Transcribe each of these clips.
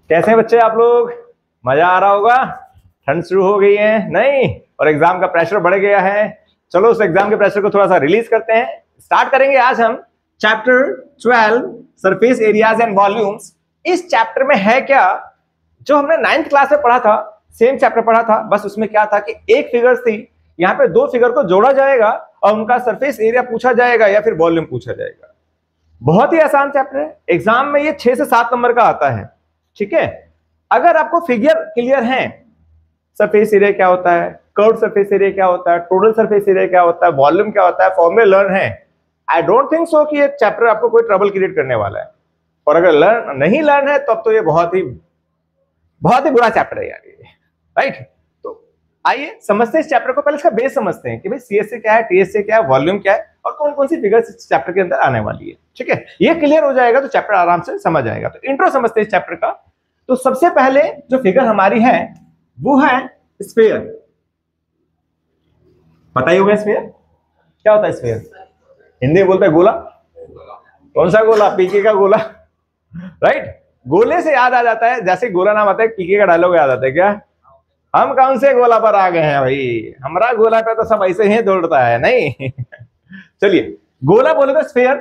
कैसे हैं बच्चे आप लोग? मजा आ रहा होगा। ठंड शुरू हो गई है नहीं, और एग्जाम का प्रेशर बढ़ गया है। चलो उस एग्जाम के प्रेशर को थोड़ा सा रिलीज करते हैं। स्टार्ट करेंगे आज हम chapter 12 surface areas and volumes. इस चैप्टर में है क्या जो हमने 9th क्लास में पढ़ा था, सेम चैप्टर पढ़ा था, बस उसमें क्या था कि एक फिगर थी, यहाँ पे दो फिगर को जोड़ा जाएगा और उनका सरफेस एरिया पूछा जाएगा या फिर वॉल्यूम पूछा जाएगा। बहुत ही आसान चैप्टर है, एग्जाम में ये 6 से 7 नंबर का आता है। ठीक है, अगर आपको फिगर क्लियर है, सरफेस एरिया क्या होता है, कर्व सरफेस एरिया क्या होता है, टोटल सरफेस एरिया क्या होता है, वॉल्यूम क्या होता है, फॉर्मूले लर्न है, आई डोंट थिंक सो कि ये चैप्टर आपको कोई ट्रबल क्रिएट करने वाला है। और अगर नहीं लर्न है तब तो ये बहुत ही बुरा चैप्टर है यार ये, राइट। तो आइए समझते हैं इस चैप्टर को। पहले इसका बेस समझते हैं कि भाई सीएसए क्या है, टीएसए क्या है, वॉल्यूम क्या है और कौन कौन सी फिगर्स इस चैप्टर के अंदर आने वाली है। ठीक है, ये क्लियर हो जाएगा तो चैप्टर आराम से समझ आएगा। तो इंट्रो समझते हैं इस चैप्टर का। तो सबसे पहले जो फिगर हमारी है वो है स्फीयर। पता ही होगा स्फीयर क्या होता है। स्फीयर हिंदी में बोलते हैं गोला। कौन सा गोला? पीके का गोला, राइट। गोले से याद आ जाता है, जैसे गोला नाम आता है पीके का डायलॉग याद आता है क्या, हम कौन से गोला पर आ गए हैं भाई, हमारा गोला पे तो सब ऐसे ही दौड़ता है नहीं। चलिए गोला बोले तो स्फीयर।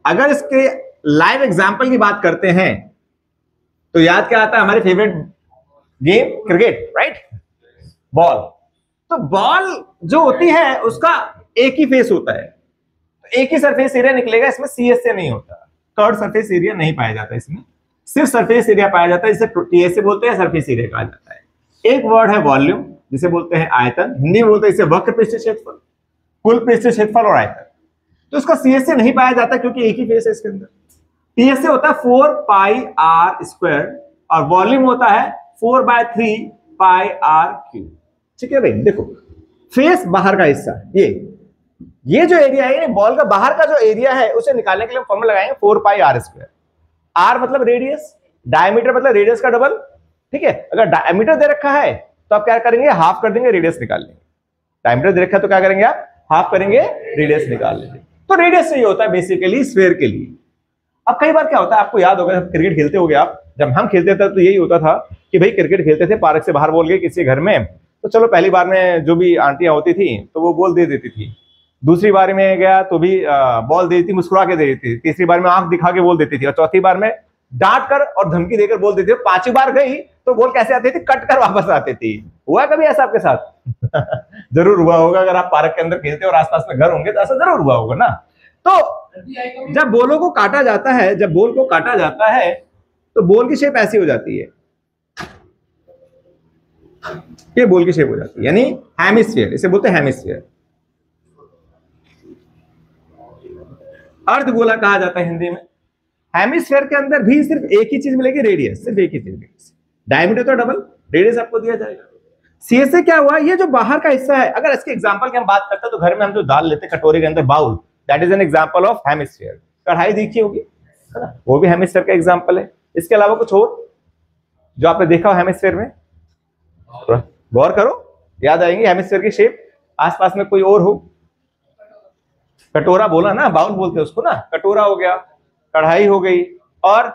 अगर इसके लाइव एग्जांपल की बात करते हैं तो याद क्या आता है, हमारे favourite game cricket, right. Ball, तो बॉल जो होती है उसका एक ही फेस होता है, तो एक ही सरफेस एरिया निकलेगा। इसमें सीएसए नहीं होता, कर्व सरफेस एरिया नहीं पाया जाता, इसमें सिर्फ सरफेस एरिया पाया जाता है, जिसे टीएसए बोलते हैं, सरफेस एरिया कहा जाता है। एक वर्ड है वॉल्यूम, जिसे बोलते हैं आयतन, हिंदी में बोलते हैं इसे वक्र पृष्ठ क्षेत्रफल, कुल पृष्ठ क्षेत्रफल और आयतन। तो इसका सीएसए नहीं पाया जाता क्योंकि एक ही फेस है इसके अंदर। टीएसए होता है 4 पाई आर स्क्वायर और वॉल्यूम होता है 4/3 पाई आर क्यूब। ठीक है भाई, देखो फेस बाहर का हिस्सा, ये जो एरिया है, बॉल का बाहर का जो एरिया है उसे निकालने के लिए फॉर्मूला लगाएंगे 4 पाई आर स्क्वायर। आर मतलब रेडियस, डायमीटर मतलब रेडियस का डबल। ठीक है, अगर डायमीटर दे रखा है तो आप क्या करेंगे, हाफ कर देंगे, रेडियस निकाल लेंगे। डायमीटर दे रखा है तो क्या करेंगे आप, हाफ करेंगे, रेडियस निकाल लेंगे। तो रेडियस से ये होता है बेसिकली स्फीयर के लिए। अब कई बार क्या होता है, आपको याद होगा क्रिकेट खेलते होगे आप, जब हम खेलते थे तो यही होता था कि भाई क्रिकेट खेलते थे, पार्क से बाहर बोल गए किसी घर में, तो चलो पहली बार में जो भी आंटियां होती थी तो वो बॉल दे देती थी, दूसरी बार में गया तो भी बॉल दे देती, मुस्कुरा के दे देती थी, तीसरी बार में आंख दिखा के बोल देती थी, और चौथी बार में डांट कर और धमकी देकर बोल देती थी। 5वीं बार गई तो बॉल कैसे आती थी, कट कर वापस आती थी। हुआ कभी ऐसा आपके साथ? जरूर हुआ होगा, अगर आप पार्क के अंदर खेलते और आसपास में घर होंगे तो ऐसा जरूर हुआ होगा ना। तो जब बॉलों को काटा जाता है, जब बॉल को काटा जाता है तो बॉल की शेप ऐसी हो जाती है, ये बॉल की शेप हो जाती है, यानी हेमिस्फीयर, इसे बोलते हैं हेमिस्फीयर। अर्धगोला कहा जाता है हिंदी में। हेमिस्फीयर के अंदर भी सिर्फ एक ही चीज मिलेगी, रेडियस, सिर्फ एक ही चीज। डायमीटर तो डबल, रेडियस आपको दिया जाएगा। सीएसए क्या हुआ, ये जो बाहर का हिस्सा है, अगर इसके एग्जांपल की हम बात करते हैं तो घर में हम जो दाल लेते हैं कटोरे के अंदर, bowl, that is an example of hemisphere. कढ़ाई देखी होगी, है ना, वो भी हेमिस्फीयर का एग्जांपल है। इसके अलावा कुछ और जो आपने देखा हो हेमिस्फीयर में, गौर करो, याद आएंगे हेमिस्फीयर की शेप। आसपास में कोई और हो, कटोरा बोला ना, बाउल बोलते हैं उसको ना, कटोरा हो गया, कढ़ाई हो गई, और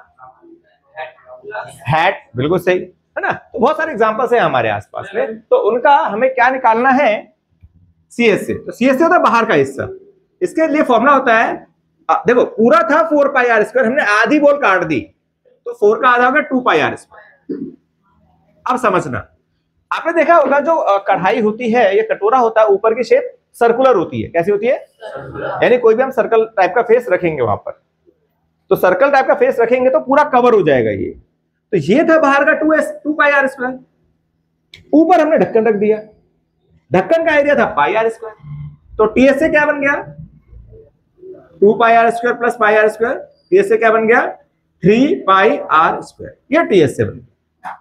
हैट, बिल्कुल सही है ना। तो बहुत सारे एग्जांपल्स हैं हमारे आसपास में, तो उनका हमें क्या निकालना है, सीएसए। तो सीएसए होता है बाहर का हिस्सा। इसके लिए फॉर्मूला होता है, देखो पूरा था 4 पाई आर स्क्वायर, हमने आधी बॉल काट दी तो 4 का आधा होगा 2 पाई आर स्क्वायर। अब समझना, आपने देखा होगा जो कढ़ाई होती है, ये कटोरा होता है, ऊपर की शेप सर्कुलर होती है। कैसी होती है? यानी कोई भी हम सर्कल टाइप का फेस रखेंगे वहां पर, तो सर्कल टाइप का फेस रखेंगे तो पूरा कवर हो जाएगा ये। तो ये था बाहर का 2 पाई आर स्क्वायर, ऊपर हमने ढक्कन रख दिया, ढक्कन का एरिया था पाई आर स्क्वायर, तो टीएसए क्या बन गया, 2 pi are square plus pi are square. TSA क्या बन गया, 3 पाई आर स्क्वायर, ये टीएसए बन गया।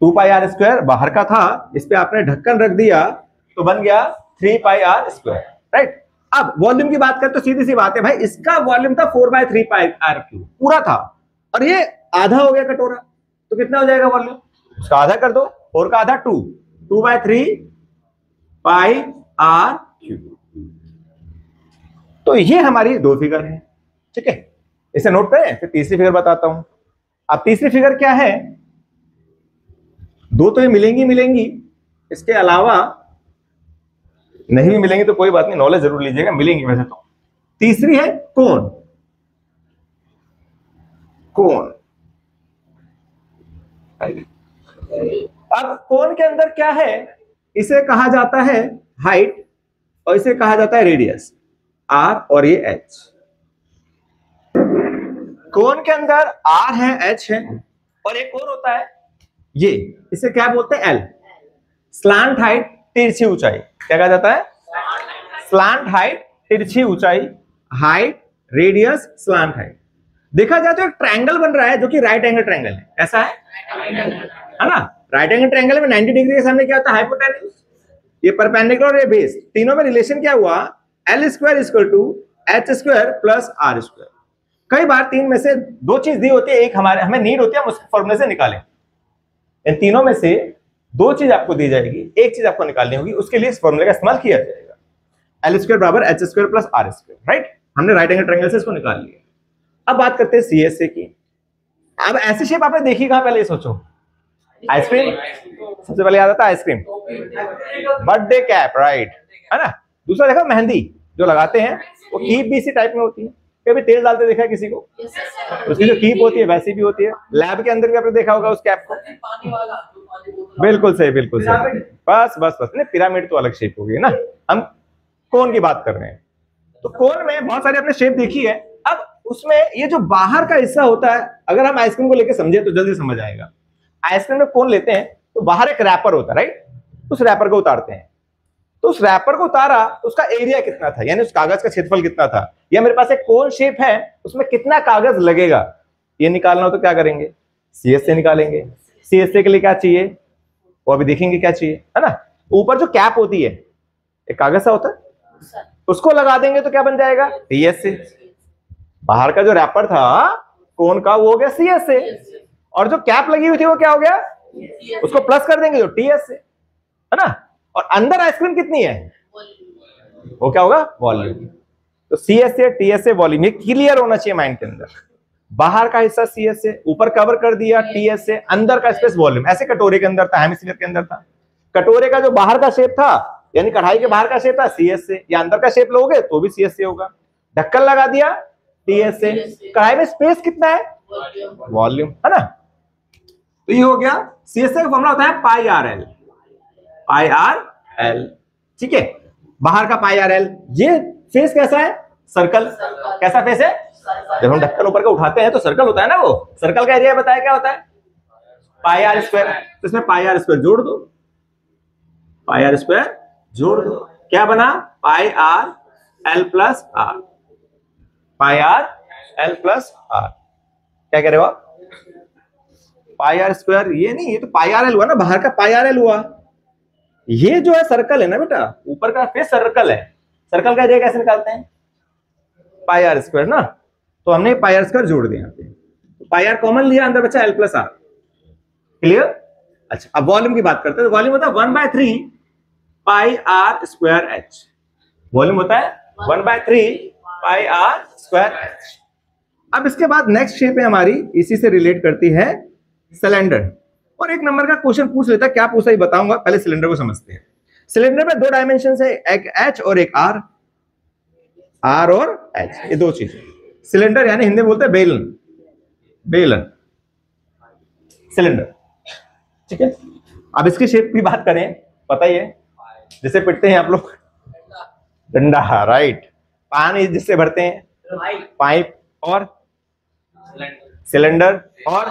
2 पाई आर स्क्वायर बाहर का था, इस पे आपने ढक्कन रख दिया तो बन गया 3 पाई आर स्क्वायर, राइट। अब वॉल्यूम की बात करें तो सीधी सी बात है भाई, इसका वॉल्यूम था 4/3 पाई आर क्यूब, पूरा था, और ये आधा हो गया कटोरा, तो कितना हो जाएगा वॉल्यूम, उसका आधा कर दो, 4 का आधा 2/3 पाई आर क्यूब। तो ये हमारी दो फिगर है, ठीक है, इसे नोट करें। फिर तीसरी फिगर बताता हूं, अब तीसरी फिगर क्या है, दो तो ये मिलेंगी, इसके अलावा नहीं भी मिलेंगी तो कोई बात नहीं, नॉलेज जरूर लीजिएगा, मिलेंगी वैसे तो। तीसरी है कोण। अब कोण के अंदर क्या है, इसे कहा जाता है हाइट और इसे कहा जाता है रेडियस, आर और ये एच। कोण के अंदर आर है, एच है, और एक और होता है ये, इसे क्या बोलते हैं, एल। स्लांट हाइट, तिरछी ऊंचाई, क्या कहा जाता है, स्लांट हाइट, तिरछी ऊंचाई, हाइट, रेडियस, स्लांट हाइट। देखा जाए तो एक ट्रायंगल बन रहा है जो कि राइट एंगल ट्रायंगल है, ऐसा है ना। राइट एंगल ट्रायंगल में 90 डिग्री के सामने क्या होता है, हाइपोटेन्यूज। ये परपेंडिकुलर और ये बेस, तीनों में रिलेशन क्या हुआ, L square equal to H square plus are square. कई बार तीन में से दो चीज दी होती है, एक हमें नीड होती है, हम उसके फॉर्मूले से निकालें। इन तीनों में से दो चीज आपको दी जाएगी, एक चीज आपको निकालनी होगी, उसके लिए इस फॉर्मूले का इस्तेमाल किया जाएगा, एल स्क्वायर बराबर H square plus are square, right. हमने राइट एंगल ट्रायंगल से इसको निकाल लिया। अब बात करते हैं सीएसए की। अब ऐसी शेप आपने देखी कहां, पहले सोचो, आइसक्रीम सबसे पहले याद आता है, आइसक्रीम, बर्थडे कैप, राइट, है ना। दूसरा देखो मेहंदी जो लगाते हैं, वो कीप भी इसी टाइप में होती है, कभी तेल डालते देखा है किसी को, उसकी जो कीप होती है वैसी भी होती है। लैब के अंदर भी आपने देखा होगा उस कैप को, बिल्कुल सही, बिल्कुल सही, बस बस बस, नहीं पिरामिड तो अलग शेप होगी ना, हम कोन की बात कर रहे हैं। तो कोन में बहुत सारी आपने शेप देखी है। अब उसमें ये जो बाहर का हिस्सा होता है, अगर हम आइसक्रीम को लेकर समझे तो जल्दी समझ आएगा। आइसक्रीम में कोन लेते हैं तो बाहर एक रैपर होता है, राइट, उस रैपर को उतारते हैं, तो उस रैपर को उतारा तो उसका एरिया कितना था, यानी उस कागज का क्षेत्रफल कितना था, या मेरे पास एक कोन शेप है उसमें कितना कागज लगेगा, ये निकालना हो तो क्या करेंगे, सीएसए निकालेंगे। सीएसए के लिए क्या चाहिए वो अभी देखेंगे क्या चाहिए, है ना। ऊपर जो कैप होती है, एक कागज सा होता है, उसको लगा देंगे तो क्या बन जाएगा, टीएसए। बाहर का जो रैपर था कोन का, वो हो गया सीएसए, और जो कैप लगी हुई थी वो क्या हो गया, उसको प्लस कर देंगे तो टीएसए, है ना। और अंदर आइसक्रीम कितनी है, वो क्या होगा, वॉल्यूम। तो सीएसए, टीएसए, वॉल्यूम, ये क्लियर होना चाहिए माइंड के अंदर। बाहर का हिस्सा सीएसए, ऊपर कवर कर दिया टीएसए, अंदर का स्पेस वॉल्यूम। ऐसे कटोरे के अंदर था, हेमिस्फीयर के अंदर था, कटोरे का जो बाहर का शेप था, यानी कढ़ाई के बाहर का शेप था सीएसए, या अंदर का शेप लोगे तो भी सीएसए होगा। ढक्कन लगा दिया टीएसए, कढ़ाई में स्पेस कितना है, वॉल्यूम, है ना। तो ये हो गया सीएसए का फॉर्मूला होता है पाई आर एल, पाई आर एल, ठीक है। बाहर का पाई आर एल, ये फेस कैसा है, सर्कल, कैसा फेस है, जब हम ढक्कन ऊपर का उठाते हैं तो सर्कल होता है ना, वो सर्कल का एरिया बताया क्या होता है, पाई आर स्क्वायर। तो इसमें पाई आर स्क्वायर जोड़ दो, पाई आर स्क्वायर जोड़ दो, क्या बना, pi r l plus r, pi r l plus r. क्या कह रहे हो आप, पाई आर स्क्वायर, ये नहीं, ये तो पाई आर एल हुआ ना, बाहर का पाई आर एल हुआ, ये जो है सर्कल है ना बेटा, ऊपर का फेस सर्कल है, सर्कल का एरिया कैसे निकालते हैं, पाई आर स्क्वायर ना। तो हमने पाई आर स्क्वायर जोड़ दिया, पाई आर कॉमन लिया, अंदर बचा एल प्लस आर, क्लियर। अच्छा, अब वॉल्यूम की बात करते हैं। वॉल्यूम होता है 1/3 pi are square H, volume होता है 1/3 पाई आर स्क्वायर एच। अब इसके बाद नेक्स्ट शेप है हमारी, इसी से रिलेट करती है, सिलेंडर। और एक नंबर का क्वेश्चन पूछ लेता है, क्या पूछा ही बताऊंगा, पहले सिलेंडर को समझते हैं। सिलेंडर में दो डायमेंशन है, एक एच और एक आर, आर और एच, ये दो चीज। सिलेंडर यानी हिंदी में बोलते हैं बेलन, बेलन, सिलेंडर, ठीक है। अब इसकी शेप की बात करें, पता ही है, जिसे पिटते हैं आप लोग, डंडा, राइट। पानी जिससे भरते हैं, पाइप, और सिलेंडर और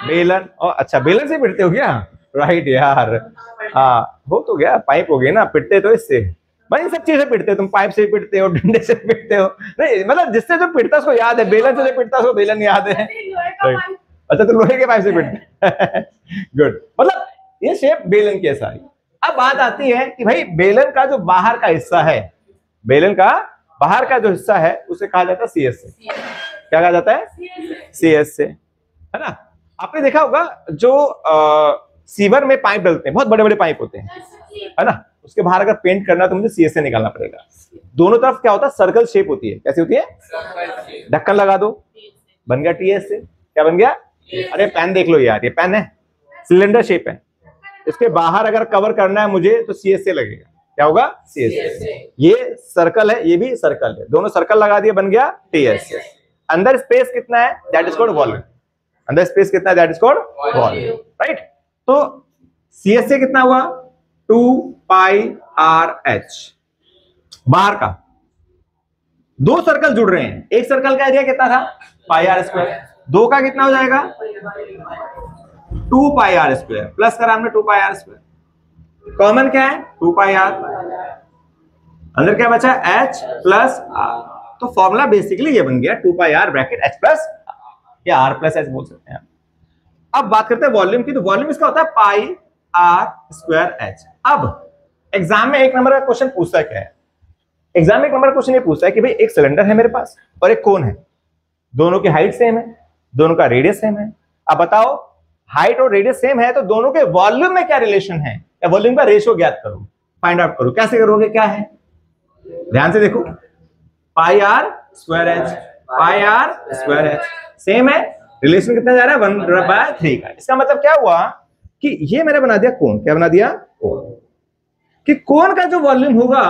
बेलन, और अच्छा बेलन से पिटते हो क्या, राइट यार, हाँ हो तो गया, पाइप हो गया ना, पिटते तो इससे, भाई इन सब चीजें पिटते हो, तुम पाइप से पिटते हो, डंडे से पिटते हो, नहीं मतलब जिससे जो पिटता है उसको याद है, बेलन से जो पिटता है उसको बेलन याद है, अच्छा तो लोहे के पाइप से पिटते, गुड। मतलब ये शेप बेलन की है सारी। अब बात आती है कि भाई बेलन का जो बाहर का हिस्सा है, बेलन का बाहर का जो हिस्सा है उसे कहा जाता है सीएसए। क्या कहा जाता है, सीएसए, है ना। आपने देखा होगा जो सीवर में पाइप डलते हैं, बहुत बड़े बड़े पाइप होते हैं, है ना, उसके बाहर अगर पेंट करना तो मुझे सीएसए निकालना पड़ेगा। दोनों तरफ क्या होता है, सर्कल शेप होती है, कैसी होती है, ढक्कन लगा दो, बन गया टीएसए, क्या बन गया, अरे पेन देख लो यार, ये पेन है, सिलेंडर शेप है, इसके बाहर अगर कवर करना है मुझे तो CSA लगेगा। क्या होगा? CSA। ये सर्कल है, ये भी सर्कल है, दोनों सर्कल लगा दिए, बन गया TS। अंदर स्पेस कितना है? That is called volume. अंदर स्पेस कितना है? That is called volume, right. तो CSA कितना हुआ? 2 पाई RH। बाहर का दो सर्कल जुड़ रहे हैं, एक सर्कल का एरिया कितना था? पाई R स्क्वायर। दो का कितना हो जाएगा? 2 पाई R स्क्वायर, प्लस करा हमने 2 पाई R स्क्वायर। कॉमन क्या है? 2 पाई R। अंदर क्या बचा? H plus R। तो फॉर्मूला बेसिकली ये बन गया 2 पाई R ब्रैकेट H प्लस या R प्लस H बोल सकते हैं। अब बात करते हैं वॉल्यूम की। तो वॉल्यूम इसका होता है पाई R स्क्वायर H। अब एग्जाम में एक नंबर का क्वेश्चन पूछता है, क्या है एग्जाम में एक नंबर का क्वेश्चन ये पूछता है कि भाई एक सिलेंडर है मेरे पास और एक कोन है, दोनों की हाइट सेम है, दोनों का रेडियस सेम है। अब बताओ हाइट और रेडियस सेम है तो दोनों के वॉल्यूम में क्या रिलेशन है, या वॉल्यूम का रेशियो ज्ञात करो, फाइंड आउट करो। कैसे करोगे? क्या है, ध्यान से देखो, पाई R स्क्वायर H, पाई R स्क्वायर H सेम है, रिलेशन कितना जा रहा है? 1/3 का। इसका मतलब क्या हुआ कि ये मैंने बना दिया कोन। क्या बना दिया? कोन। कि कोन का जो वॉल्यूम होगा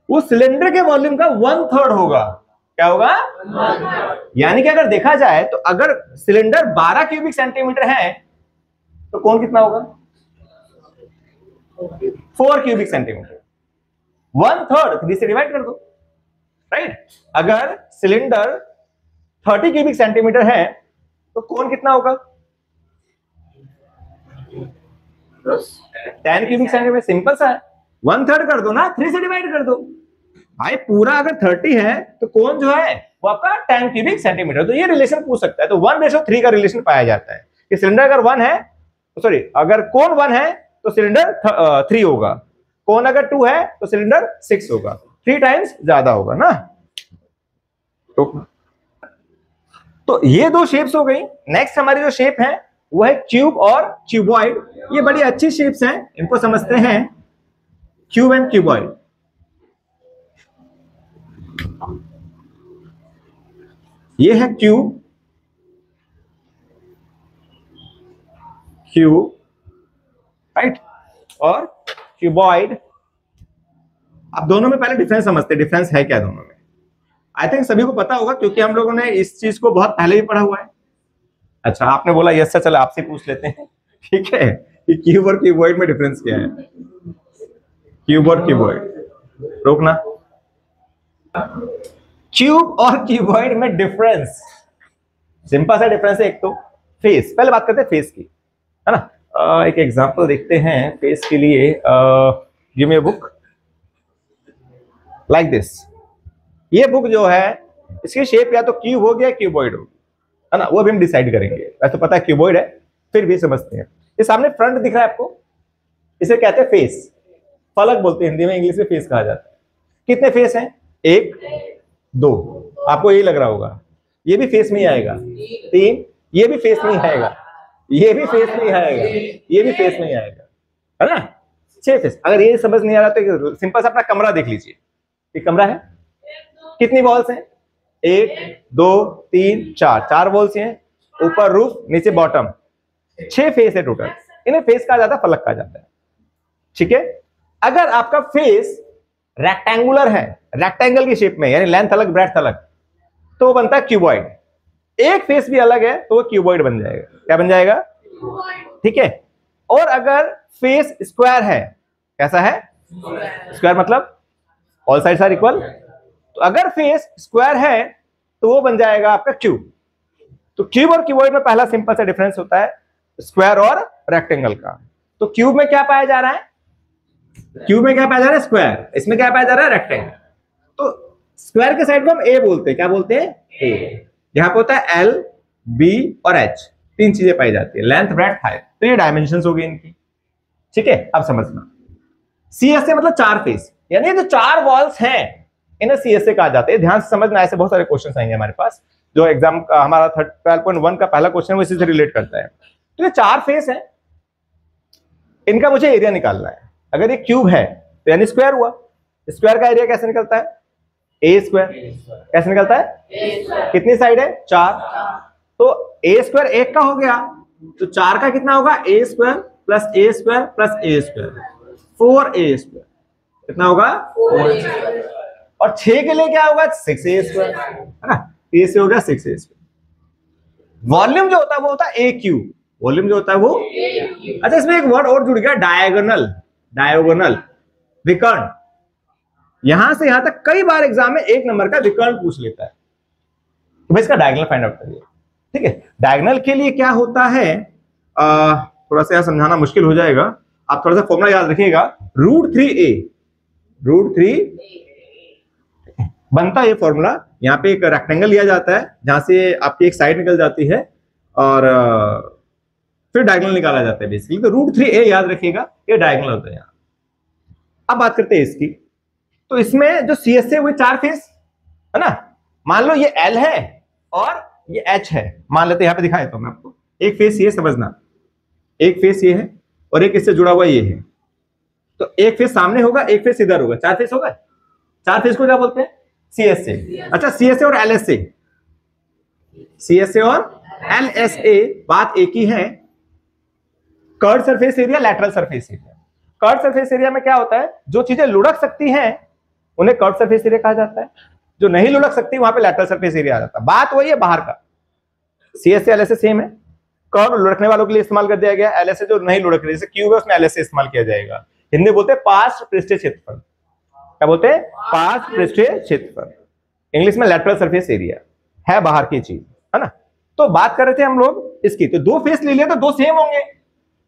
वो सिलेंडर के वॉल्यूम का 1/3 होगा। क्या होगा? यानी कि अगर देखा जाए तो अगर सिलेंडर 12 क्यूबिक सेंटीमीटर है तो कोन कितना होगा? 4 क्यूबिक सेंटीमीटर। 1/3 3 से डिवाइड कर दो, राइट। अगर सिलेंडर 30 क्यूबिक सेंटीमीटर है तो कोन कितना होगा? 10 क्यूबिक सेंटीमीटर। सिंपल सा है, 1/3 कर दो ना, 3 से डिवाइड कर दो। भाई पूरा अगर 30 है तो कोन जो है वो आपका 10 क्यूबिक सेंटीमीटर। तो ये रिलेशन पूछ सकता है। तो 1/3 का रिलेशन पाया जाता है कि सिलेंडर अगर 1 है, सॉरी अगर कोन 1 है तो सिलेंडर 3 होगा, कोन अगर 2 है तो सिलेंडर 6 होगा, 3 टाइम्स ज्यादा होगा ना। तो ये दो शेप्स हो गई। नेक्स्ट हमारी जो शेप है वो है क्यूब और क्यूबॉइड। ये बड़ी अच्छी शेप्स हैं, इनको समझते हैं। Cube and cuboid. ये है क्यूब, क्यूब, राइट, और क्यूबॉइड। अब दोनों में पहले डिफरेंस समझते हैं, डिफरेंस है क्या दोनों में। आई थिंक सभी को पता होगा क्योंकि हम लोगों ने इस चीज को बहुत पहले ही पढ़ा हुआ है। अच्छा, आपने बोला यस सर, चलो आपसे पूछ लेते हैं, ठीक है, कि क्यूब और क्यूबॉइड में डिफरेंस क्या है। क्यूब और क्यूबॉइड, रोकना। क्यूब और क्यूबॉइड में डिफरेंस सिंपल सा डिफरेंस है। एक तो फेस, पहले बात करते हैं फेस की, है ना। एक एग्जांपल देखते हैं फेस के लिए। Give me a book like this. ये बुक जो है इसकी शेप या तो क्यूब हो गया क्यूबॉइड हो, है ना, वो अभी हम डिसाइड करेंगे। वैसे तो पता है क्यूबॉइड है, फिर भी समझते हैं। ये सामने फ्रंट दिख रहा है आपको, इसे कहते हैं फेस, फलक बोलते हैं हिंदी में, इंग्लिश में फेस कहा जाता है। कितने फेस हैं? 1 2, आपको यही लग रहा होगा। ये भी फेस में ही आएगा। 3, ये भी फेस में ही आएगा, ये भी फेस में ही आएगा, ये भी फेस में ही आएगा, है ना। 6 फेस। अगर ये समझ नहीं आ रहा तो सिंपल सा अपना कमरा देख लीजिए। ये कमरा है, कितनी वॉल्स हैं? 1 2 3 4, 4 वॉल्स हैं, ऊपर रूफ, नीचे बॉटम, 6 फेस है टोटल। इन्हें फेस कहा जाता है, फलक कहा जाता है, ठीक है। अगर आपका फेस रेक्टेंगुलर है, रेक्टेंगल की शेप में, यानी लेंथ अलग ब्रेड्थ अलग, तो वो बनता है क्यूबॉइड। एक फेस भी अलग है तो वो क्यूबॉइड बन जाएगा। क्या बन जाएगा? ठीक है। और अगर फेस स्क्वायर है, कैसा है? स्क्वायर मतलब ऑल साइड्स आर इक्वल। तो अगर फेस स्क्वायर है तो वो बन जाएगा आपका क्यूब। तो क्यूब और क्यूबॉइड में पहला सिंपल सा डिफरेंस होता है स्क्वायर और रेक्टेंगल का। तो क्यूब में क्या पाया जा रहा है? क्यूब में क्या पाया जा रहा है? स्क्वायर। इसमें क्या पाया जा रहा है? रेक्टेंगल। तो स्क्वायर के साइड को हम ए बोलते हैं। क्या बोलते हैं? ए। यहां पे होता है एल, बी और एच, 3 चीजें पाई जाती है, लेंथ ब्रेड्थ हाइट। तो ये डायमेंशंस हो गई इनकी, ठीक है। अब समझना, सीएसए मतलब 4 फेस, यानी जो 4 वॉल्स हैं इन्हें सीएसए कहा जाता है। ध्यान से समझना, ऐसे बहुत सारे क्वेश्चन आएंगे हमारे पास। जो एग्जाम का हमारा 12.1 का पहला क्वेश्चन है इसी से रिलेट करता है। तो ये 4 फेस है, इनका मुझे एरिया निकालना है। अगर ये क्यूब है तो यानी स्क्वायर हुआ। स्क्वायर का एरिया कैसे निकलता है? ए स्क्वायर। कैसे निकलता है? कितनी साइड है? 4। तो ए स्क्वायर एक का हो गया, तो 4 का कितना होगा, ए स्क्वायर प्लस ए स्क्वायर प्लस ए स्क्वायर, 4a स्क्वायर, कितना होगा 4। और 6 के लिए क्या होगा, 6a स्क्वायर, है ना, ए से हो गया 6a स्क्वायर। वॉल्यूम जो होता है वो होता है ए क्यू, वॉल्यूम जो होता है वो। अच्छा, इसमें एक वर्ड और जुड़ गया, डायगोनल, डायगोनल, विकर्ण। यहां से यहां तक कई बार एग्जाम में 1 नंबर का विकर्ण पूछ लेता है, तो भाई इसका डायगोनल फाइंड आउट करिए। ठीक है, डायगोनल के लिए क्या होता है, थोड़ा सा समझाना मुश्किल हो जाएगा, आप थोड़ा सा फॉर्मूला याद रखिएगा, √3a, √3 बनता है ये फॉर्मूला। यहाँ पे एक रेक्टेंगल लिया जाता है जहां से आपकी एक साइड निकल जाती है और फिर डायगोनल निकाला जाता है बेसिकली। तो √3a याद रखिएगा, ये डायगोनल होता है यहाँ। अब बात करते हैं इसकी, तो इसमें जो सी एस है वो 4 फेस है ना, मान लो ये L है और ये H है, मान लेते हैं, यहाँ पे दिखाया तो मैं आपको, एक फेस ये समझना, एक फेस ये है और एक इससे जुड़ा हुआ ये है, तो एक फेस सामने होगा, एक फेस इधर होगा, 4 फेस होगा। 4 फेस को क्या बोलते हैं, CSA। अच्छा, CSA और LSA, CSA और LSA बात एक ही है, curve surface area, lateral surface area. Curve surface area में क्या होता है, जो चीजें लुढ़क सकती हैं उन्हें कर्व सरफेस एरिया कहा जाता है, जो नहीं लुढ़क सकती वहां पे लैटरल सरफेस एरिया आ जाता है। बात वही है बाहर का, CSA LSA सेम है, कर्व लुढ़कने वालों के लिए इस्तेमाल कर दिया गया, LSA जो नहीं लुढ़क रही, जैसे क्यूब है उसमें LSA इस्तेमाल किया जाएगा। हिंदी बोलते हैं पार्श्व पृष्ठीय क्षेत्रफल, क्या बोलते हैं, पार्श्व पृष्ठीय क्षेत्रफल, इंग्लिश में लैटरल सरफेस एरिया है, बाहर की चीज है ना। तो बात कर रहे थे हम लोग इसकी, तो 2 फेस ले लिया तो 2 सेम होंगे,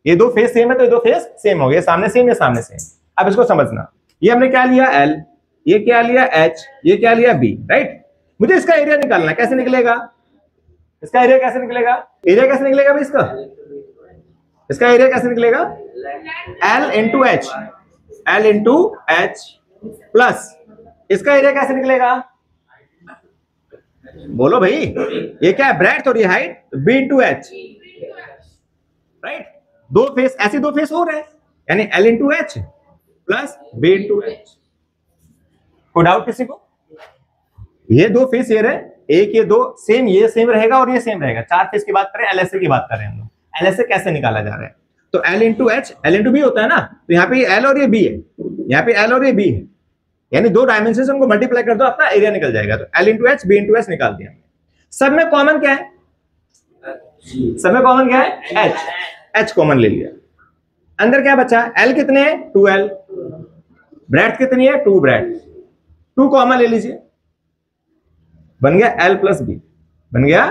ये 2 फेस सेम है तो ये 2 फेस सेम हो गए, सामने सेम या सामने सेम। अब इसको समझना, ये हमने क्या लिया L, ये क्या लिया H, ये क्या लिया B, राइट। मुझे इसका एरिया निकालना है, कैसे निकलेगा, इसका एरिया कैसे निकलेगा, एरिया कैसे निकलेगा भाई इसका एरिया कैसे निकलेगा, L into H, L into H plus इसका एरिया कैसे निकलेगा, बोलो भाई, ये क्या है, ब्रेड्थ और ये height, B into H, right. 2 face, ऐसे 2 फेस हो रहे हैं, यानी L into H plus B into H। कोई डाउट किसी को, ये 2 फेस ये रहे, एक ये 2 सेम, ये सेम रहेगा और ये सेम रहेगा। 4 फेस की बात करें, LSA की बात कर रहे हैं हम लोग, LSA कैसे निकाला जा रहा है, तो L into H, L into B होता है ना, तो यहाँ पे ये L और ये B है, यहाँ पे L और ये B है, यानी 2 डायमेंशन उनको मल्टीप्लाई कर दो, अपना एरिया निकल जाएगा। तो L into H, B into H निकाल दिया। सब में कॉमन क्या है, सब में कॉमन क्या है, H कॉमन ले लिया। अंदर क्या बचा, L कितने हैं, 2L, ब्रेड्थ कितनी है, 2 ब्रेड्थ, 2 कॉमन ले लीजिए, बन गया L प्लस B, बन गया,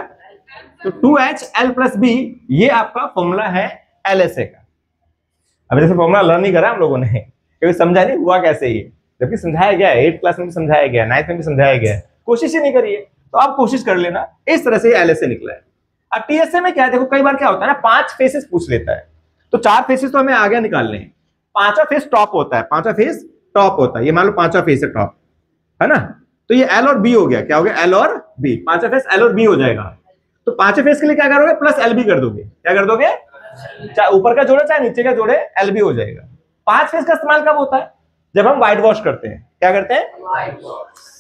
तो 2H L प्लस B, ये आपका फॉर्मूला है LSA का। अब जैसे फॉर्मूला लर्न नहीं करा हम लोगों ने, क्योंकि समझा नहीं हुआ कैसे ये, जबकि समझाया गया है, 8th क्लास में भी समझाया गया, 9th में भी समझाया गया है, कोशिश ही नहीं करिए, तो आप कोशिश कर लेना। इस तरह से LSA निकला है। अब TSA में क्या है, देखो कई बार क्या होता है ना, 5 फेसेस पूछ लेता है, तो 4 फेसेस तो हमें आगे निकालने हैं, 5वां फेस टॉप होता है, 5वां फेस टॉप होता है, ये मान लो 5वां फेस है टॉप, है ना, तो ये L और B हो गया, क्या हो गया, L और B, 5वां फेस L और B हो जाएगा। तो 5वें फेस के लिए क्या करोगे, प्लस LB कर दोगे, क्या कर दोगे, चाहे ऊपर का जोड़े चाहे नीचे का जोड़े, LB हो जाएगा। 5 फेस का इस्तेमाल कब होता है, जब हम व्हाइट वॉश करते हैं, क्या करते हैं,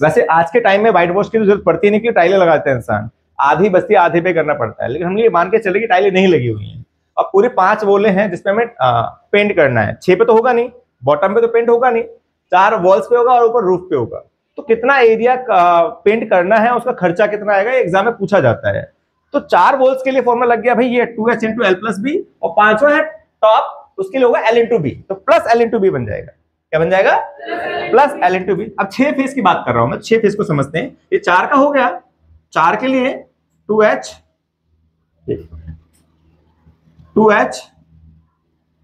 वैसे आज के टाइम में व्हाइट वॉश की जरूरत पड़ती नहीं, क्योंकि टाइलें लगाते हैं इंसान, आधी बस्ती आधे पे करना पड़ता है, लेकिन हम ये मान के चले कि टाइलें नहीं लगी हुई हैं, अब पूरे 5 वॉलें हैं जिसपे हमें पेंट करना है, 6 पे तो होगा नहीं, बॉटम पे तो पेंट होगा नहीं, 4 वॉल्स पे होगा और ऊपर रूफ पे होगा, तो कितना एरिया पेंट करना है, उसका खर्चा कितना आएगा, एग्जाम में पूछा जाता है। तो 4 वॉल्स के लिए फॉर्मूला लग गया भाई, ये 2H into L plus B, और 5वां है टॉप, उसके लिए होगा L इंटू B, तो प्लस L इंटू B बन जाएगा, क्या बन जाएगा, प्लस L इंटू B। अब 6 फेस की बात कर रहा हूं मैं, 6 फेस को समझते हैं। ये 4 का हो गया, 4 के लिए 2H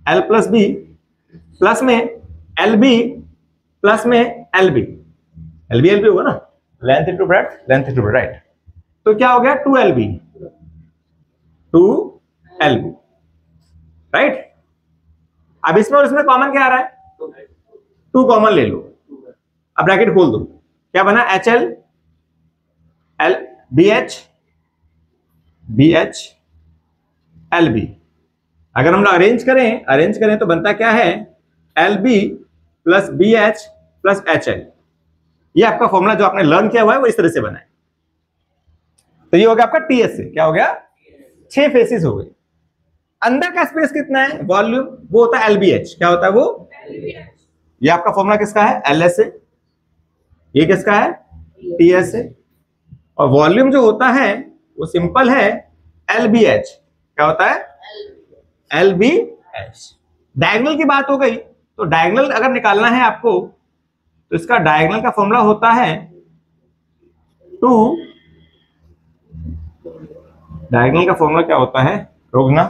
L plus B plus में LB प्लस में LB होगा ना, length into breadth, length into breadth, right. तो क्या हो गया, 2LB, राइट। अब इसमें और इसमें कॉमन क्या आ रहा है, 2 कॉमन ले लो, अब ब्रैकेट खोल दो, क्या बना, HL BH LB। अगर हम लोग अरेंज करें तो बनता क्या है, LB plus BH plus HL। ये आपका फॉर्मूला जो आपने लर्न किया हुआ है वो इस तरह से बना है। तो ये हो गया आपका TSA, क्या हो गया, 6 फेसेस हो गए। अंदर का स्पेस कितना है, वॉल्यूम, वो होता है LBH। क्या होता है वो? ये आपका फॉर्मूला किसका है? LS है। ये किसका है? TS है। और वॉल्यूम जो होता है वो सिंपल है LBH। क्या होता है? LBH। डायगोनल की बात हो गई, तो डायगोनल अगर निकालना है आपको तो इसका डायगोनल का फॉर्मूला होता है 2। डायगोनल का फॉर्मूला क्या होता है? रोकना।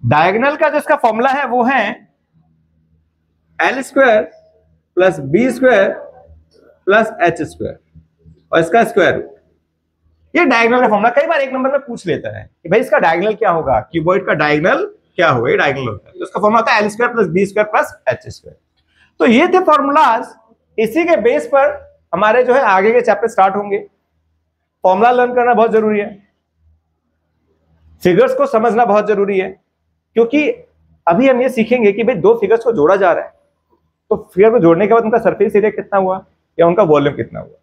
डायगोनल का जो इसका फॉर्मूला है वो है L² plus B² plus H² और इसका स्क्वायर रूट। ये डायगोनल का फॉर्मूला कई बार एक नंबर में पूछ लेता है कि भाई इसका डायगोनल क्या होगा, क्यूबॉइड का डायगोनल क्या होगा। ये डायगोनल होता है, तो इसका फॉर्मूला होता है L² plus B² plus H²। तो ये थे फॉर्मूलाज, इसी के बेस पर हमारे जो है आगे के चैप्टर स्टार्ट होंगे। फॉर्मूला लर्न करना बहुत जरूरी है, फिगर्स को समझना बहुत जरूरी है, क्योंकि अभी हम ये सीखेंगे कि भाई दो फिगर्स को जोड़ा जा रहा है, तो फिगर को जोड़ने के बाद उनका सरफेस एरिया कितना हुआ या उनका वॉल्यूम कितना हुआ।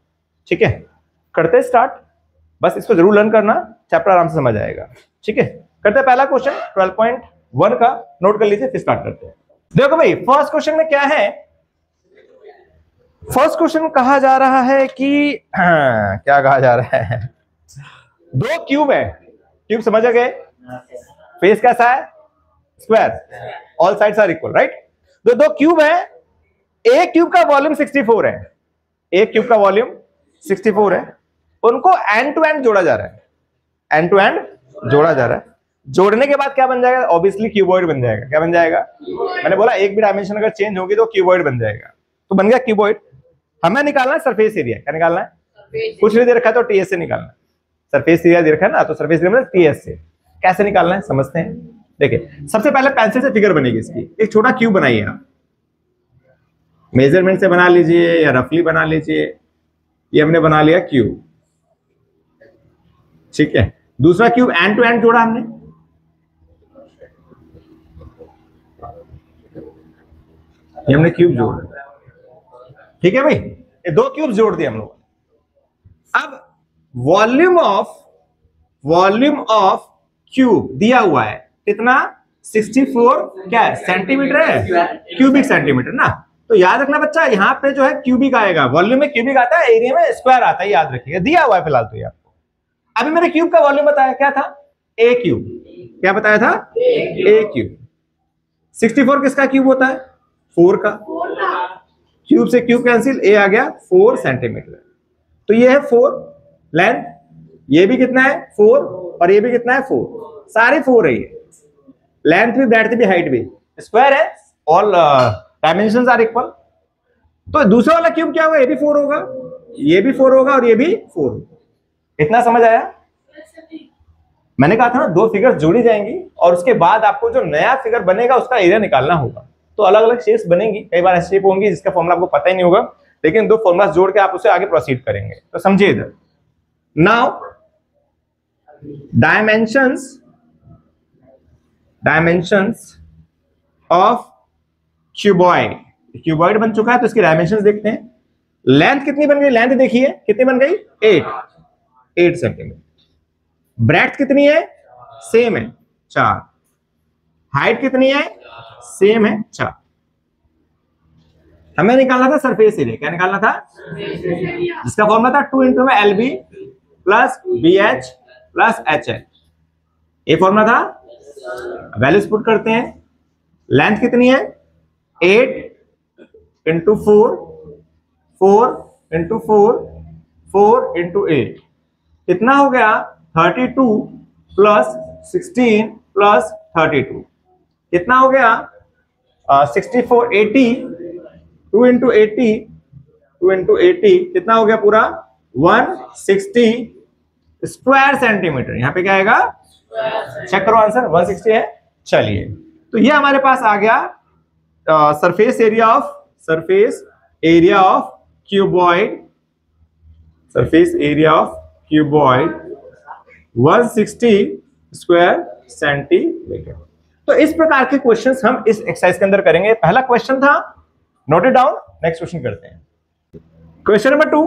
ठीक है, करते स्टार्ट। बस इसको जरूर लर्न करना, चैप्टर आराम से समझ आएगा। ठीक है, करते हैं पहला क्वेश्चन 12.1 का, नोट कर लीजिए, फिर स्टार्ट करते हैं। देखो भाई फर्स्ट क्वेश्चन में क्या है, फर्स्ट क्वेश्चन कहा जा रहा है कि क्या कहा जा रहा है, दो क्यूब है, क्यूब समझ गए, फेस कैसा है, square, all sides are equal, right. दो क्यूब है, एक क्यूब का वॉल्यूम 64 है, एक क्यूब का वॉल्यूम 64 है, उनको एंड टू एंड जोड़ा जा रहा है, एंड टू एंड जोड़ा जा रहा है। जोड़ने के बाद क्या बन जाएगा, ऑब्वियसली क्यूबॉइड बन जाएगा। क्या बन जाएगा, मैंने बोला एक भी डायमेंशन अगर चेंज होगी तो क्यूबॉइड बन जाएगा, तो बन गया क्यूबॉइड। हमें निकालना है सरफेस एरिया। क्या निकालना है, कुछ नहीं दे रखा तो TS से निकालना है। सरफेस एरिया दे रखा है ना, तो सरफेस एरिया मतलब TS से। कैसे निकालना है समझते हैं। देखिए सबसे पहले पेंसिल से फिगर बनेगी इसकी, एक छोटा क्यूब बनाइए आप, मेजरमेंट से बना लीजिए या रफली बना लीजिए। ये हमने बना लिया क्यूब, ठीक है। दूसरा क्यूब एंड टू एंड जोड़ा हमने, ये हमने क्यूब जोड़ा, ठीक है भाई, ये दो क्यूब जोड़ दिए हम लोग। अब वॉल्यूम ऑफ क्यूब दिया हुआ है कितना, 64 क्या है, सेंटीमीटर है, क्यूबिक सेंटीमीटर ना। तो याद रखना बच्चा, यहाँ पे जो है क्यूबिक आएगा, वॉल्यूम में क्यूबिक आता है, एरिया में स्क्वायर आता है, याद रखिएगा। दिया हुआ है फिलहाल तो ये आपको। अभी मैंने क्यूब का वॉल्यूम बताया, क्या था, ए क्यूब। क्या बताया था, ए क्यूब। 64 किसका क्यूब होता है, 4 का। क्यूब से क्यूब कैंसिल, ए आ गया 4 सेंटीमीटर। तो ये है 4 लेंथ, ये भी कितना है 4, और ये भी कितना है 4, सारे 4 है ये। लेंथ भी, ब्रेड्थ भी, हाइट भी स्क्वायर है, ऑल डायमेंशंस आर इक्वल। तो दूसरा वाला क्यूब क्या होगा, ये भी 4 होगा, ये भी 4 होगा और ये भी 4 होगा। इतना समझ आया। मैंने कहा था ना दो फिगर जोड़ी जाएंगी और उसके बाद आपको जो नया फिगर बनेगा उसका एरिया निकालना होगा। तो अलग अलग शेप्स बनेंगी, कई बार ऐसी शेप होंगी जिसका फॉर्मूला आपको पता ही नहीं होगा, लेकिन दो फॉर्मूला जोड़ के आप उसे आगे प्रोसीड करेंगे। तो समझिए इधर, now dimensions of cuboid. Cuboid बन चुका है तो इसकी डायमेंशंस देखते हैं। लेंथ कितनी बन गई, लेंथ देखिए कितनी बन गई, 8 सेंटीमीटर। ब्रेड्थ कितनी है, सेम है 4। हाइट कितनी है, सेम है 4। हमें निकालना था सरफेस एरिया। क्या निकालना था, जिसका फॉर्मूला था 2 इंटू में LB plus BH plus HH। ये फॉर्मूला था, वैल्यूज पुट करते हैं। लेंथ कितनी है, 8 इंटू 4, 4 इंटू 4, 4 इंटू 8, कितना हो गया 32 प्लस 16 प्लस 32, कितना हो गया 64, 80, 2 इंटू 80, 2 इंटू 80 कितना हो गया पूरा 160 स्क्वायर सेंटीमीटर। यहां पे क्या आएगा, चेक करो आंसर, 160 है। चलिए, तो ये हमारे पास आ गया surface area of cuboid, surface area of cuboid 160 square centimetre. तो इस प्रकार के क्वेश्चंस हम इस एक्सरसाइज के अंदर करेंगे। पहला क्वेश्चन था, note it down. Next question करते हैं, क्वेश्चन नंबर 2।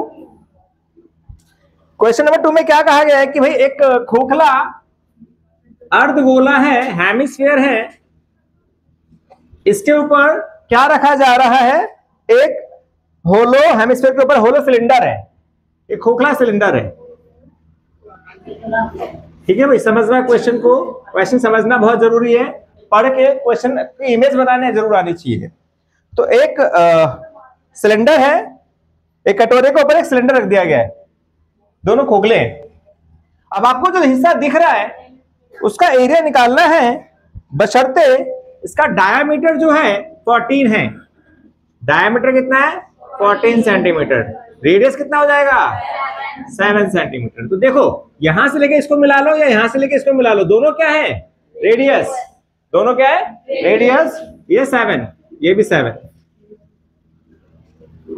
क्वेश्चन नंबर 2 में क्या कहा गया है कि भाई एक खोखला अर्धगोला है, हेमिस्फीयर है, इसके ऊपर क्या रखा जा रहा है, एक होलो, हेमिस्फीयर के ऊपर होलो सिलेंडर है, एक खोखला सिलेंडर है। ठीक है भाई, समझना क्वेश्चन को, क्वेश्चन समझना बहुत जरूरी है, पढ़ के क्वेश्चन की इमेज बनाने जरूर आनी चाहिए। तो एक सिलेंडर है, एक कटोरे के ऊपर एक सिलेंडर रख दिया गया है, दोनों खोखले हैं। अब आपको जो हिस्सा दिख रहा है उसका एरिया निकालना है, बशर्ते इसका डायामीटर जो है 14 है। डायामीटर कितना है? 14 सेंटीमीटर। रेडियस कितना हो जाएगा? 7 सेंटीमीटर। तो देखो, यहां से लेके इसको मिला लो या यहां से लेके इसको मिला लो, दोनों क्या है? रेडियस। दोनों क्या है? रेडियस। ये 7, ये भी 7।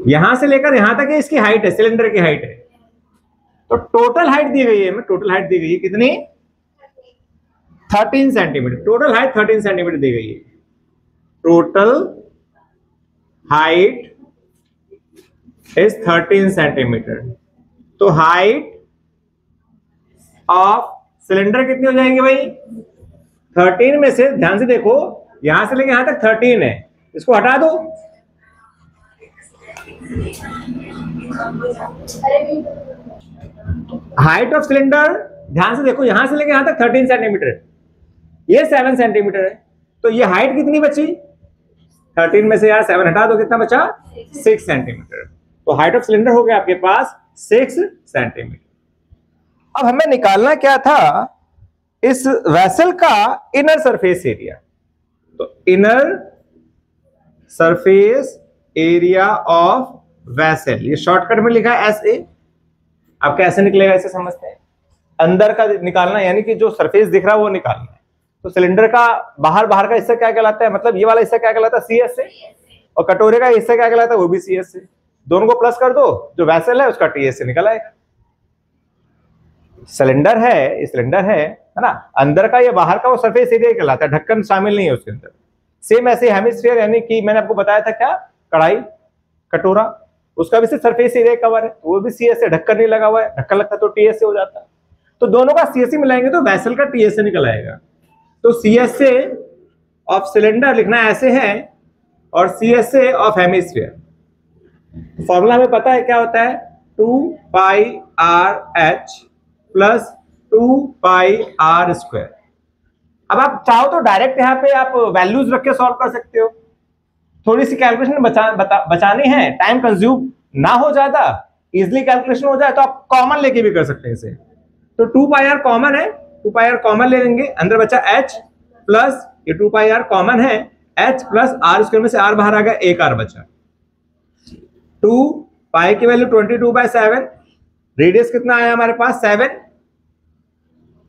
यहां से लेकर यहां तक इसकी हाइट है, सिलेंडर की हाइट है। तो टोटल हाइट दी गई है, टोटल हाइट दी गई है कितनी? 13 सेंटीमीटर। टोटल हाइट 13 सेंटीमीटर दी गई है। Total height is 13 centimetre. तो हाइट ऑफ सिलेंडर कितनी हो जाएंगे भाई? 13 में से, ध्यान से देखो, यहां से लेके यहां तक 13 है, इसको हटा दो। हाइट ऑफ सिलेंडर, ध्यान से देखो, यहां से लेके यहां तक 13 सेंटीमीटर, ये 7 सेंटीमीटर है। तो ये हाइट कितनी बची? 13 में से यार 7 हटा दो, कितना बचा? 6 सेंटीमीटर। तो हाइट ऑफ सिलेंडर हो गया आपके पास 6 सेंटीमीटर। अब हमें निकालना क्या था? इस वेसल का इनर सरफेस एरिया। तो inner surface area of vessel, ये शॉर्टकट में लिखा है SA। अब कैसे निकलेगा इसे समझते हैं। अंदर का निकालना, यानी कि जो सरफेस दिख रहा है वो निकालना है। तो सिलेंडर का बाहर का हिस्सा क्या कहलाता है? मतलब ये वाला हिस्सा क्या कहलाता है? CS से। और कटोरे का हिस्सा क्या कहलाता है? वो भी CS से। दोनों को प्लस कर दो, जो वेसल है उसका TS से निकल आएगा। सिलेंडर है, ये सिलेंडर है ना, अंदर का या बाहर का वो सरफेस एरिया कहलाता है, ढक्कन शामिल नहीं है उसके अंदर। सेम ऐसे हेमिस्फीयर, यानी कि मैंने आपको बताया था क्या, कढ़ाई, कटोरा, उसका भी सरफेस एरिया कवर है, वो भी CS से, ढक्कन नहीं लगा हुआ है, ढक्कन लगता तो TS से हो जाता। तो दोनों का CS से मिलाएंगे तो वेसल का TS से निकल आएगा। तो CS से ऑफ सिलेंडर लिखना ऐसे है और CS से ऑफ हेमिस्फीयर। फॉर्मूला हमें पता है क्या होता है? 2πRh plus 2πr²। अब आप चाहो तो डायरेक्ट यहाँ पे आप वैल्यूज रख के सॉल्व कर सकते हो। थोड़ी सी कैलकुलेशन बचानी है, टाइम कंज्यूम ना हो ज्यादा, इजिली कैलकुलेशन हो जाए, तो आप कॉमन लेके भी कर सकते हैं इसे। तो 2πr कॉमन है, 2πr कॉमन ले लेंगे, अंदर बचा h प्लस ये 2πr कॉमन है, h प्लस r² में से r बाहर आ गया, एक r बचा। 2π की वैल्यू 22/7, रेडियस कितना आया हमारे पास? 7,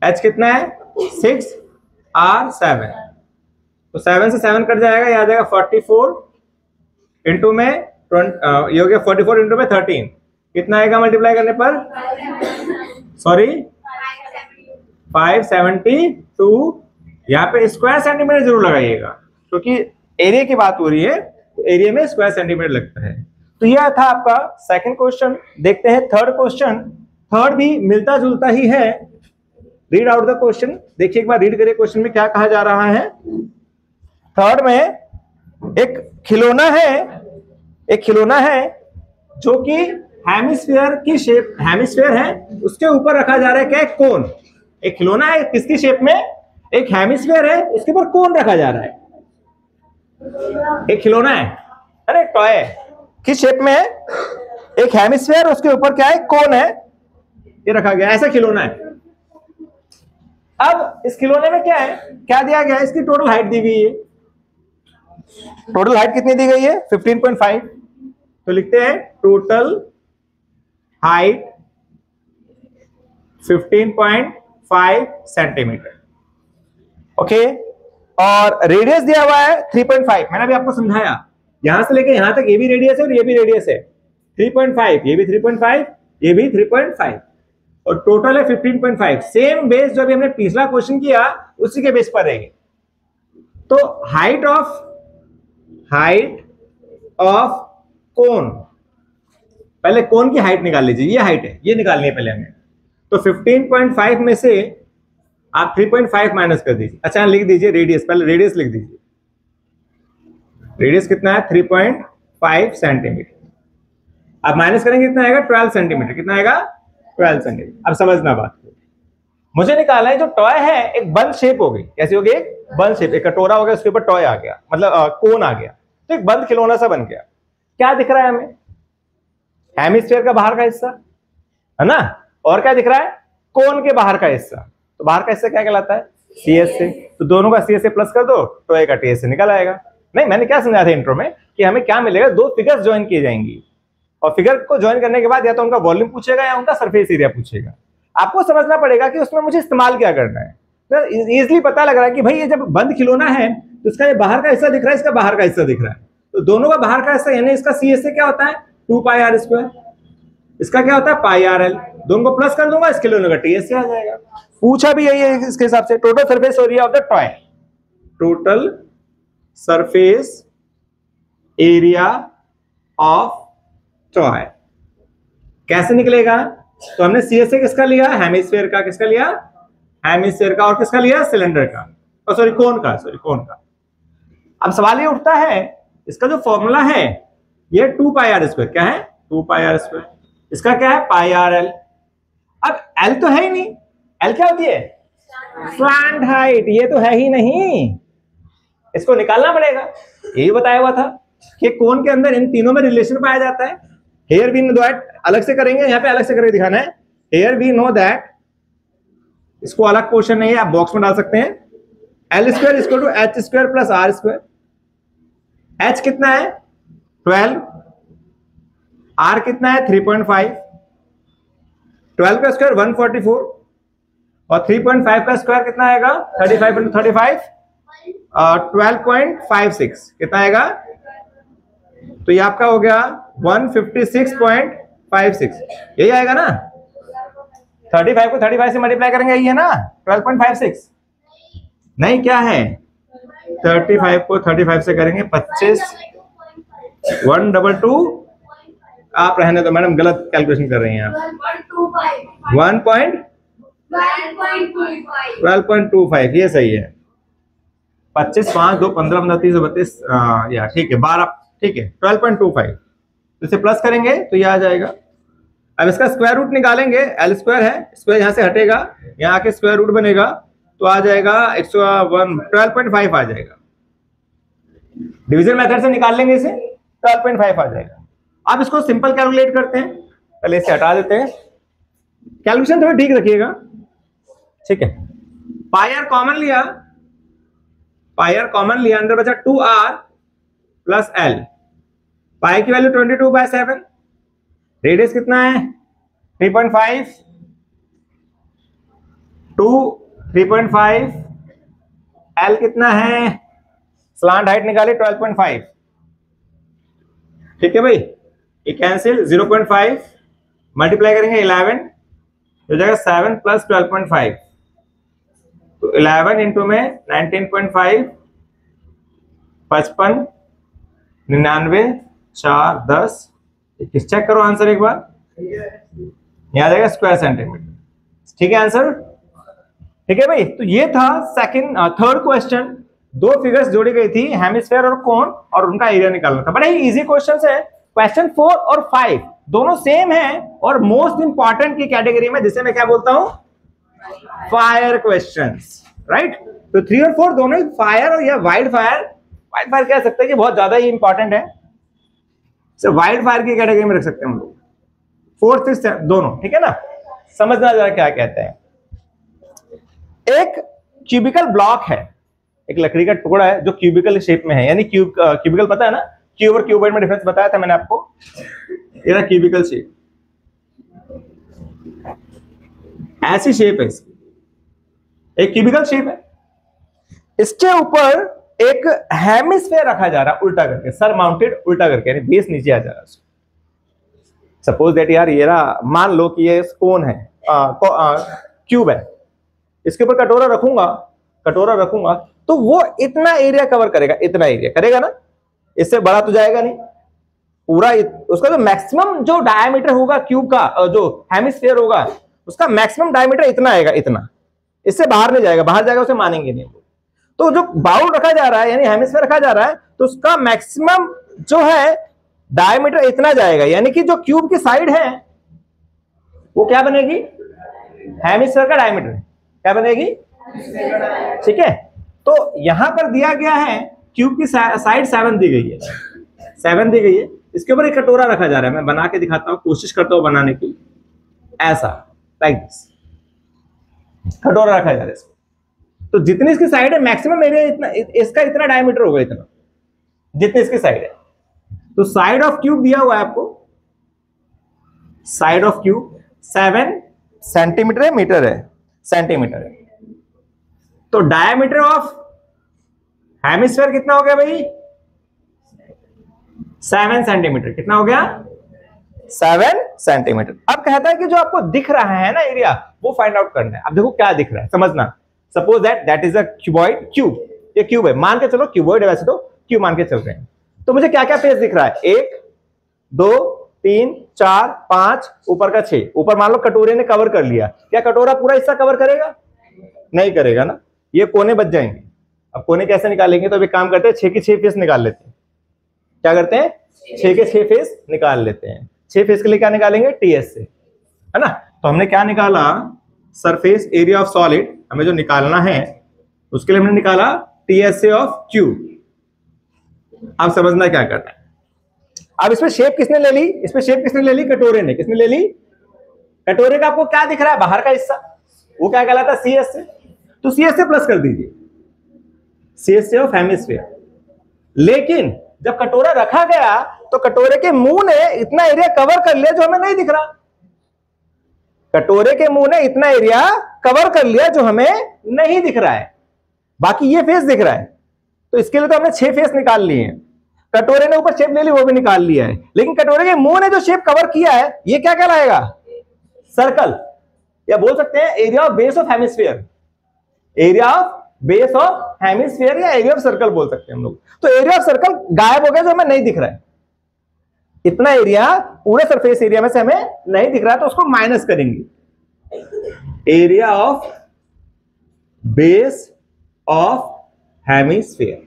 h कितना है? 6, r 7। तो 7 से 7 कट जाएगा, यह आ जाएगा 44 इंटू में ये हो गया 44 इंटू में 13, कितना आएगा मल्टीप्लाई करने पर? सॉरी 572। यहाँ पे स्क्वायर सेंटीमीटर जरूर लगाइएगा, क्योंकि एरिया की बात हो रही है, तो एरिया में स्क्वायर सेंटीमीटर लगता है। तो यह था आपका सेकंड क्वेश्चन। देखते हैं थर्ड क्वेश्चन। थर्ड भी मिलता जुलता ही है। रीड आउट द क्वेश्चन, देखिए एक बार रीड करिए क्वेश्चन में क्या कहा जा रहा है। थर्ड में एक खिलौना है जो कि हेमिस्फीयर की शेप, हेमिस्फीयर है, उसके ऊपर रखा जा रहा है क्या? एक कोन। एक खिलौना है, किसकी शेप में? एक हेमिस्फीयर है, उसके ऊपर कोन रखा जा रहा है। एक खिलौना है, अरे टॉय किस शेप में है? एक हेमिस्फीयर, उसके ऊपर क्या है? कोन है, ये रखा गया, ऐसा खिलौना है। अब इस खिलौने में क्या है, क्या दिया गया है? इसकी टोटल हाइट दी गई है। टोटल हाइट कितनी दी गई है? 15.5। तो लिखते हैं टोटल हाइट 15.5 सेंटीमीटर। ओके, और रेडियस दिया हुआ है 3.5। मैंने अभी आपको समझाया, यहां से लेके यहां तक ये भी रेडियस है और ये भी रेडियस है 3.5, ये भी 3.5, ये भी 3.5, और टोटल है 15.5। सेम बेस जो अभी हमने पिछला क्वेश्चन किया उसी के बेस पर रहेंगे। तो हाइट ऑफ कोन, पहले कोन की हाइट निकाल लीजिए। ये हाइट है, ये निकालनी है पहले हमें। तो 15.5 में से आप 3.5 माइनस कर दीजिए। अच्छा लिख दीजिए रेडियस, पहले रेडियस लिख दीजिए। रेडियस कितना है 3.5 सेंटीमीटर। अब माइनस करेंगे कितना आएगा 12 सेंटीमीटर। कितना आएगा 12 सेंटीमीटर। अब समझना बात को, मुझे निकालना है जो टॉय है एक बंद शेप हो गई। कैसी हो गई? एक बंद शेप। एक कटोरा हो गया, उसके ऊपर टॉय आ गया, मतलब कोन आ गया, तो एक बंद खिलौना सा बन गया। क्या दिख रहा है हमें? हेमिस्फीयर का बाहर का हिस्सा है ना, और क्या दिख रहा है? कोन के बाहर का हिस्सा। तो बाहर का हिस्सा क्या कहलाता है? CS से। तो दोनों का CS से प्लस कर दो, टॉय का TS से निकल आएगा। नहीं, मैंने क्या समझाया था इंट्रो में कि हमें क्या मिलेगा, दो फिगर्स ज्वाइन की जाएंगी और फिगर को ज्वाइन करने के बाद या तो उनका वॉल्यूम पूछेगा या उनका सरफेस एरिया पूछेगा। आपको समझना पड़ेगा कि उसमें मुझे इस्तेमाल क्या करना है। तो इजीली पता लग रहा है कि भाई ये जब बंद खिलौना है तो इसका ये बाहर का हिस्सा दिख रहा है, इसका बाहर का हिस्सा दिख रहा है, तो दोनों का बाहर का हिस्सा यानी इसका CS से क्या होता है 2πr², इसका क्या होता है πrl। दोनों को प्लस कर दूंगा, इस खिलौने का TS से आ जाएगा। पूछा भी यही है इसके हिसाब से। Total surface area of the toy, total surface area of toy कैसे निकलेगा? तो हमने CS से किसका लिया? हेमिस्फीयर का। किसका लिया? हेमिस्फीयर का। और किसका लिया? सिलेंडर का, सॉरी कोन का, कोन का। अब सवाल ये उठता है, इसका जो फॉर्मूला है ये 2πr²। क्या है? 2πr²। इसका क्या है? πrl। अब L तो है ही नहीं। L क्या होती है? Slant height. ये तो है ही नहीं, इसको निकालना पड़ेगा। यही बताया हुआ था कि कोन के अंदर इन तीनों में रिलेशन पाया जाता है। Here we know that, अलग से करेंगे, यहाँ पे अलग से करके दिखाना है। Here we know that, इसको अलग क्वेश्चन नहीं है, आप बॉक्स में डाल सकते हैं। L² = H² + R²। H कितना है? 12। R कितना है? 3.5। 12 का स्क्वायर 144 और 3.5 का स्क्वायर कितना आएगा? 35 × 35 12.56। कितना आएगा? तो ये आपका हो गया 156.56। यही आएगा ना? 35 को 35 से मल्टीप्लाई करेंगे, यही है ना 12.56। नहीं, क्या है? 35 को 35 से करेंगे 25 122। आप रहने दो मैडम, गलत कैलकुलेशन कर रही हैं आप। 12.25 ये सही है। 25 5 2 15 15 30 32 या ठीक है 12, ठीक है 12.25। तो इसे प्लस करेंगे तो ये आ जाएगा। अब इसका स्क्वायर रूट निकालेंगे। L² है, स्क्वायर यहां से हटेगा, यहाँ आके स्क्वायर रूट बनेगा तो आ जाएगा 12.5 आ जाएगा। डिवीजन मेथड से निकाल लेंगे इसे, 12.5 आ जाएगा। अब इसको सिंपल कैलकुलेट करते हैं। पहले इसे हटा देते हैं, कैलकुलेशन थोड़ा ठीक रखिएगा, ठीक है। पायर कॉमन लिया, अंदर बचा 2r + L। पाई की वैल्यू 22/7। रेडियस कितना है? 3.5 2 3.5। L कितना है? स्लांट हाइट निकाली 12.5। ठीक है भाई, ये कैंसिल। 0.5 मल्टीप्लाई करेंगे 11 हो जाएगा 7 + 12.5। तो 11 इंटू में 19.5 55 99 4 10। चेक करो आंसर एक बार, यहां आ जाएगा स्क्वायर सेंटीमीटर। ठीक है आंसर, ठीक है भाई। तो ये था थर्ड क्वेश्चन। दो फिगर्स जोड़ी गई थी, हेमिस्फीयर और कोन, और उनका एरिया निकालना था। बड़े ही इजी क्वेश्चन है। क्वेश्चन 4 और 5 दोनों सेम है और मोस्ट इंपॉर्टेंट की कैटेगरी में, जिसे मैं क्या बोलता हूं? Fire questions, right. तो 3 और 4 दोनों ही फायर और या वाइल्ड फायर कह सकते हैं कि बहुत ज्यादा ही इंपॉर्टेंट है, वाइल्ड फायर की कैटेगरी में रख सकते हैं हम लोग। 4th 5th दोनों, ठीक है ना। समझना जरा क्या कहते हैं। एक क्यूबिकल ब्लॉक है, एक लकड़ी का टुकड़ा है जो क्यूबिकल शेप में है, यानी क्यूबिकल पता है ना, क्यूब और क्यूबॉइड में डिफरेंस बताया था मैंने आपको। ये रहा क्यूबिकल शेप, ऐसी शेप है इसकी, एक क्यूबिकल शेप है। इसके ऊपर एक हेमिस्फीयर रखा जा रहा है उल्टा करके, सर माउंटेड उल्टा करके, यानी बेस नीचे आ जा रहा है। सपोज दैट यार ये रहा, मान लो कि ये कोन है, क्यूब है, इसके ऊपर कटोरा रखूंगा तो वो इतना एरिया कवर करेगा, इतना एरिया करेगा ना, इससे बड़ा तो जाएगा नहीं पूरा। उसका जो मैक्सिमम जो डायमीटर होगा क्यूब का, जो हेमिस्फीयर होगा, उसका मैक्सिमम डायमीटर इतना आएगा, इतना, इससे बाहर नहीं जाएगा, बाहर जाएगा उसे मानेंगे नहीं। तो जो बाउल रखा जा रहा है यानी हेमिस्फीयर रखा जा रहा है, तो उसका मैक्सिमम जो है डायमीटर इतना जाएगा, यानी कि जो क्यूब की साइड है वो क्या बनेगी, हेमिस्फीयर का डायमीटर क्या बनेगी, ठीक है। तो यहां पर दिया गया है क्यूब की साइड 7 दी गई है, 7 दी गई है, इसके ऊपर एक कटोरा रखा जा रहा है, मैं बना के दिखाता हूं, कोशिश करता हूं बनाने की, ऐसा लाइक दिस कटोरा रखा जा रहा है इसको। तो जितनी इसकी साइड है मैक्सिमम एरिया इतना, इसका इतना डायमीटर होगा, इतना जितनी इसकी साइड है। तो साइड ऑफ क्यूब दिया हुआ है आपको, साइड ऑफ क्यूब 7 सेंटीमीटर है, मीटर है, सेंटीमीटर है। तो डायमीटर ऑफ हेमिस्फीयर कितना हो गया भाई, 7 सेंटीमीटर, कितना हो गया, 7 सेंटीमीटर। अब कहता है कि जो आपको दिख रहा है ना एरिया, वो फाइंड आउट करना है। अब देखो क्या दिख रहा है, समझना। Suppose that is a cuboid, cube, ये क्यूब है, मान के चलो क्यूबॉइड है, वैसे तो क्यूब मान के चल रहे हैं। तो मुझे क्या क्या फेस दिख रहा है, 1 2 3 4 5, ऊपर का 6, ऊपर मान लो कटोरे ने कवर कर लिया, क्या कटोरा पूरा हिस्सा कवर करेगा, नहीं करेगा ना, ये कोने बच जाएंगे। अब कोने कैसे निकालेंगे, तो अभी काम करते हैं 6 की 6 फेस निकाल लेते हैं। क्या करते हैं, 6 के 6 फेस निकाल लेते हैं। 6 फेस के लिए क्या निकालेंगे, टीएस से, है ना। तो हमने क्या निकाला, सरफेस एरिया ऑफ सॉलिड, हमें जो निकालना है उसके लिए हमने निकाला टीएसए ऑफ क्यूब। अब समझना क्या करना है। अब इसमें शेप किसने ले ली, इसमें शेप किसने ले ली, कटोरे ने। किसने ले ली, कटोरे का आपको क्या दिख रहा है, बाहर का हिस्सा, वो क्या कहलाता है, सीएस से। तो सीएस से प्लस कर दीजिए, सीएस से ऑफ हेमिस्फीयर। लेकिन जब कटोरा रखा गया तो कटोरे के मुंह ने इतना एरिया कवर कर लिया जो हमें नहीं दिख रहा, कटोरे के मुंह ने इतना एरिया कवर कर लिया जो हमें नहीं दिख रहा है, बाकी ये फेस दिख रहा है। तो इसके लिए तो हमने 6 फेस निकाल लिए हैं। कटोरे ने ऊपर शेप ले ली, वो भी निकाल लिया है, लेकिन कटोरे के मुंह ने जो शेप कवर किया है ये क्या कहलाएगा, सर्कल, या बोल सकते हैं area of base of hemisphere, area of base of hemisphere या एरिया ऑफ सर्कल बोल सकते हैं हम लोग। तो एरिया ऑफ सर्कल गायब हो गया जो हमें नहीं दिख रहा है, इतना एरिया पूरे सरफेस एरिया में से हमें नहीं दिख रहा है, तो उसको माइनस करेंगे, area of base of hemisphere.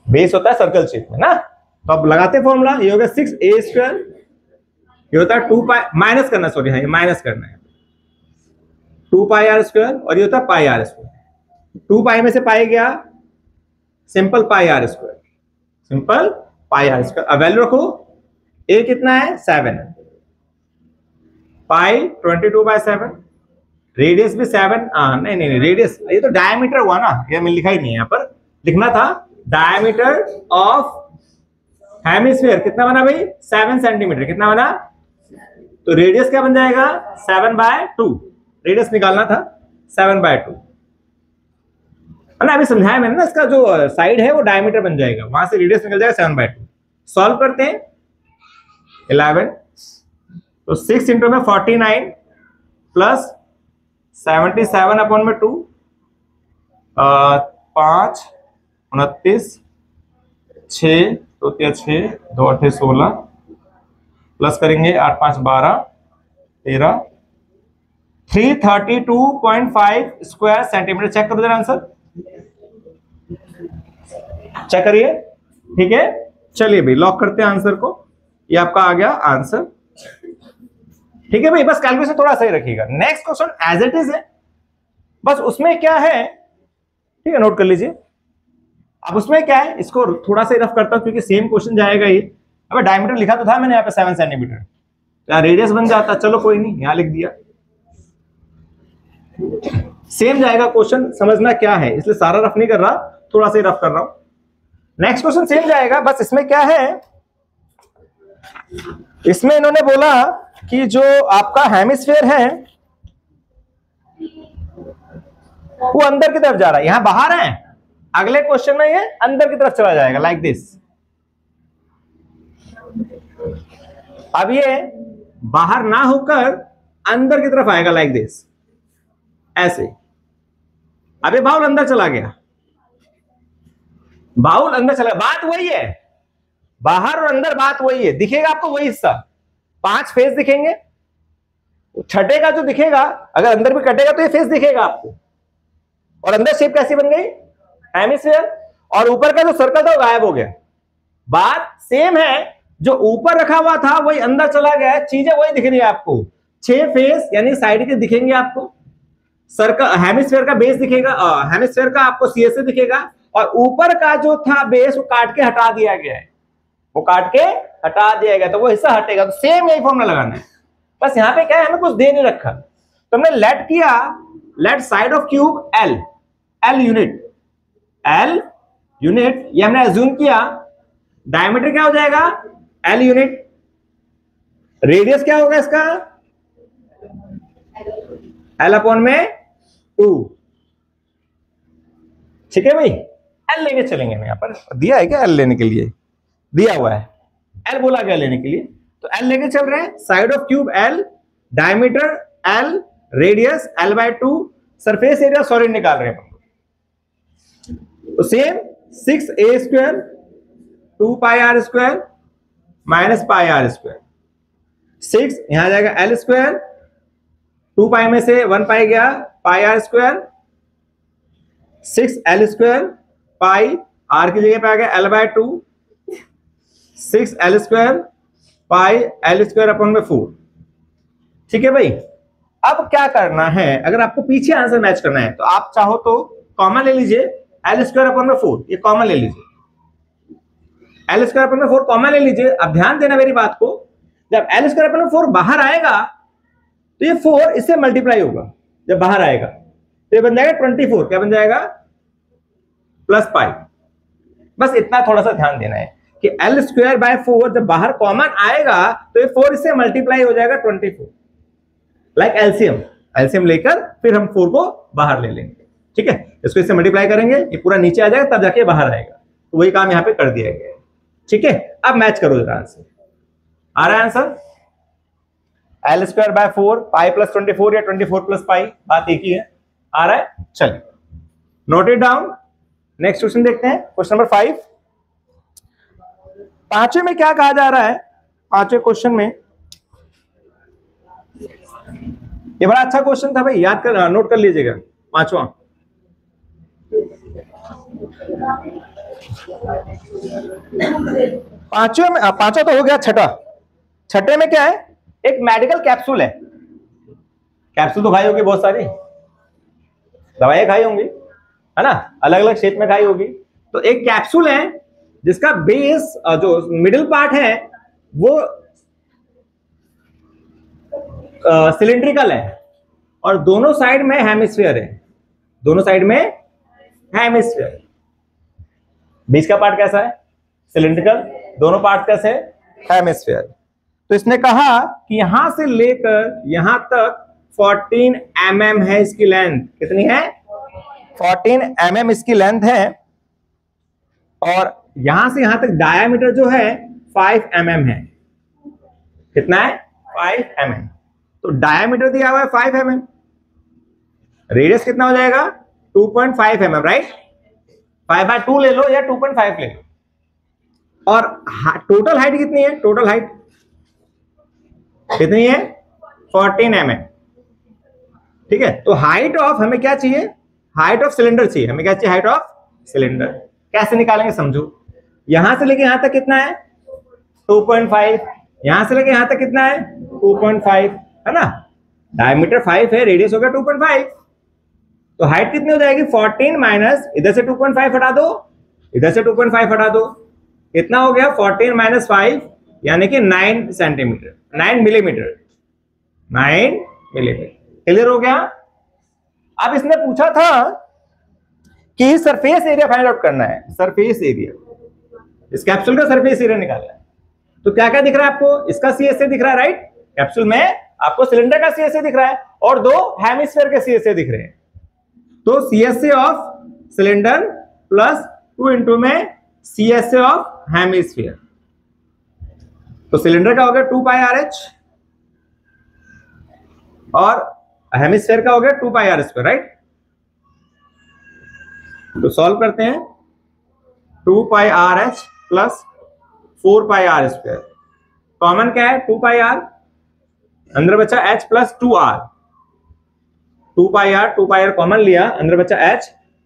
Base होता है सर्कल शेप में ना, तो अब लगाते फॉर्मूला, ये होगा 6a², ये होता है 2 पाई, माइनस करना, सॉरी हाँ ये माइनस करना है, 2 पाई r², और ये होता है पाई r²। 2 पाई में से पाई गया, सिंपल पाई r², सिंपल पाई r²। अब वैल्यू रखो, a कितना है, 7, पाई 22/7, रेडियस भी 7, नहीं रेडियस, ये तो डायमीटर हुआ ना, ये मैं लिखा ही नहीं है, यहाँ पर लिखना था डायमीटर ऑफ हेमिस्फीयर कितना बना भाई, 7 सेंटीमीटर, कितना बना, तो रेडियस क्या बन जाएगा, 7/2, रेडियस निकालना था 7/2, है ना। अभी समझाया मैंने ना, इसका जो साइड है वो डायमीटर बन जाएगा, वहां से रेडियस निकल जाएगा 7/2। सॉल्व करते हैं, 11, तो 6 इंटू में 49 प्लस 77/2, 5 29, 6 तो 6 2 8 16, प्लस करेंगे 8 5 12 13, 332.5 स्क्वायर सेंटीमीटर। चेक करो जरा आंसर, चेक करिए, ठीक है। चलिए भाई लॉक करते हैं आंसर को, ये आपका आ गया आंसर, ठीक है भाई। बस कैलकुलेशन थोड़ा सही रखिएगा। Next question as it is है, बस उसमें क्या है, ठीक है, नोट कर लीजिए। अब उसमें क्या है, इसको थोड़ा सा रफ करता हूं क्योंकि सेम क्वेश्चन जाएगा ये। अब डायमीटर लिखा तो था मैंने यहाँ पे 7 सेंटीमीटर, क्या रेडियस बन जाता, चलो कोई नहीं, यहां लिख दिया, सेम जाएगा क्वेश्चन। समझना क्या है, इसलिए सारा रफ नहीं कर रहा, थोड़ा सा रफ कर रहा हूं। नेक्स्ट क्वेश्चन सेम जाएगा, बस इसमें क्या है, इसमें इन्होंने बोला कि जो आपका हेमिस्फीयर है वो अंदर की तरफ जा रहा है, यहां बाहर है, अगले क्वेश्चन में ये अंदर की तरफ चला जाएगा, लाइक दिस। अब ये बाहर ना होकर अंदर की तरफ आएगा, लाइक दिस, ऐसे। अब ये बाउल अंदर चला गया, बाउल अंदर चला, बात वही है, बाहर और अंदर बात वही है, दिखेगा आपको वही हिस्सा, 5 फेस दिखेंगे, छठे का जो दिखेगा, अगर अंदर भी कटेगा तो ये फेस दिखेगा आपको, और अंदर शेप कैसी बन गई, हेमिस्फीयर, और ऊपर का जो सर्कल था वो गायब हो गया। बात सेम है, जो ऊपर रखा हुआ था वही अंदर चला गया, चीजें वही दिख रही है आपको। 6 फेस यानी साइड के दिखेंगे आपको, सर्कल हेमिस्फीयर का बेस दिखेगा, हेमिस्फीयर का आपको सीएसए दिखेगा, और ऊपर का जो था बेस वो काट के हटा दिया गया है, वो काट के हटा दिया गया, तो वो हिस्सा हटेगा। तो सेम यही फॉर्मूला लगाना है, बस यहाँ पे क्या है, हमें कुछ दे नहीं रखा, तो हमने लेट किया, let side of cube L, L unit, L unit, ये हमने अज्यूम किया। डायमीटर क्या हो जाएगा, एल यूनिट, रेडियस क्या होगा इसका, एल अपॉन में 2, ठीक है भाई। एल लेके चलेंगे, यहाँ पर दिया है क्या, एल लेने के लिए दिया हुआ है, एल बोला गया लेने के लिए, तो एल लेके चल रहे हैं। Side of cube L, diameter L, radius L by 2, surface area solid निकाल रहे हैं, तो same 6a square 2 pi are square minus pi are square, 6 यहां जाएगा एल स्क्वायर, 2 पाई में से 1 पाई गया, pi are square, 6 l square, pi r की जगह पे आ गया l by 2, 6 l square pi l square upon में 4, ठीक है भाई। अब क्या करना है, अगर आपको पीछे आंसर मैच करना है तो आप चाहो तो कॉमन ले लीजिए, एल स्क्वायर अपॉन में 4, ये कॉमन ले लीजिए, एल स्क्वायर अपॉन में 4 कॉमन ले लीजिए। अब ध्यान देना मेरी बात को, जब एल स्क्वायर अपॉन में 4 बाहर आएगा तो ये 4 इससे मल्टीप्लाई होगा, जब बाहर आएगा तो ये बन जाएगा 24, क्या बन जाएगा, प्लस पाई। बस इतना थोड़ा सा ध्यान देना है कि एल स्क्वायर बाय 4 जब बाहर कॉमन आएगा तो ये 4 इससे मल्टीप्लाई हो जाएगा 24, लाइक एलसीएम, एलसीएम लेकर फिर हम 4 को बाहर ले लेंगे, ठीक है। इसको इससे मल्टीप्लाई करेंगे, ये पूरा नीचे आ जाएगा, तब जाके बाहर आएगा, तो वही काम यहाँ पे कर दिया गया है, ठीक है। अब मैच करो जरा आंसर, आ रहा है answer, L square by 4 pi plus 24 या 24 प्लस पाई, बात एक ही है, आ रहा है। चलिए note it down, next question देखते हैं, क्वेश्चन नंबर 5। पांचवें में क्या कहा जा रहा है, पांचवें क्वेश्चन में, ये बड़ा अच्छा क्वेश्चन था भाई, याद कर, नोट कर लीजिएगा, पांचवा। पांचवें में, पांचवा तो हो गया, छठा, छठे में क्या है, एक मेडिकल कैप्सूल है, कैप्सूल तो खाई होगी बहुत सारी, दवाइयां खाई होंगी, है ना, अलग अलग शेप में खाई होगी। तो एक कैप्सूल है जिसका बेस, जो मिडिल पार्ट है वो सिलिंड्रिकल है, और दोनों साइड में हेमिस्फीयर है, दोनों साइड में हेमिस्फीयर। बीच का पार्ट कैसा है, सिलिंड्रिकल, दोनों पार्ट कैसे, हेमिस्फीयर। तो इसने कहा कि यहां से लेकर यहां तक 14 mm है इसकी लेंथ, कितनी है, 14 mm इसकी लेंथ है, और यहां से यहां तक डायामीटर जो है 5 mm है, कितना है, 5 mm। तो डायामीटर दिया हुआ है 5 mm, रेडियस कितना हो जाएगा, 2.5 mm, राइट, 5/2 ले लो या 2.5 ले लो, और टोटल हाइट कितनी है, टोटल हाइट कितनी है, 14 mm, ठीक है। तो हाइट ऑफ हमें क्या चाहिए, हाइट ऑफ सिलेंडर चाहिए, हमें क्या चाहिए, हाइट ऑफ सिलेंडर। कैसे निकालेंगे समझो, यहां से लेके यहां तक कितना है, 2.5, यहां से लेके यहां तक कितना है, 2.5, है ना, डायमीटर 5 है, रेडियस होगा 2.5, तो हाइट कितनी हो जाएगी, 14 माइनस इधर से 2.5 हटा दो, इधर से 2.5 हटा दो, कितना हो गया, 14 माइनस 5 यानी कि 9 सेंटीमीटर, 9 मिलीमीटर, 9 मिलीमीटर। क्लियर हो गया। अब इसने पूछा था कि सरफेस एरिया फाइंड आउट करना है, सरफेस एरिया, इस कैप्सूल का सरफेस एरिया निकालना है। तो क्या क्या दिख रहा है आपको, इसका सीएसए दिख रहा है, राइट, कैप्सूल में आपको सिलेंडर का सीएसए दिख रहा है और 2 हेमिस्फीयर के सीएसए दिख रहे हैं। तो CSA of cylinder plus 2 into में सीएसए ऑफ हेमिस्फीयर, तो सिलेंडर का हो गया 2 पाई आर एच और हेमिस्फीयर का हो गया 2 पाई आर स्क्वायर, राइट। तो सॉल्व करते हैं, 2 pi r h plus 4 pi are square, common क्या है, 2 पाई आर, अंदर बचा h plus 2r, 2 pi r common लिया, अंदर बचा h,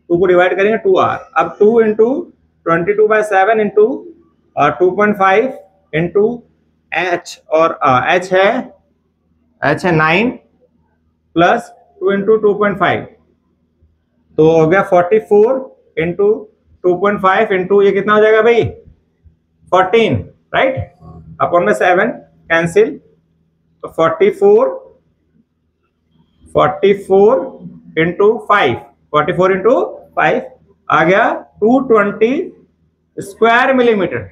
2 को डिवाइड करेंगे 2r। अब 2 इंटू 22/7 इंटू 2.5 इंटू h, और h है 9 प्लस 2 इंटू 2.5, तो हो गया 44 इंटू 2.5 इंटू ये कितना हो जाएगा भाई 14, राइट, अपॉन में 7 कैंसिल, तो 44 इंटू 5, 44 इंटू 5 आ गया 220 स्क्वायर मिलीमीटर।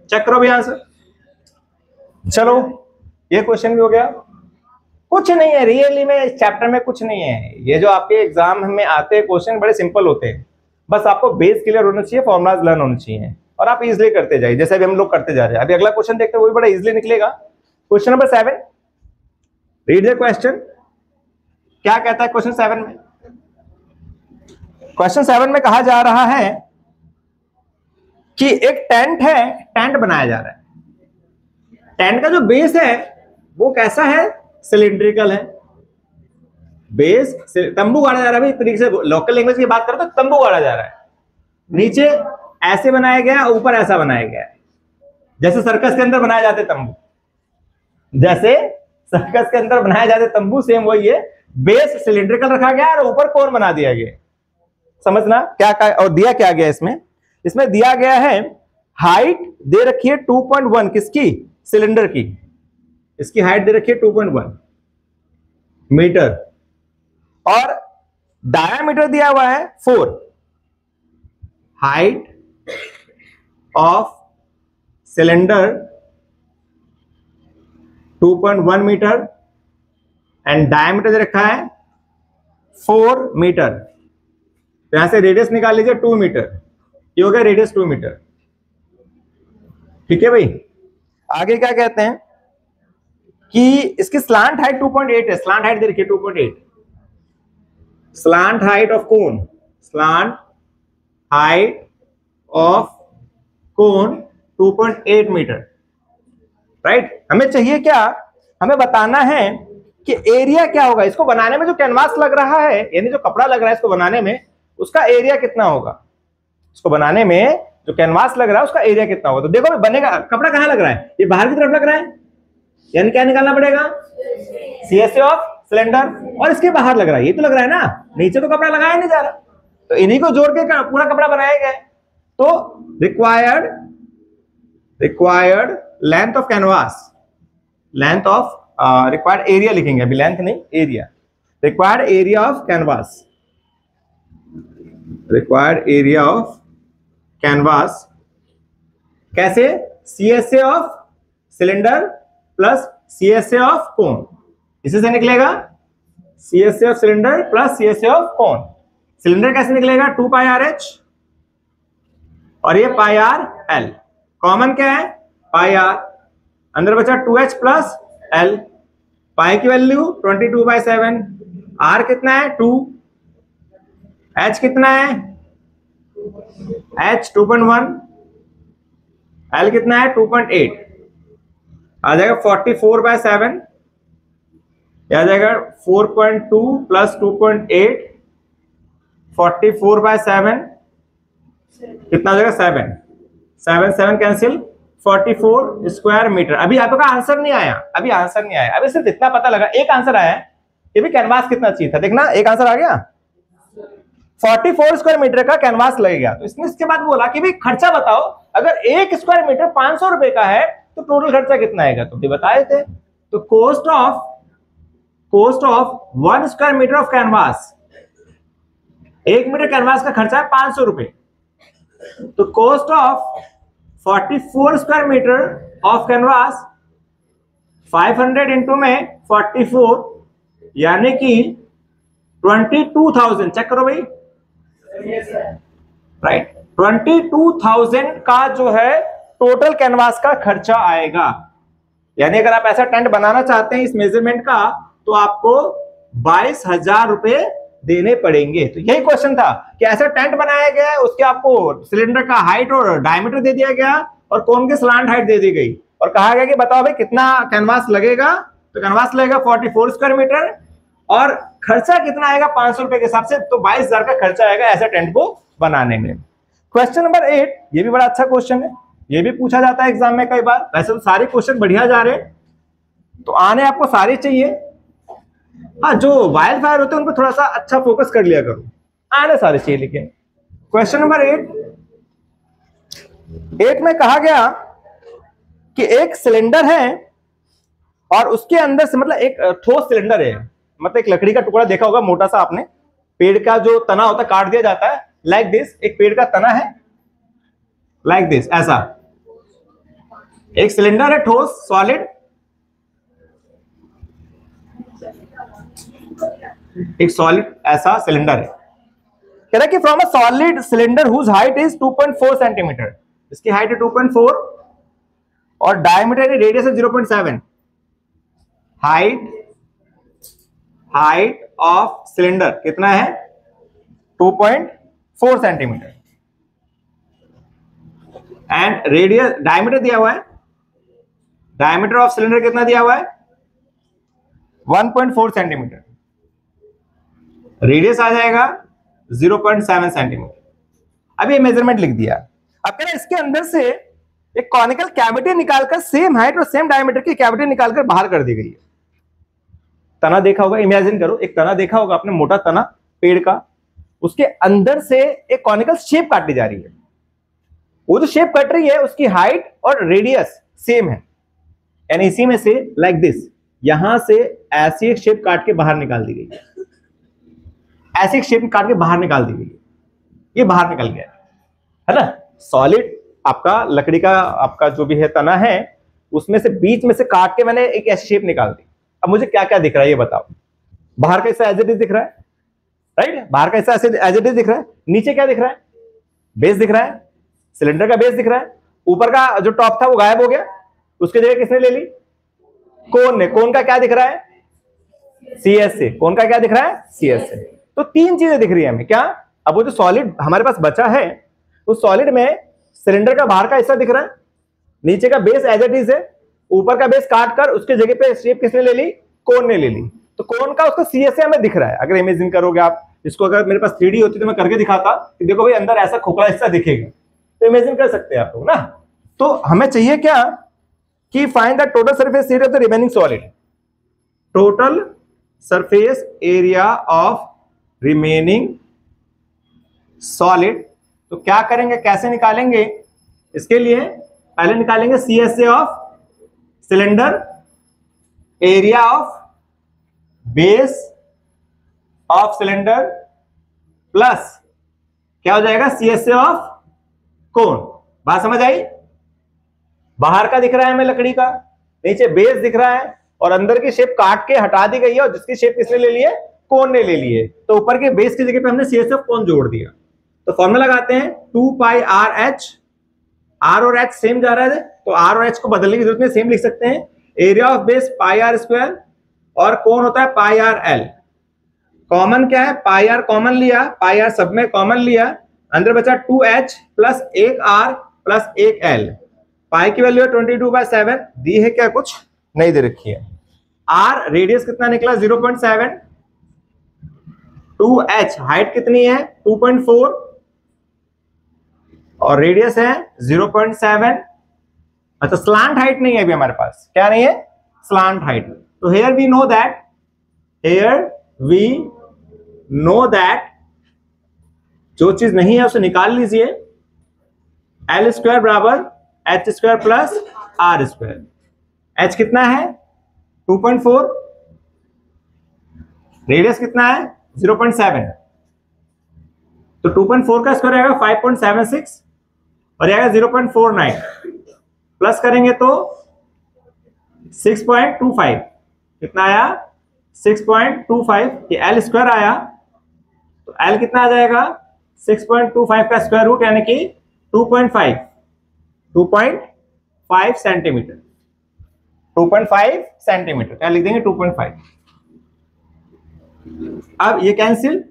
चेक करो भी आंसर। चलो ये क्वेश्चन भी हो गया। कुछ नहीं है रियली में इस चैप्टर में, कुछ नहीं है। ये जो आपके एग्जाम में आते हैं क्वेश्चन बड़े सिंपल होते हैं, बस आपको बेस क्लियर होना चाहिए, फॉर्मुलाज लर्न होने चाहिए और आप इजिली करते जाइए, जैसे अभी हम लोग करते जा रहे हैं। अभी अगला क्वेश्चन देखते हैं, वो भी बड़ा इजिली निकलेगा। Question number 7, read the question. क्या कहता है क्वेश्चन 7 में? क्वेश्चन 7 में कहा जा रहा है कि एक टेंट है, टेंट बनाया जा रहा है। टेंट का जो बेस है वो कैसा है? सिलिंड्रिकल है। बेस तंबू गाड़ा जा रहा है, एक तरीके से लोकल लैंग्वेज की बात करें तो तंबू गाड़ा जा रहा है। नीचे ऐसे बनाया गया, ऊपर ऐसा बनाया गया है, जैसे सर्कस के अंदर बनाए जाते तंबू, जैसे सर्कस के अंदर बनाए जाते तंबू, सेम वही है। बेस सिलिंड्रिकल रखा गया और ऊपर कोन बना दिया गया। समझना क्या और दिया क्या गया इसमें दिया गया है हाइट दे रखी है 2.1, किसकी? सिलेंडर की। इसकी हाइट दे रखी है 2.1 मीटर और डायामीटर दिया हुआ है 4। Height of cylinder 2.1 metre and diameter दे रखा है 4 मीटर। यहां से रेडियस निकाल लीजिए 2 मीटर, ये हो गया रेडियस 2 मीटर। ठीक है भाई, आगे क्या कहते हैं कि इसकी स्लांट हाइट 2.8 है। स्लांट हाइट दे रखिए 2.8। Slant height of cone, slant height of cone 2.8 metre, right. हमें चाहिए क्या? हमें बताना है कि एरिया क्या होगा। इसको बनाने में जो कैनवास लग रहा है, यानी जो कपड़ा लग रहा है इसको बनाने में, उसका एरिया कितना होगा? इसको बनाने में जो कैनवास लग रहा है उसका एरिया कितना होगा? तो देखो बनेगा, कपड़ा कहां लग रहा है? ये बाहर की तरफ लग रहा है, यानी क्या निकालना पड़ेगा? CSA ऑफ सिलेंडर, और इसके बाहर लग रहा है, ये तो लग रहा है ना, नीचे तो कपड़ा लगाया नहीं जा रहा, तो इन्हीं को जोड़ के पूरा कपड़ा बनाया गया है। तो required length of canvas, length of required area लिखेंगे अभी, लेंथ नहीं area. Required area of canvas, required area of canvas कैसे? CSA of cylinder plus CSA of cone, इसी से निकलेगा CSA of cylinder plus CSA of cone. Cylinder कैसे निकलेगा? 2 pi r h और ये पाई आर एल। कॉमन क्या है? Pi r. अंदर बचा 2h प्लस एल। पाई की वैल्यू 22/7। आर कितना है? 2। h कितना है? h 2.1। l कितना है? 2.8। आ जाएगा 44/7, आ जाएगा 4.2 प्लस 2.8, 44/7 कितना हो जाएगा? 7 कैंसिल, 44 स्क्वायर मीटर। अभी आपका आंसर नहीं आया, अभी सिर्फ इतना पता लगा, एक आंसर आया कि भी कैनवास कितना चाहिए था। देखना एक आंसर आ गया, 44 स्क्वायर मीटर का कैनवास लगेगा। तो इसने इसके बाद बोला कि भाई खर्चा बताओ, अगर 1 स्क्वायर मीटर 500 रुपए का है तो टोटल खर्चा कितना आएगा? तो भी बताए थे। तो cost of 1 square metre of canvas, 1 metre canvas का खर्चा है 500 रुपए। तो cost of 44 square metre of canvas 500 into में 44, यानी कि 22,000। चेक करो भाई, राइट, 22,000 का जो है टोटल कैनवास का खर्चा आएगा। यानी अगर आप ऐसा टेंट बनाना चाहते हैं इस मेजरमेंट का, तो आपको 22,000 रुपए देने पड़ेंगे। तो यही क्वेश्चन था कि ऐसा टेंट बनाया गया है, उसके आपको सिलेंडर का हाइट और डायमीटर दे दिया गया और कोन की स्लांट हाइट दे दी गई। और कहा गया कि बताओ भाई कितना कैनवास लगेगा, तो कैनवास लगेगा 44 स्क्वायर मीटर और खर्चा कितना आएगा 500 रुपए के हिसाब से, तो 22,000 का खर्चा आएगा ऐसा टेंट को बनाने में। क्वेश्चन नंबर 8, ये भी बड़ा अच्छा क्वेश्चन है, ये भी पूछा जाता है एग्जाम में कई बार। वैसे तो सारे क्वेश्चन बढ़िया जा रहे हैं, तो आने आपको सारे चाहिए। हाँ, जो वाइल्ड फायर होते हैं उन पर थोड़ा सा अच्छा फोकस कर लिया करो, आने सारे चाहिए। लेकिन क्वेश्चन नंबर 8 में कहा गया कि एक सिलेंडर है और उसके अंदर से, मतलब एक ठोस सिलेंडर है, मतलब एक लकड़ी का टुकड़ा देखा होगा मोटा सा आपने, पेड़ का जो तना होता है काट दिया जाता है, लाइक दिस, एक पेड़ का तना है लाइक दिस, ऐसा एक सिलेंडर है ठोस सॉलिड, एक सॉलिड ऐसा सिलेंडर है। कह रहा है कि from a solid cylinder whose height is 2.4 centimetre, इसकी हाइट है 2.4 और डायमीटर रेडियस है 0.7। हाइट ऑफ सिलेंडर कितना है 2.4 सेंटीमीटर एंड रेडियस, डायमीटर दिया हुआ है, डायमीटर ऑफ सिलेंडर कितना दिया हुआ है 1.4 सेंटीमीटर, रेडियस आ जाएगा 0.7 सेंटीमीटर। अब ये मेजरमेंट लिख दिया। अब कह रहे इसके अंदर से एक कॉनिकल कैविटी निकालकर सेम हाइट और सेम डायमीटर की कैविटी निकालकर बाहर कर दी गई है। तना देखा होगा, इमेजिन करो एक तना देखा होगा आपने, मोटा तना पेड़ का, उसके अंदर से एक कॉनिकल शेप काटी जा रही है। वो जो शेप कट रही है उसकी हाइट और रेडियस सेम है, यानी इसी में से लाइक दिस, यहां से ऐसी एक शेप काट के बाहर निकाल दी गई है, ऐसी एक शेप काट के बाहर निकाल दी गई है, ये बाहर निकल गया है ना। सॉलिड आपका लकड़ी का आपका जो भी है तना है, उसमें से बीच में से काट के मैंने एक ऐसी शेप निकाल दी। अब मुझे क्या क्या दिख रहा है ये बताओ। बाहर का हिस्सा एज इट इज दिख रहा है, राइट, बाहर का हिस्सा एज इट इज दिख रहा है। नीचे क्या दिख रहा है, बेस दिख रहा है, सिलेंडर का बेस दिख रहा है। ऊपर का जो टॉप था वो गायब हो गया, उसकी जगह किसने ले ली, कोन ने। कोन का क्या दिख रहा है, CS से। कोन का क्या दिख रहा है, CS से। तो तीन चीजें दिख रही है हमें, क्या। अब वो जो सॉलिड हमारे पास बचा है, उस सॉलिड में सिलेंडर का बाहर का हिस्सा दिख रहा है, नीचे का बेस एज इट इज है, ऊपर का बेस काट कर उसके जगह पे शेप किसने ले ली, कोन ने ले ली। तो कोन का उसको CS से हमें दिख रहा है। अगर इमेजिन करोगे आप इसको, अगर मेरे पास 3D होती तो मैं करके दिखाता कि देखो भाई अंदर ऐसा खोखला हिस्सा दिखेगा, तो इमेजिन कर सकते हैं आप लोग ना। तो हमें चाहिए क्या कि find the total surface area of the remaining solid, total surface area of remaining solid. तो क्या करेंगे, कैसे निकालेंगे, इसके लिए पहले निकालेंगे CS से of cylinder, area of base of cylinder plus क्या हो जाएगा CS से ऑफ कोन। बात समझ आई। बाहर का दिख रहा है हमें लकड़ी का, नीचे बेस दिख रहा है और अंदर की शेप काट के हटा दी गई है, और जिसकी शेप किसने ले ली है, कोन ने ले ली है। तो ऊपर के बेस की जगह पे हमने CS ऑफ कोन जोड़ दिया। तो फॉर्मूला लगाते हैं 2 पाई RH, R और H सेम जा रहा है तो R और H को बदलने की जरूरत नहीं, सेम लिख सकते हैं। Area of base pi R square और कोन होता है पाई RL। कॉमन क्या है, पाई R कॉमन लिया, पाई R सब में कॉमन लिया, अंदर बचा 2H plus 1R plus 1L। पाई की वैल्यू 22/7 दी है, क्या कुछ नहीं दे रखी है। R रेडियस कितना निकला 0.7, 2H हाइट कितनी है 2.4 और रेडियस है 0.7। अच्छा, स्लांट हाइट नहीं है अभी हमारे पास, क्या नहीं है, स्लांट हाइट। तो हियर वी नो दैट जो चीज नहीं है उसे निकाल लीजिए। L स्क्वायर बराबर H square plus R square. H कितना है 2.4, रेडियस कितना है 0.7, तो 2.4 का स्क्वायर आएगा 5.76 और आएगा 0.49, प्लस करेंगे तो 6.25, कितना आया 6.25। ये L स्क्वायर आया, तो L कितना आ जाएगा 6.25 का स्क्वायर रूट यानी कि 2.5 सेंटीमीटर, 2.5 सेंटीमीटर, क्या लिख देंगे 2.5। अब ये कैंसिल,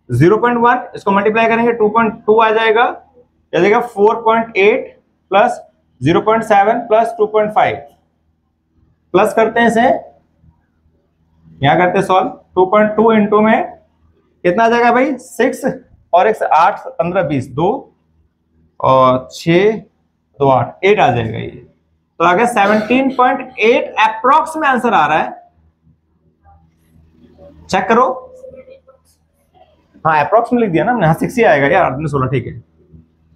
0.1 इसको मल्टीप्लाई करेंगे 2.2 आ जाएगा, 4.8 प्लस 0.7 प्लस 2.5 प्लस करते हैं इसे, यहां करते हैं सॉल्व। 2.2 इंटू में कितना आ जाएगा भाई 6 और 1 8 15 20 2 और 6 2 8 आ जाएगा ये। तो आ गया 17.8 अप्रोक्स में आंसर आ रहा है। चेक करो। हाँ अप्रोक्स में लिख दिया ना हमने, हाँ 6 ही आएगा यार, 16 ठीक है।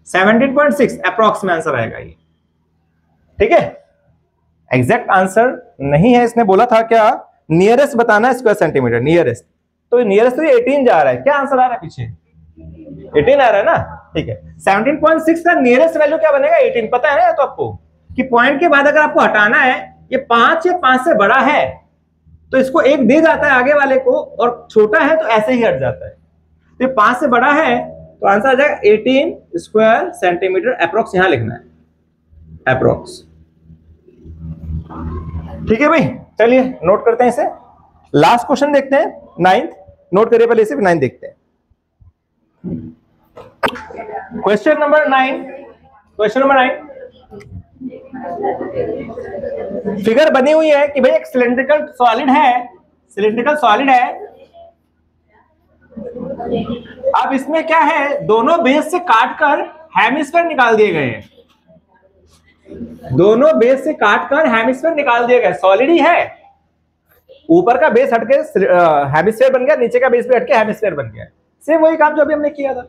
17.6 अप्रोक्स में आंसर आएगा ये, ठीक है। एग्जैक्ट आंसर नहीं है, इसने बोला था क्या नियरेस्ट बताना है स्क्वायर सेंटीमीटर, नियरेस्ट। तो नियरेस्ट तो 18 जा रहा है, क्या आंसर आ रहा है पीछे 18 आ रहा है ना, ठीक है। 17.6 का नियरेस्ट वैल्यू क्या बनेगा 18, पता है ना तो आपको कि पॉइंट के बाद अगर आपको हटाना है, ये 5 या 5 से बड़ा है तो इसको 1 दे जाता है आगे वाले को, और छोटा है तो ऐसे ही हट जाता है। तो 5 से बड़ा है तो आंसर आ जाएगा 18 स्क्वायर सेंटीमीटर अप्रोक्स, यहां लिखना है अप्रोक्स, ठीक है भाई। चलिए नोट करते हैं इसे। लास्ट क्वेश्चन देखते हैं 9th, नोट करिए पहले इसे, 9 देखते हैं। Question number 9, question number 9 figure बनी हुई है कि भाई एक सिलिंड्रिकल सॉलिड है, सिलिंड्रिकल सॉलिड है। अब इसमें क्या है, दोनों बेस से काटकर हेमिस्फीयर निकाल दिए गए हैं, दोनों बेस से काटकर हेमिस्फीयर निकाल दिए गए। सॉलिड ही है, ऊपर का बेस हटके हेमिस्फीयर बन गया, नीचे का बेस भी हटके हेमिस्फीयर बन गया। सेम वही काम जो अभी हमने किया था।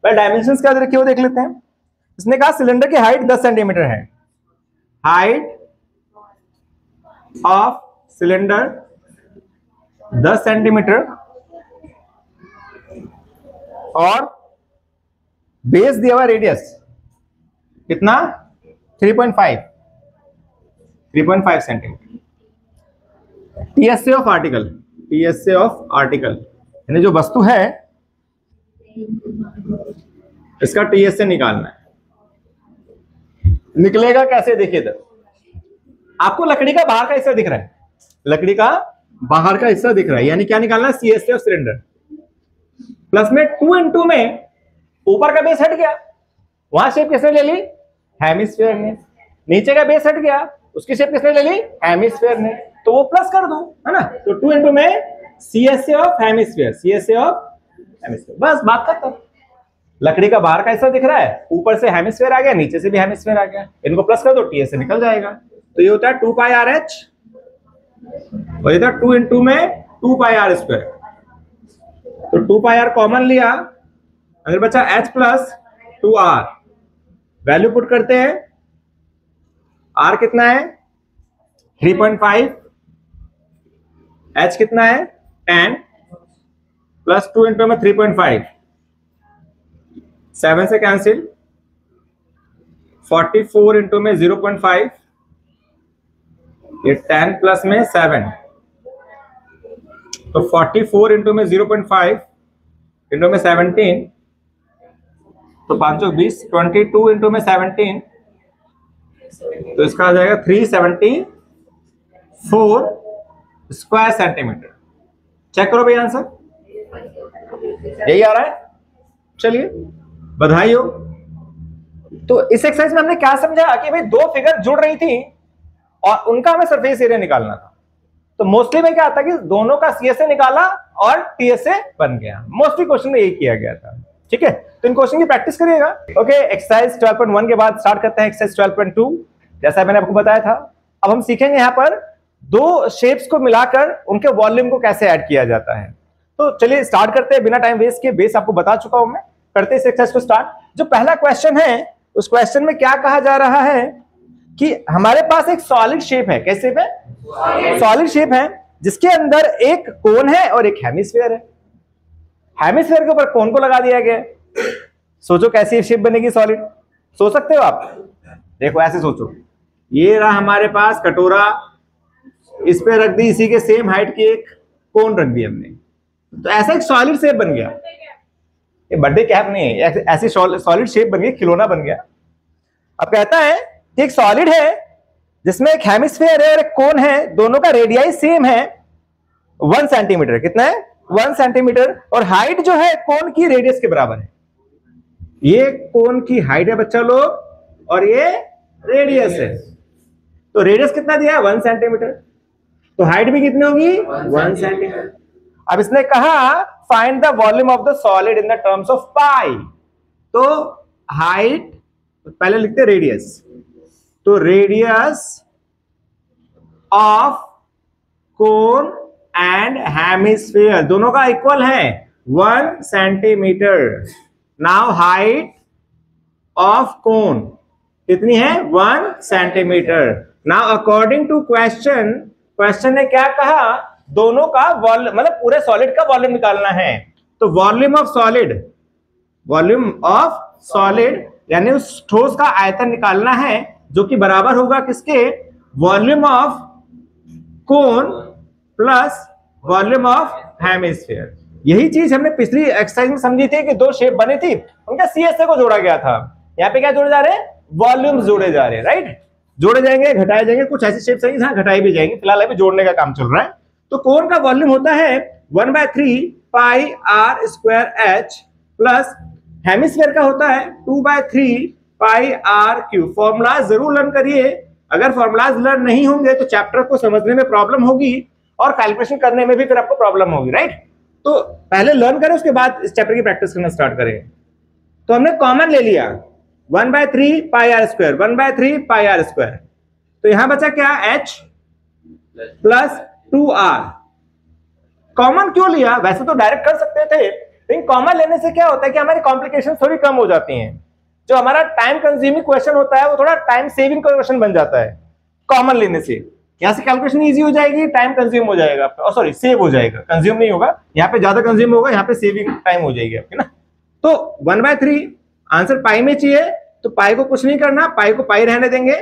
पहले डायमेंशंस क्या रखी वो देख लेते हैं। इसने कहा सिलेंडर की हाइट 10 सेंटीमीटर है, हाइट ऑफ सिलेंडर 10 सेंटीमीटर और बेस दिया हुआ रेडियस कितना 3.5 centimetre. TSA of article, TSA of article यानी जो वस्तु है इसका टीएसए निकालना है। निकलेगा कैसे देखिए, तो आपको लकड़ी का बाहर का हिस्सा दिख रहा है, लकड़ी का बाहर का हिस्सा दिख रहा है, यानी क्या निकालना है सीएसए ऑफ सिलेंडर। प्लस में 2 इंटू में ऊपर का बेस हट गया, वहां शेप किसने ले ली हेमिस्फीयर ने, नीचे का बेस हट गया उसकी शेप किसने ले ली हेमिस्फीयर ने, तो वो प्लस कर दो है ना। तो 2 इंटू में CSA of hemisphere, CSA of hemisphere, बस बात खत्म। लकड़ी का बाहर का हिस्सा दिख रहा है, ऊपर से हेमिस्फीयर आ गया, नीचे से भी हेमिस्फीयर आ गया, इनको प्लस कर दो टीएसए निकल जाएगा। तो ये होता है 2 पाई आर एच और इधर 2 इंटू में 2 पाई आर स्क्वायर। तो 2 पाई आर कॉमन लिया, अगर बचा H plus 2 R, value put करते हैं। आर कितना है 3.5, एच कितना है 10 प्लस 2 इंटू में 3.5, 7 से कैंसिल, 44 इंटू में 0.5, ये 10 प्लस में 7, तो 44 इंटू में 0.5 इंटू में 17, तो 5 20, 22 इंटू में 17, तो इसका आ जाएगा 374 स्क्वायर सेंटीमीटर। चेक करो भाई आंसर, यही आ रहा है। चलिए बधाई हो। तो इस एक्सरसाइज में हमने क्या समझा कि भाई दो फिगर जुड़ रही थी और उनका हमें सरफेस एरिया निकालना था। तो मोस्टली में क्या आता कि दोनों का सीएसए निकाला और टीएसए बन गया, मोस्टली क्वेश्चन में यही किया गया था, ठीक है। तो इन क्वेश्चन की प्रैक्टिस करिएगा। ओके, एक्सरसाइज 12.1 के बाद स्टार्ट करते हैं एक्सरसाइज 12.2, जैसा मैंने आपको बताया था। अब हम सीखेंगे यहाँ पर दो शेप्स को मिलाकर उनके वॉल्यूम को कैसे ऐड किया जाता है। तो चलिए स्टार्ट करते हैं बिना टाइम वेस्ट के, बेस आपको बता चुका हूं मैं। करते हैं इस एक्सरसाइज को स्टार्ट। जो पहला क्वेश्चन है उस क्वेश्चन में क्या कहा जा रहा है कि हमारे पास एक सॉलिड शेप है, कैसे शेप है सॉलिड शेप है, जिसके अंदर एक कोन है और एक हेमिस्फीयर है। हेमिस्फीयर के ऊपर कोन को लगा दिया गया। सोचो कैसी शेप बनेगी सॉलिड, सोच सकते हो आप। देखो ऐसे सोचो, ये रहा हमारे पास कटोरा, इस पे रख दी इसी के सेम हाइट की एक कोन रख दी हमने, तो ऐसा एक सॉलिड शेप बन गया। ये बर्थडे कैप नहीं है, ऐसी सॉलिड शेप बन गई, खिलौना बन गया। अब कहता है कि एक सॉलिड है जिसमें एक हेमिस्फीयर है और एक कोन है, दोनों का रेडियाई सेम है 1 सेंटीमीटर। कितना है 1 सेंटीमीटर, और हाइट जो है कोन की रेडियस के बराबर है। ये कोन की हाइट है बच्चा लोग, और ये रेडियस है। तो रेडियस कितना दिया है 1 सेंटीमीटर, तो हाइट भी कितनी होगी 1 सेंटीमीटर। अब इसने कहा find the volume of the solid in the terms of pi. तो हाइट पहले लिखते रेडियस, तो radius of cone and hemisphere दोनों का इक्वल है 1 centimetre. Now height of cone कितनी है 1 centimetre. Now according to question, question ने क्या कहा, दोनों का वॉल्यूम मतलब पूरे सॉलिड का वॉल्यूम निकालना है। तो volume of solid, volume of solid यानी उस ठोस का आयतन निकालना है जो कि बराबर होगा किसके, volume of cone plus volume of hemisphere. यही चीज हमने पिछली एक्सरसाइज में समझी थी कि दो शेप बनी थी, उनका सीएसए को जोड़ा गया था। यहाँ पे क्या जोड़े जा रहे हैं, वॉल्यूम्स जोड़े जा रहे हैं, राइट। जोड़े जाएंगे घटाए जाएंगे, कुछ ऐसी शेप सही हाँ घटाई भी जाएंगे, फिलहाल अभी जोड़ने का काम चल रहा है। तो कोन का वॉल्यूम होता है 1/3 pi are square H plus hemisphere का होता है 2/3 पाई आर क्यूब। फॉर्मूला जरूर लर्न करिए, अगर फॉर्मूलाज लर्न नहीं होंगे तो चैप्टर को समझने में प्रॉब्लम होगी और कैलकुलेशन करने में भी फिर आपको प्रॉब्लम होगी, राइट। तो पहले लर्न करें, उसके बाद इस चैप्टर की प्रैक्टिस करना स्टार्ट करें। तो हमने कॉमन ले लिया 1/3 pi are square, 1/3 pi are square. तो यहां बचा क्या, h प्लस 2r। कॉमन क्यों लिया, वैसे तो डायरेक्ट कर सकते थे, लेकिन कॉमन लेने से क्या होता है कि हमारी कॉम्प्लिकेशन थोड़ी कम हो जाती हैं। जो हमारा टाइम कंज्यूमिंग क्वेश्चन होता है वो थोड़ा टाइम सेविंग क्वेश्चन बन जाता है कॉमन लेने से। यहाँ से कैलकुलेशन इजी हो जाएगी, टाइम कंज्यूम हो जाएगा आपका, सॉरी सेव हो जाएगा, कंज्यूम नहीं होगा, यहाँ पे ज्यादा कंज्यूम होगा, यहाँ पे सेविंग टाइम हो जाएगी आपकी ना। तो 1/3 आंसर पाई में चाहिए, तो पाई को कुछ नहीं करना, पाई को पाई रहने देंगे।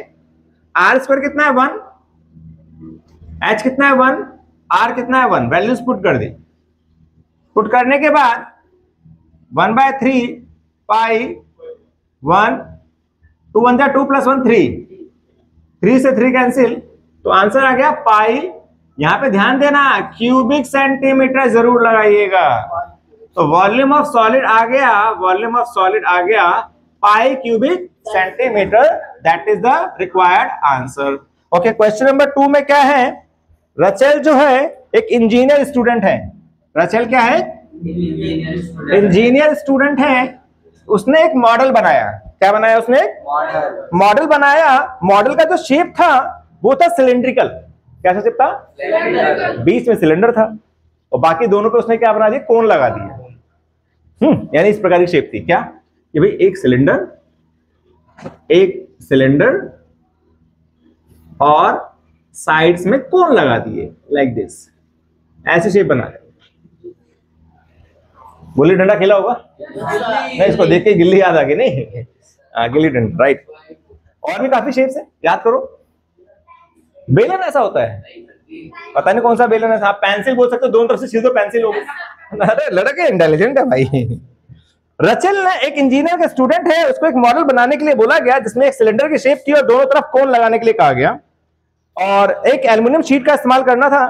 आर स्क्वायर कितना है 1, एच कितना है 1, आर कितना है 1, वैल्यूज पुट कर दी। पुट करने के बाद 1/3 पाई 1, 2 1 जा 2 + 1 3, 3 से 3 कैंसिल, तो आंसर आ गया पाई। यहां पे ध्यान देना क्यूबिक सेंटीमीटर जरूर लगाइएगा। तो वॉल्यूम ऑफ सॉलिड आ गया, वॉल्यूम ऑफ सॉलिड आ गया pi cubic centimetre, that is the required answer. Okay, question number 2 में क्या है, रचेल जो है एक इंजीनियर स्टूडेंट है। रचेल क्या है, इंजीनियर स्टूडेंट है। उसने एक मॉडल बनाया, क्या बनाया उसने, मॉडल बनाया। मॉडल का जो शेप था वो था सिलिंड्रिकल। कैसा शेप था, बीच में सिलेंडर था और बाकी दोनों पे उसने क्या बना दिया, कोन लगा दिया। यानी इस प्रकार की शेप थी क्या, कि भाई एक सिलेंडर और साइड्स में कोन लगा दिए लाइक दिस, ऐसे शेप बना रहे। गुल्ली डंडा खेला होगा नहीं, इसको देख के गिल्ली याद आ गई नहीं, गिल्ली डंडा, राइट। और भी काफी शेप्स है, याद करो। बेलन ऐसा होता है, पता नहीं कौन सा बेलन है, आप पेंसिल बोल सकते हो, दोनों तरफ से सीधे पेंसिल हो गई। अरे लड़के इंटेलिजेंट है भाई। रचेल ने एक इंजीनियर का स्टूडेंट है, उसको एक मॉडल बनाने के लिए बोला गया जिसमें एक सिलेंडर की शेप थी और दोनों तरफ कोन लगाने के लिए कहा गया और एक एल्युमिनियम शीट का इस्तेमाल करना था।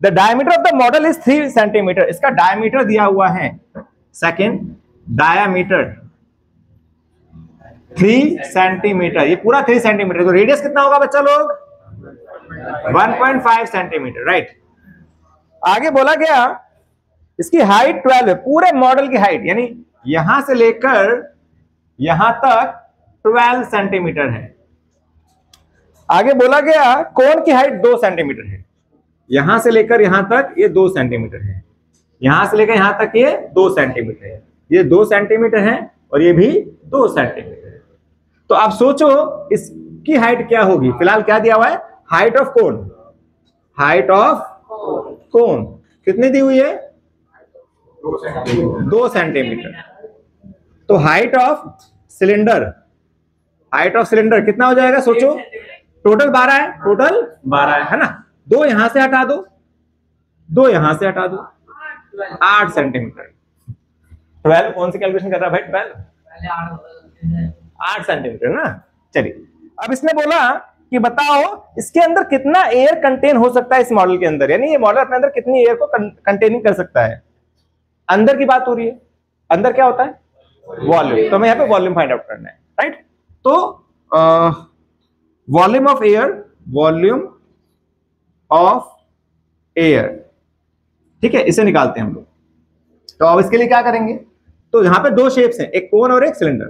The diameter of the model is 3 centimetre. इसका डायमीटर दिया हुआ है, सेकेंड डायमीटर 3 सेंटीमीटर, ये पूरा 3 सेंटीमीटर। तो रेडियस कितना होगा बच्चा लोग, 1.5 सेंटीमीटर, राइट। आगे बोला गया इसकी हाइट 12 है, पूरे मॉडल की हाइट यानी यहां से लेकर यहां तक 12 सेंटीमीटर है। आगे बोला गया कोन की हाइट 2 सेंटीमीटर है, यहां से लेकर यहां तक ये 2 सेंटीमीटर है, यहां से लेकर यहां तक ये 2 सेंटीमीटर है, ये 2 सेंटीमीटर है और ये भी 2 सेंटीमीटर है। तो आप सोचो इसकी हाइट क्या होगी। फिलहाल क्या दिया हुआ है, height of cone, height of cone कितनी दी हुई है, 2 सेंटीमीटर। तो height of cylinder, height of cylinder कितना हो जाएगा सोचो, टोटल 12 है, टोटल 12 है ना। 2 यहां से हटा दो, 2 यहां से हटा दो, 8 सेंटीमीटर। 12 कौन सी कैलकुलेशन कर रहा है भाई, 12 8 सेंटीमीटर ना। चलिए अब इसने बोला कि बताओ इसके अंदर कितना एयर कंटेन हो सकता है इस मॉडल के अंदर, यानी ये मॉडल अपने अंदर कितनी एयर को कंटेनिंग कर सकता है। अंदर की बात हो रही है, अंदर क्या होता है, वॉल्यूम। तो हमें यहाँ पे वॉल्यूम फाइंड आउट करना है, राइट। तो volume of air, volume of air, ठीक है, इसे निकालते हैं हम लोग। तो अब इसके लिए क्या करेंगे, तो यहां पे दो शेप्स हैं, एक कोन और एक सिलेंडर।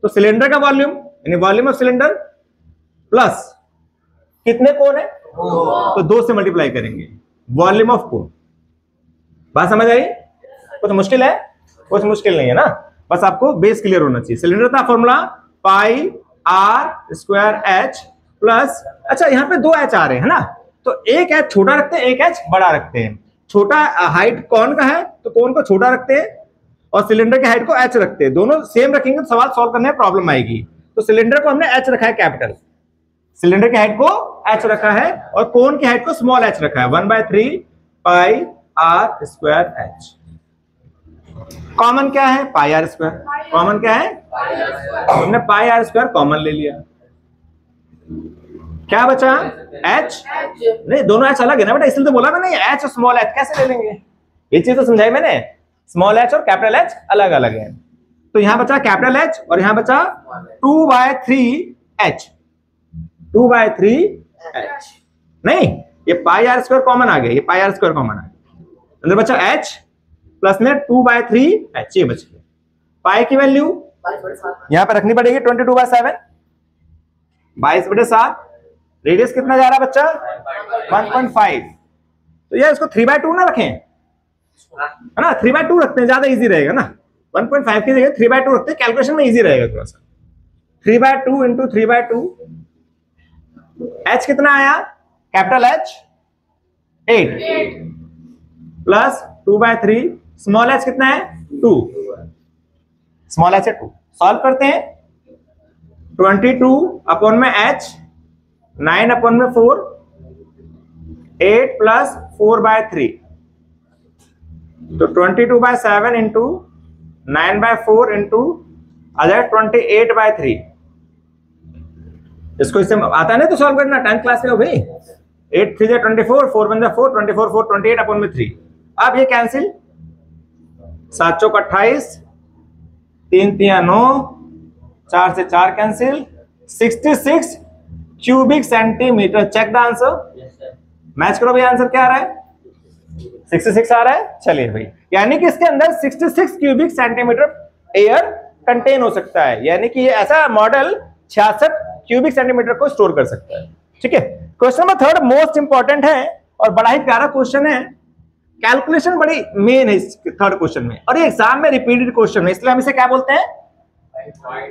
तो सिलेंडर का वॉल्यूम यानी वॉल्यूम ऑफ सिलेंडर प्लस कितने कोन है, तो 2 से मल्टीप्लाई करेंगे वॉल्यूम ऑफ कोन। बात समझ आई? कुछ मुश्किल है? कुछ मुश्किल नहीं है ना, बस आपको बेस क्लियर होना चाहिए। सिलेंडर का formula pi are square H plus, अच्छा यहां पे 2 एच आ रहे हैं ना, तो एक एच छोटा रखते हैं, एक एच बड़ा रखते हैं। छोटा हाइट कौन का है तो कौन को छोटा रखते हैं और सिलेंडर की हाइट को एच रखते हैं। दोनों सेम रखेंगे तो सवाल सॉल्व करने में प्रॉब्लम आएगी। तो सिलेंडर को हमने एच रखा है कैपिटल, सिलेंडर की हाइट को एच रखा है और कोन की हाइट को स्मॉल एच रखा है, 1/3 pi are square H. Common क्या है, पाई आर स्क्वायर। कॉमन क्या है, हमने पाई आर स्क्वायर कॉमन ले लिया। क्या बचा, एच, नहीं दोनों एच अलग है ना बेटा, इसलिए तो बोला मैंने एच और स्मॉल एच कैसे ले लेंगे, ये चीज तो समझाई मैंने। स्मॉल एच और कैपिटल एच अलग अलग है। तो यहां बचा कैपिटल एच और यहां बचा 2/3 एच, 2/3 एच। नहीं, ये पाई आर स्क्वायर कॉमन आ गया, ये पाई आर स्क्वायर कॉमन आ गया, अंदर बचा एच प्लस में 2/3 एच, ये बच गया। पाई की वैल्यू यहां पर रखनी पड़ेगी 22/7, 22/7। रेडियस कितना जा रहा है बच्चा, 1.5। तो यार इसको 3/2 ना रखें, है ना, 3/2 रखते हैं, ज्यादा इजी रहेगा ना। 1.5 की जगह 3/2 रखते हैं, कैलकुलेशन में इजी रहेगा थोड़ा सा। 3/2 इंटू 3/2, एच कितना आया, capital H 8 plus 2/3, small H कितना है 2, स्मॉल एच है 2। सॉल्व करते हैं, 22 अपॉन में एच, 9/4, 8 प्लस 4/3, तो 22/7 इंटू 9/4 इंटू आ जाएगा 28/3। इसको इससे आता नहीं तो सॉल्व करना, 10th क्लास में हो भाई। 8 3 24, 4 1 4, 24 4 28 अपॉन में 3। अब ये कैंसिल, 7 चौक 28, 3 3 9, 4 से 4 cancel, 66 cubic centimetre. Check the answer, match करो भाई, आंसर क्या आ रहा है, 66 आ रहा है। चलिए भाई, यानी कि इसके अंदर 66 क्यूबिक सेंटीमीटर एयर कंटेन हो सकता है, यानी कि ये ऐसा मॉडल 66 क्यूबिक सेंटीमीटर को स्टोर कर सकता है। ठीक है, क्वेश्चन नंबर 3 मोस्ट इंपॉर्टेंट है और बड़ा ही प्यारा क्वेश्चन है। कैलकुलेशन बड़ी मेन है इस 3rd क्वेश्चन में, और ये एग्जाम में रिपीटेड क्वेश्चन है, इसलिए हम इसे क्या बोलते हैं,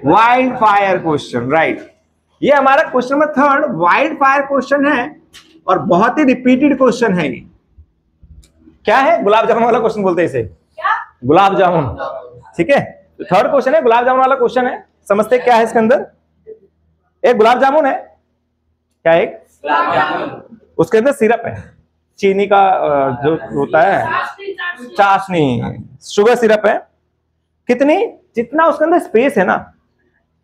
वाइल्ड फायर क्वेश्चन। राइट, ये हमारा question number 3rd wild fire question है और बहुत ही रिपीटेड क्वेश्चन है। ये क्या है, गुलाब जामुन वाला क्वेश्चन बोलते हैं इसे, क्या, गुलाब जामुन। ठीक है, तो 3rd क्वेश्चन है, गुलाब जामुन वाला क्वेश्चन है। समझते क्या है इसके अंदर, एक गुलाब जामुन है, क्या एक गुलाब जामुन, उसके अंदर सिरप है, चीनी का जो होता है, चाशनी, शुगर सिरप है। कितनी, जितना उसके अंदर स्पेस है ना,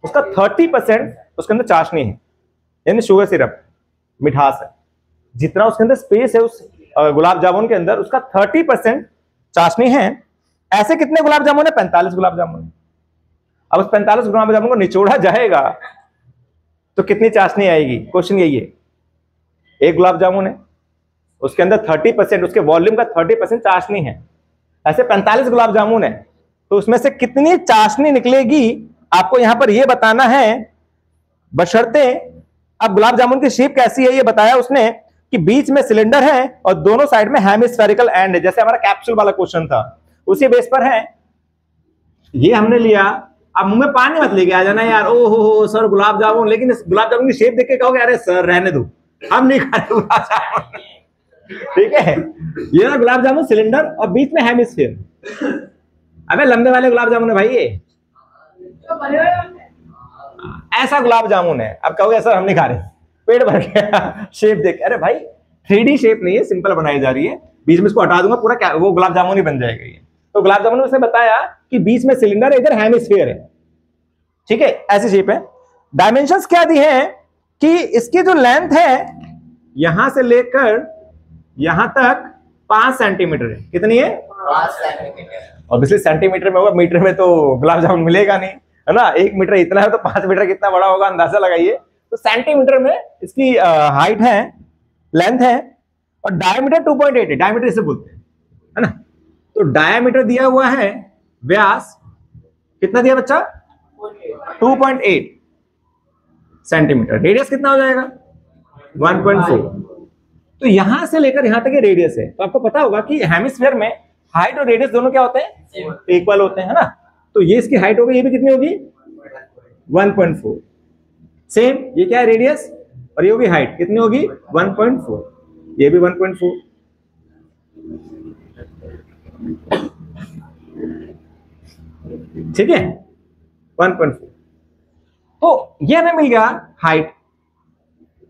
उसका 30% उसके अंदर चाशनी है, यानी शुगर सिरप, मिठास है। जितना उसके अंदर स्पेस है उस गुलाब जामुन के अंदर, उसका 30% चाशनी है। ऐसे कितने गुलाब जामुन है, 45 गुलाब जामुन। अब उस 45 गुलाब जामुन को निचोड़ा जाएगा तो कितनी चाशनी आएगी, क्वेश्चन यही है। एक गुलाब जामुन है, उसके अंदर 30%, उसके वॉल्यूम का 30% चाशनी है। ऐसे 45 गुलाब जामुन है, तो उसमें से कितनी चाशनी निकलेगी आपको यहां पर यह बताना है। बशर्ते, अब गुलाब जामुन की शेप कैसी है ये बताया उसने कि बीच में सिलेंडर है और दोनों साइड में हेमिस्फेरिकल एंड है, जैसे हमारा कैप्सूल वाला क्वेश्चन था, उसी बेस पर है। ये हमने लिया, अब मुंह में पानी मत लेके आ जाना यार, ओ हो सर गुलाब जामुन, लेकिन इस गुलाब जामुन की शेप देख के कहोगे अरे सर रहने दो, हम नहीं खा रहे गुलाब जामुन। ठीक है, ये ना गुलाब जामुन सिलेंडर और बीच में हेमिस्फीयर। अबे लंबे वाले गुलाब जामुन है भाई ये, ऐसा गुलाब जामुन है। अब कहोगे सर हम नहीं खा रहे, पेट भर गया शेप देख, अरे भाई 3D शेप नहीं है, सिंपल बनाई जा रही है। बीच में इसको हटा दूंगा, पूरा वो गुलाब जामुन ही बन जाएगा ये। तो गुलाब जामुन में उसने बताया कि बीच में सिलेंडर है, इधर हेमिस्फीयर है। ठीक है, ऐसी शेप है। डायमेंशंस क्या दी है कि इसकी जो लेंथ है यहां से लेकर यहां तक 5 सेंटीमीटर है। कितनी है, 5 सेंटीमीटर। ऑब्वियसली सेंटीमीटर में होगा, मीटर में तो गुलाब जामुन मिलेगा नहीं, है ना। 1 मीटर इतना है तो 5 मीटर कितना बड़ा होगा, अंदाजा लगाइए। तो सेंटीमीटर में इसकी हाइट है, लेंथ है, और डायमीटर 2.8 है, डायमीटर इसे बोलते हैं, है ना। तो डायमीटर दिया हुआ है, व्यास कितना दिया बच्चा, 2.8 सेंटीमीटर, रेडियस कितना हो जाएगा 1.4। तो यहां से लेकर यहां तक ये रेडियस है। तो आपको पता होगा कि हेमिस्फीयर में हाइट और रेडियस दोनों क्या होते हैं, इक्वल होते हैं, है ना। तो ये इसकी हाइट होगी, ये भी कितनी होगी 1.4। सेम ये क्या है, रेडियस, और ये होगी हाइट, कितनी होगी 1.4, ये भी 1.4। ठीक है 1.4। तो ये हमें मिल गया हाइट।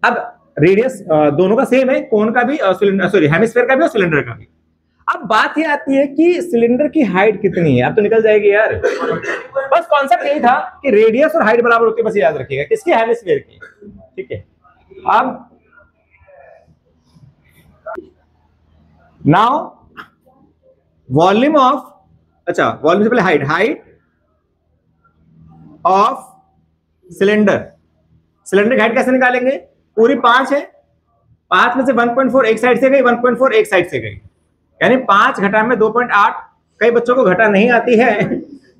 अब रेडियस दोनों का सेम है, कोन का भी, सॉरी हेमिस्फीयर का भी और सिलेंडर का भी। अब बात ये आती है कि सिलेंडर की हाइट कितनी है। अब तो निकल जाएगी यार, बस कॉन्सेप्ट यही था कि रेडियस और हाइट बराबर होती है, बस याद रखिएगा, किसकी, हेमिस्फीयर की। ठीक है, अब नाउ वॉल्यूम ऑफ, अच्छा वॉल्यूम से पहले हाइट ऑफ सिलेंडर। सिलेंडर की हाइट कैसे निकालेंगे, पूरी 5 है, 5 में से 1.4 एक साइड से गई, 1.4 एक साइड से गई, यानी 5 घटा में 2.8। कई बच्चों को घटा नहीं आती है,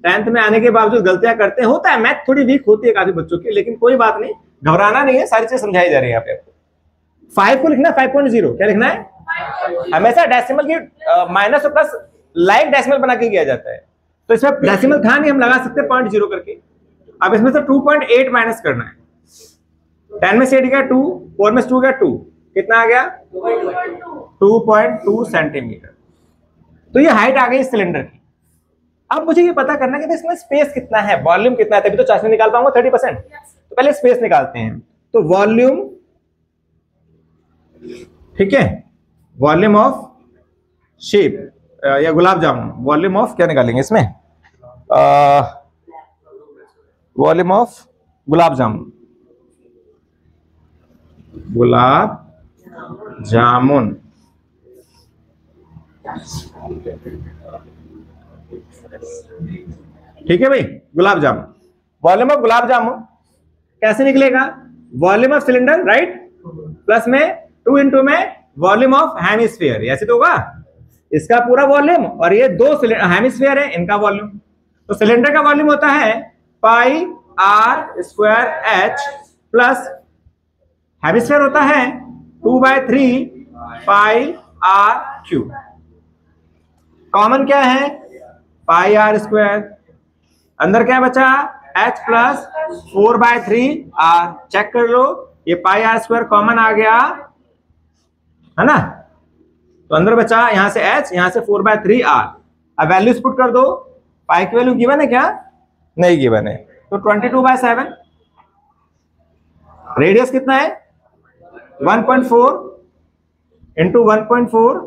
10th में आने के बावजूद गलतियां करते हैं, होता है, मैथ थोड़ी वीक होती है काफी बच्चों की, लेकिन कोई बात नहीं, घबराना नहीं है, सारी चीज समझाई जा रही है आपको। 5 को लिखना 5.0, क्या लिखना है, हमेशा डेसिमल की माइनस और प्लस लाइक डेसिमल बना के किया जाता है। तो इसमें डेसिमल था नहीं, हम लगा सकते हैं 0.0 करके। अब इसमें से 2.8 माइनस करना है, 10 में से 8 गया 2, 4 में से 2 गया 2, कितना आ गया 2.2 सेंटीमीटर। तो ये हाइट आ गई सिलेंडर की। अब मुझे ये पता करना है कि इसमें स्पेस कितना है, वॉल्यूम कितना है, तभी तो चार्ज निकाल पाऊंगा 30%। तो पहले स्पेस निकालते हैं। तो वॉल्यूम, ठीक है, वॉल्यूम ऑफ शेप या गुलाब जामुन, वॉल्यूम ऑफ क्या निकालेंगे इसमें, वॉल्यूम ऑफ गुलाब जामुन, गुलाब जामुन। ठीक है भाई, गुलाब जामुन, वॉल्यूम ऑफ गुलाब जामुन कैसे निकलेगा, volume of cylinder, right, plus में 2 इंटू में वॉल्यूम ऑफ हेमिस्फीयर, ऐसे तो होगा, इसका पूरा वॉल्यूम और ये 2 हेमिस्फीयर है, इनका वॉल्यूम। तो सिलेंडर का वॉल्यूम होता है pi are square H, plus hemisphere होता है 2/3 पाई आर क्यूब। कॉमन क्या है, पाई आर स्क्वायर, अंदर क्या बचा h प्लस 4/3 आर। चेक कर लो, ये पाई आर स्क्वायर कॉमन आ गया, है ना। तो अंदर बचा यहां से h, यहां से 4/3 आर। अब वैल्यूज पुट कर दो, पाई की वैल्यू गिवन है क्या, नहीं गिवन है, तो 22/7। रेडियस कितना है 1.4 इंटू 1.4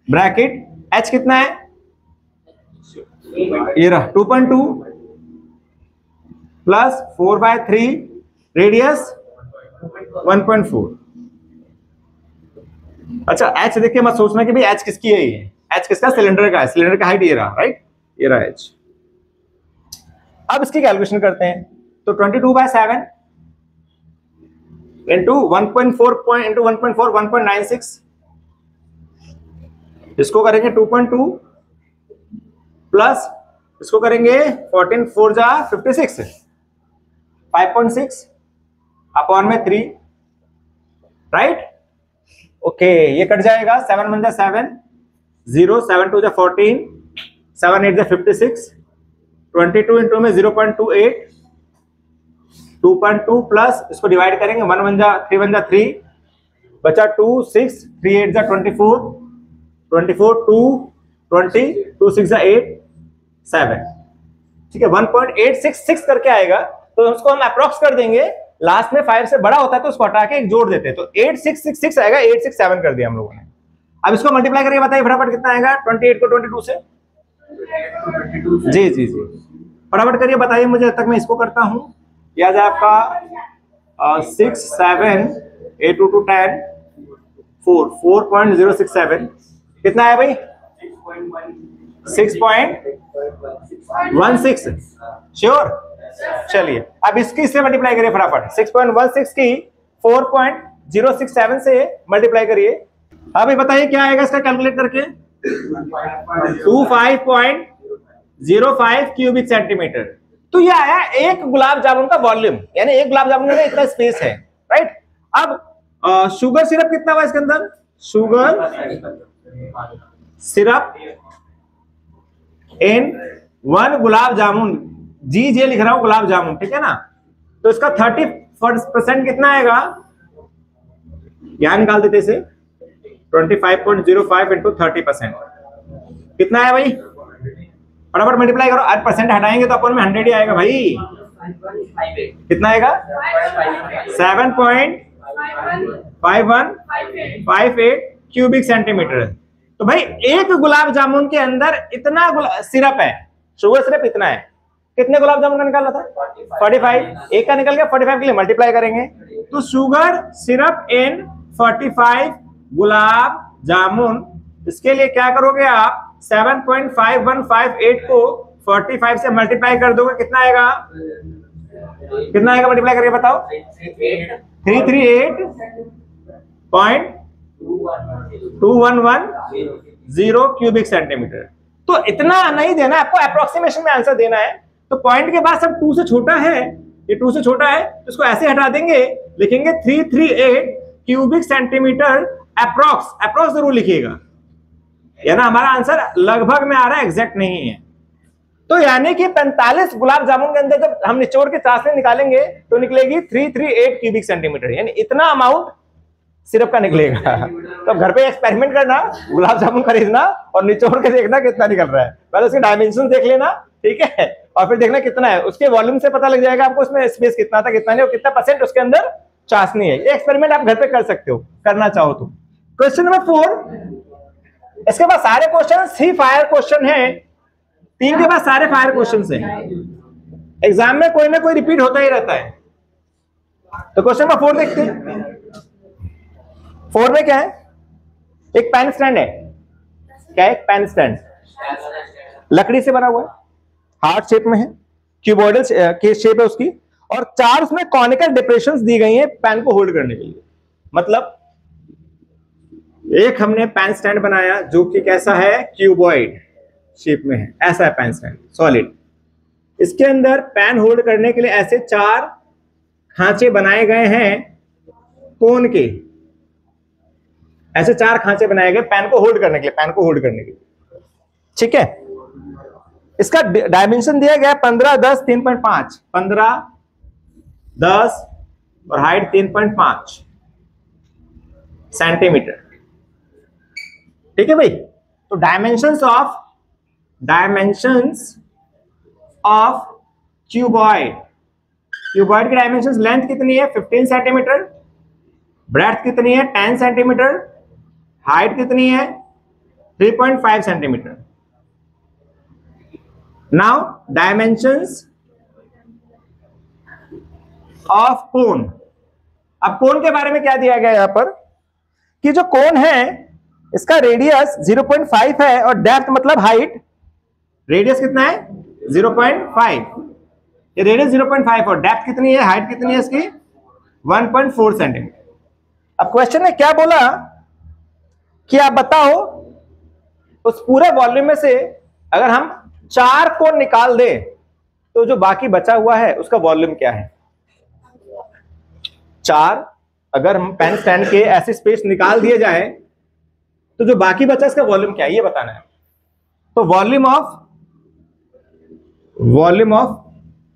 ब्रैकेट, h कितना है, ये रहा 2.2 प्लस 4/3, रेडियस 1.4। अच्छा h देख के मत सोचना कि भाई h किसकी है, ये h किसका, सिलेंडर का है, सिलेंडर का हाइट ये रहा, राइट, ये रहा h। अब इसकी कैलकुलेशन करते हैं। तो 22/7 इंटू 1.4 इंटू 1.4 1.96, इसको करेंगे 2.2 प्लस इसको करेंगे 14 4 जा 56, 5.6 अपॉन में 3, राइट। ओके, ये कट जाएगा, 7 1 जा 7, 0 7 2 जा 14, 7 8 जा 56, 22 इंटू में 0.28, 2.2 प्लस इसको डिवाइड करेंगे, 1 1 जा 3 1 जा 3, बचा 2 6 3 8 जा 24, 24 2 20, 2 6 जा 8 7, ठीक है, 1.866 करके आएगा। तो उसको हम अप्रोक्स कर देंगे, लास्ट में 5 से बड़ा होता है तो उसको हटा के एक जोड़ देते हैं, तो 8666 आएगा, 867 कर दिया हम लोगों ने। अब इसको मल्टीप्लाई करके बताइए फटाफट कितना आएगा, 28 को 22 से, जी जी जी फटाफट करिए बताइए मुझे, तब तक मैं इसको करता हूं। याद है आपका 6 7 8 2 2 10 4.067 कितना है भाई, 6.16, श्योर, चलिए अब इससे मल्टीप्लाई करिए फटाफट, 6.16 की 4.067 से मल्टीप्लाई करिए। अभी बताइए क्या आएगा इसका कैलकुलेट करके, 25.05 क्यूबिक सेंटीमीटर। तो ये आया एक गुलाब जामुन का वॉल्यूम, यानी एक गुलाब जामुन में इतना स्पेस है, राइट। अब शुगर सिरप कितना हुआ इसके अंदर, शुगर सिरप इन 1 गुलाब जामुन, जी जे लिख रहा हूं गुलाब जामुन, ठीक है ना। तो इसका 30% कितना आएगा, यहाँ निकाल देते इसे, 25.05 इंटू 30% कितना है भाई, फटाफट मल्टीप्लाई करो। 8% हटाएंगे तो अपन में 100 ही आएगा भाई। कितना आएगा, 7.5158 क्यूबिक सेंटीमीटर। तो भाई एक गुलाब जामुन के अंदर इतना सिरप है, शुगर सिरप इतना है। कितने गुलाब जामुन का निकाला था, 45, एक का निकल गया, 45 के लिए मल्टीप्लाई करेंगे। तो शुगर सिरप इन 45 गुलाब जामुन, इसके लिए क्या करोगे आप, 7.5158 को 45 से मल्टीप्लाई कर दोगे, कितना आएगा, कितना आएगा मल्टीप्लाई करके बताओ, 338.2110 क्यूबिक सेंटीमीटर। तो इतना नहीं देना आपको, अप्रोक्सीमेशन में आंसर देना है। तो पॉइंट के बाद सब 2 से छोटा है, ये 2 से छोटा है तो इसको ऐसे हटा देंगे, लिखेंगे 338 क्यूबिक सेंटीमीटर अप्रोक्स जरूर लिखिएगा, या ना हमारा आंसर लगभग में आ रहा है, एग्जैक्ट नहीं है। तो यानी कि 45 गुलाब जामुन के अंदर जब हम निचोड़ के चाशनी निकालेंगे तो निकलेगी 338 क्यूबिक सेंटीमीटर, यानी इतना अमाउंट सिरप का निकलेगा। तो घर पे एक्सपेरिमेंट करना, गुलाब जामुन खरीदना और निचोड़ के देखना कितना निकल रहा है। पहले उसके डायमेंशन देख लेना, ठीक है, और फिर देखना कितना है, उसके वॉल्यूम से पता लग जाएगा आपको उसमें स्पेस कितना था कितना नहीं, और कितना % उसके अंदर चाशनी है। ये एक्सपेरिमेंट आप घर पे कर सकते हो, करना चाहो तो। क्वेश्चन नंबर 4, इसके बाद सारे क्वेश्चन ही फायर क्वेश्चन है, 3 के बाद सारे फायर क्वेश्चन हैं। एग्जाम में कोई ना कोई रिपीट होता ही रहता है। तो क्वेश्चन नंबर 4 देखते हैं। 4 में क्या है, एक पेन स्टैंड है, क्या है, एक पेन स्टैंड लकड़ी से बना हुआ है, हार्ट शेप में है, क्यूबॉइडल के शेप है उसकी, और 4 उसमें कॉनिकल डिप्रेशंस दी गई हैं पेन को होल्ड करने के लिए। मतलब एक हमने पेन स्टैंड बनाया जो कि कैसा है, क्यूबॉइड शेप में है, ऐसा है पेन स्टैंड सॉलिड। इसके अंदर पेन होल्ड करने के लिए ऐसे 4 खांचे बनाए गए हैं कोन के, ऐसे 4 खांचे बनाए गए पेन को होल्ड करने के लिए, पेन को होल्ड करने के लिए, ठीक है। इसका डायमेंशन दिया गया 15, 10, 3.5, 15, 10 और हाइट 3.5 सेंटीमीटर, ठीक है भाई। तो डायमेंशंस ऑफ क्यूबॉइड की डायमेंशंस, लेंथ कितनी है 15 सेंटीमीटर, ब्रेड्थ कितनी है 10 सेंटीमीटर, हाइट कितनी है 3.5 centimetre. Now dimensions of cone. अब कोन के बारे में क्या दिया गया यहां पर कि जो कोन है इसका रेडियस 0.5 है और डेप्थ मतलब हाइट, रेडियस कितना है 0.5, ये रेडियस 0.5 और डेप्थ कितनी है, हाइट कितनी है इसकी 1.4 सेंटीमीटर। अब क्वेश्चन ने क्या बोला कि आप बताओ उस पूरे वॉल्यूम में से अगर हम 4 कोन निकाल दें तो जो बाकी बचा हुआ है उसका वॉल्यूम क्या है। 4 अगर हम पेन स्टैंड के ऐसे स्पेस निकाल दिए जाए तो जो बाकी बचा इसका वॉल्यूम क्या है ये बताना है। तो volume of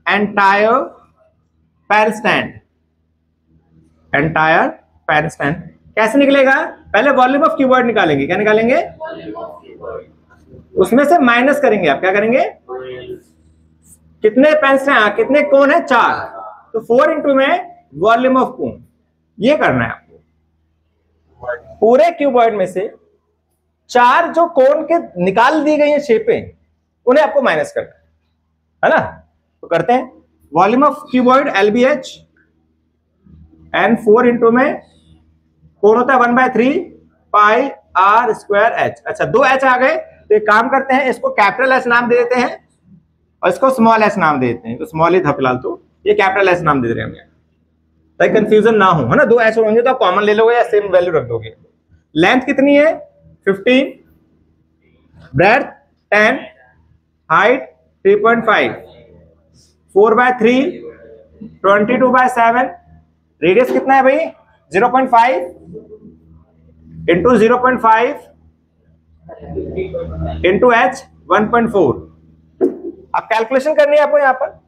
entire pen stand कैसे निकलेगा, पहले वॉल्यूम ऑफ क्यूबॉइड निकालेंगे, क्या निकालेंगे, उसमें से माइनस करेंगे। आप क्या करेंगे, कितने पेन स्टैंड, कितने कोन है 4, तो 4 इंटू में वॉल्यूम ऑफ कोन, ये करना है आपको। पूरे क्यूबॉइड में से 4 जो कोन के निकाल दी गई है शेपें, उन्हें आपको माइनस करना है ना। तो करते हैं, volume of cuboid LBH and 4 into में कोन होता है 1/3 पाई r² h। अच्छा 2 h आ गए, तो एक काम करते हैं, इसको कैपिटल H नाम दे देते हैं और इसको स्मॉल एस नाम दे देते हैं, तो स्मॉल ही था फिलहाल, तो ये कैपिटल एस नाम दे रहे हैं हम, ताकि कंफ्यूजन ना हो, है ना। दो एस होंगे तो आप कॉमन ले लोगे या सेम वैल्यू रख दोगे। लेंथ कितनी है 15, ब्रेड्थ 10, हाइट 3.5, 4/3, 22/7, रेडियस कितना है भाई 0.5 इंटू 0.5 इंटू h 1.4। अब कैलकुलेशन करनी है आपको यहाँ पर,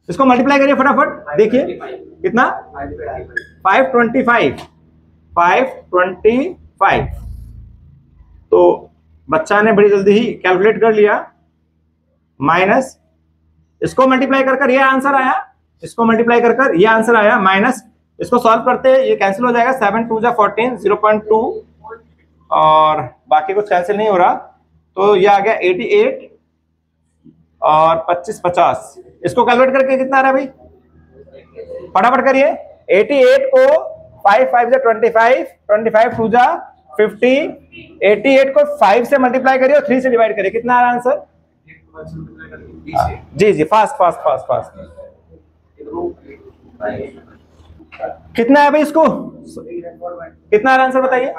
इसको मल्टीप्लाई करिए फटाफट, देखिए कितना 525। तो बच्चा ने बड़ी जल्दी ही कैलकुलेट कर लिया, माइनस इसको मल्टीप्लाई कर ये आंसर आया, इसको मल्टीप्लाई कर ये आंसर आया, माइनस इसको सॉल्व करते हैं ये कैंसिल हो जाएगा, 7 2 14, 0.2 और बाकी कुछ कैंसिल नहीं हो रहा, तो ये आ गया 88 और 25 50। इसको कैलकुलेट करके कितना आ रहा है भाई, फटाफट करिए। 88 को 5 5 से 25, 25 2 जा 50, 88 को 5 से मल्टीप्लाई करिए और 3 से डिवाइड करिए, कितना आ रहा है आंसर? जी जी, फास्ट फास्ट फास्ट फास्ट। कितना है भाई इसको, कितना आ रहा आंसर बताइए?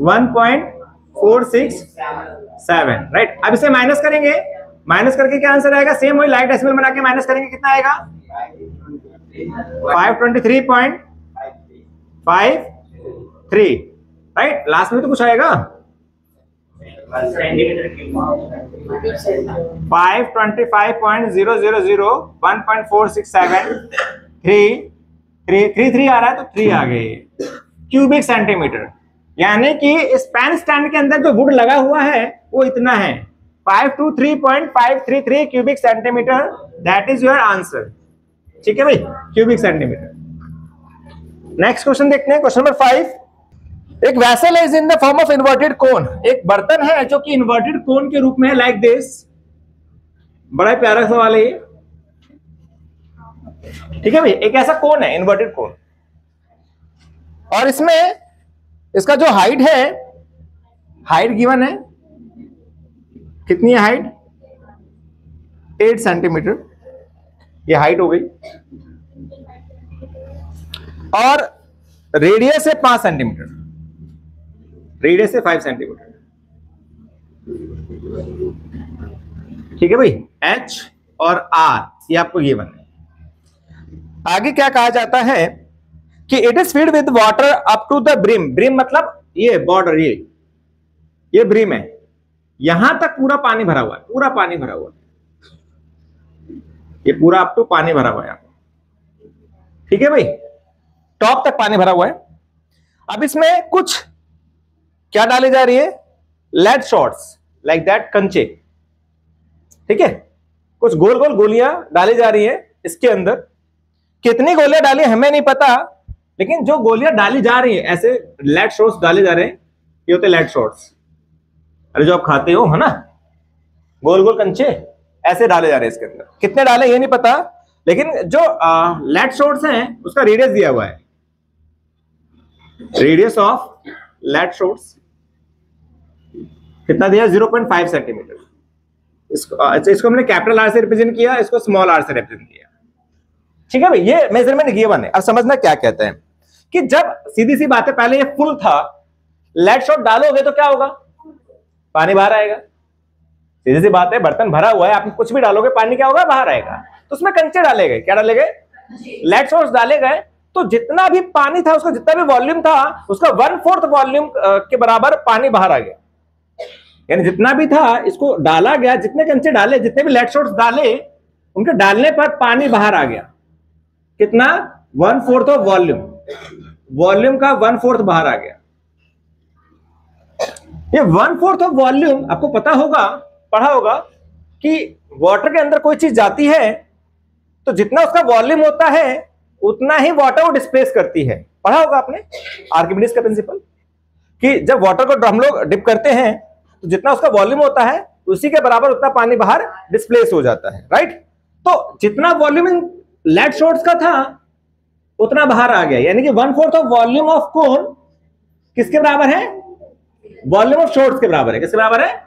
1.467, राइट। अब इसे माइनस करेंगे, माइनस करके क्या आंसर आएगा? सेम वही लाइट डेसिमल बना के माइनस करेंगे, कितना आएगा? 523.53, राइट। लास्ट में तो कुछ आएगा 525.000, 1.467, 3 आ रहा है तो 3 आ गए क्यूबिक सेंटीमीटर। यानी कि स्पैन स्टैंड के अंदर जो वुड लगा हुआ है वो इतना है, 523.533 cubic centimetre, that is your answer. ठीक है भाई, क्यूबिक सेंटीमीटर। नेक्स्ट क्वेश्चन देखते हैं, क्वेश्चन नंबर 5। एक vessel is in the form of inverted कोन, एक बर्तन है जो कि इन्वर्टेड कोन के रूप में है, लाइक दिस। बड़ा प्यारा सवाल है ये, ठीक है भाई। एक ऐसा कोन है, इन्वर्टेड कोन, और इसमें इसका जो हाइट है, हाइट गिवन है, कितनी है हाइट? 8 सेंटीमीटर, ये हाइट हो गई, और रेडियस है 5 सेंटीमीटर, रेडियस है 5 सेंटीमीटर। ठीक है भाई, H और R ये आपको गिवन है। आगे क्या कहा जाता है कि it is filled with water up to the brim. Brim मतलब ये बॉर्डर, ये ब्रिम है, यहां तक पूरा पानी भरा हुआ है, पूरा पानी भरा हुआ है, ये पूरा अप टू पानी भरा हुआ है। ठीक है भाई, टॉप तक पानी भरा हुआ है। अब इसमें कुछ क्या डाली जा रही है? लेड शॉट्स, लाइक दैट, कंचे। ठीक है, कुछ गोल गोल गोलियां डाली जा रही है इसके अंदर। कितनी गोलियां डाली हमें नहीं पता, लेकिन जो गोलियां डाली जा रही है, ऐसे लेड शॉट्स डाले जा रहे हैं, ये होते लेड शॉट्स। अरे जो आप खाते हो, है ना, गोल गोल कंचे ऐसे डाले जा रहे हैं इसके अंदर। कितने डाले ये नहीं पता, लेकिन जो लेड शॉट्स हैं उसका रेडियस दिया हुआ है, रेडियस ऑफ लेड शॉट्स कितना दिया? 0.5 सेंटीमीटर। इसको हमने कैपिटल आर से रिप्रेजेंट किया, इसको स्मॉल आर से रिप्रेजेंट किया। ठीक है भाई, ये मेजरमेंट गिवन है। अब समझना क्या कहते हैं कि जब सीधी सी बात है, पहले ये फुल था, लेड शॉट डालोगे तो क्या होगा? पानी बाहर आएगा। सीधी सी बात है, बर्तन भरा हुआ है, आप कुछ भी डालोगे पानी क्या होगा? बाहर आएगा। तो उसमें कंचे डाले गए, क्या डाले गए? लेड शॉट्स डाले गए। तो जितना भी पानी था, उसका जितना भी वॉल्यूम था, उसका 1/4 वॉल्यूम के बराबर पानी बाहर आ गया। यानी जितना भी था इसको डाला गया, जितने कंचे डाले, जितने भी लेड शॉट्स डाले, उनके डालने पर पानी बाहर आ गया। कितना? 1/4 ऑफ वॉल्यूम, वॉल्यूम का 1/4 बाहर आ गया। ये 1/4 ऑफ वॉल्यूम, आपको पता होगा, पढ़ा होगा कि वाटर के अंदर कोई चीज जाती है तो जितना उसका वॉल्यूम होता है उतना ही वाटर वो डिस्प्लेस करती है। पढ़ा होगा आपने आर्किमिडीज का प्रिंसिपल, कि जब वाटर को हम लोग डिप करते हैं तो जितना उसका वॉल्यूम होता है उसी के बराबर उतना पानी बाहर डिस्प्लेस हो जाता है, राइट। तो जितना वॉल्यूम इन लेड शॉट्स का था उतना बाहर आ गया। यानी कि 1/4 ऑफ वॉल्यूम ऑफ कोन किसके बराबर है? वॉल्यूम ऑफ शॉट्स के बराबर है। किसके बराबर है?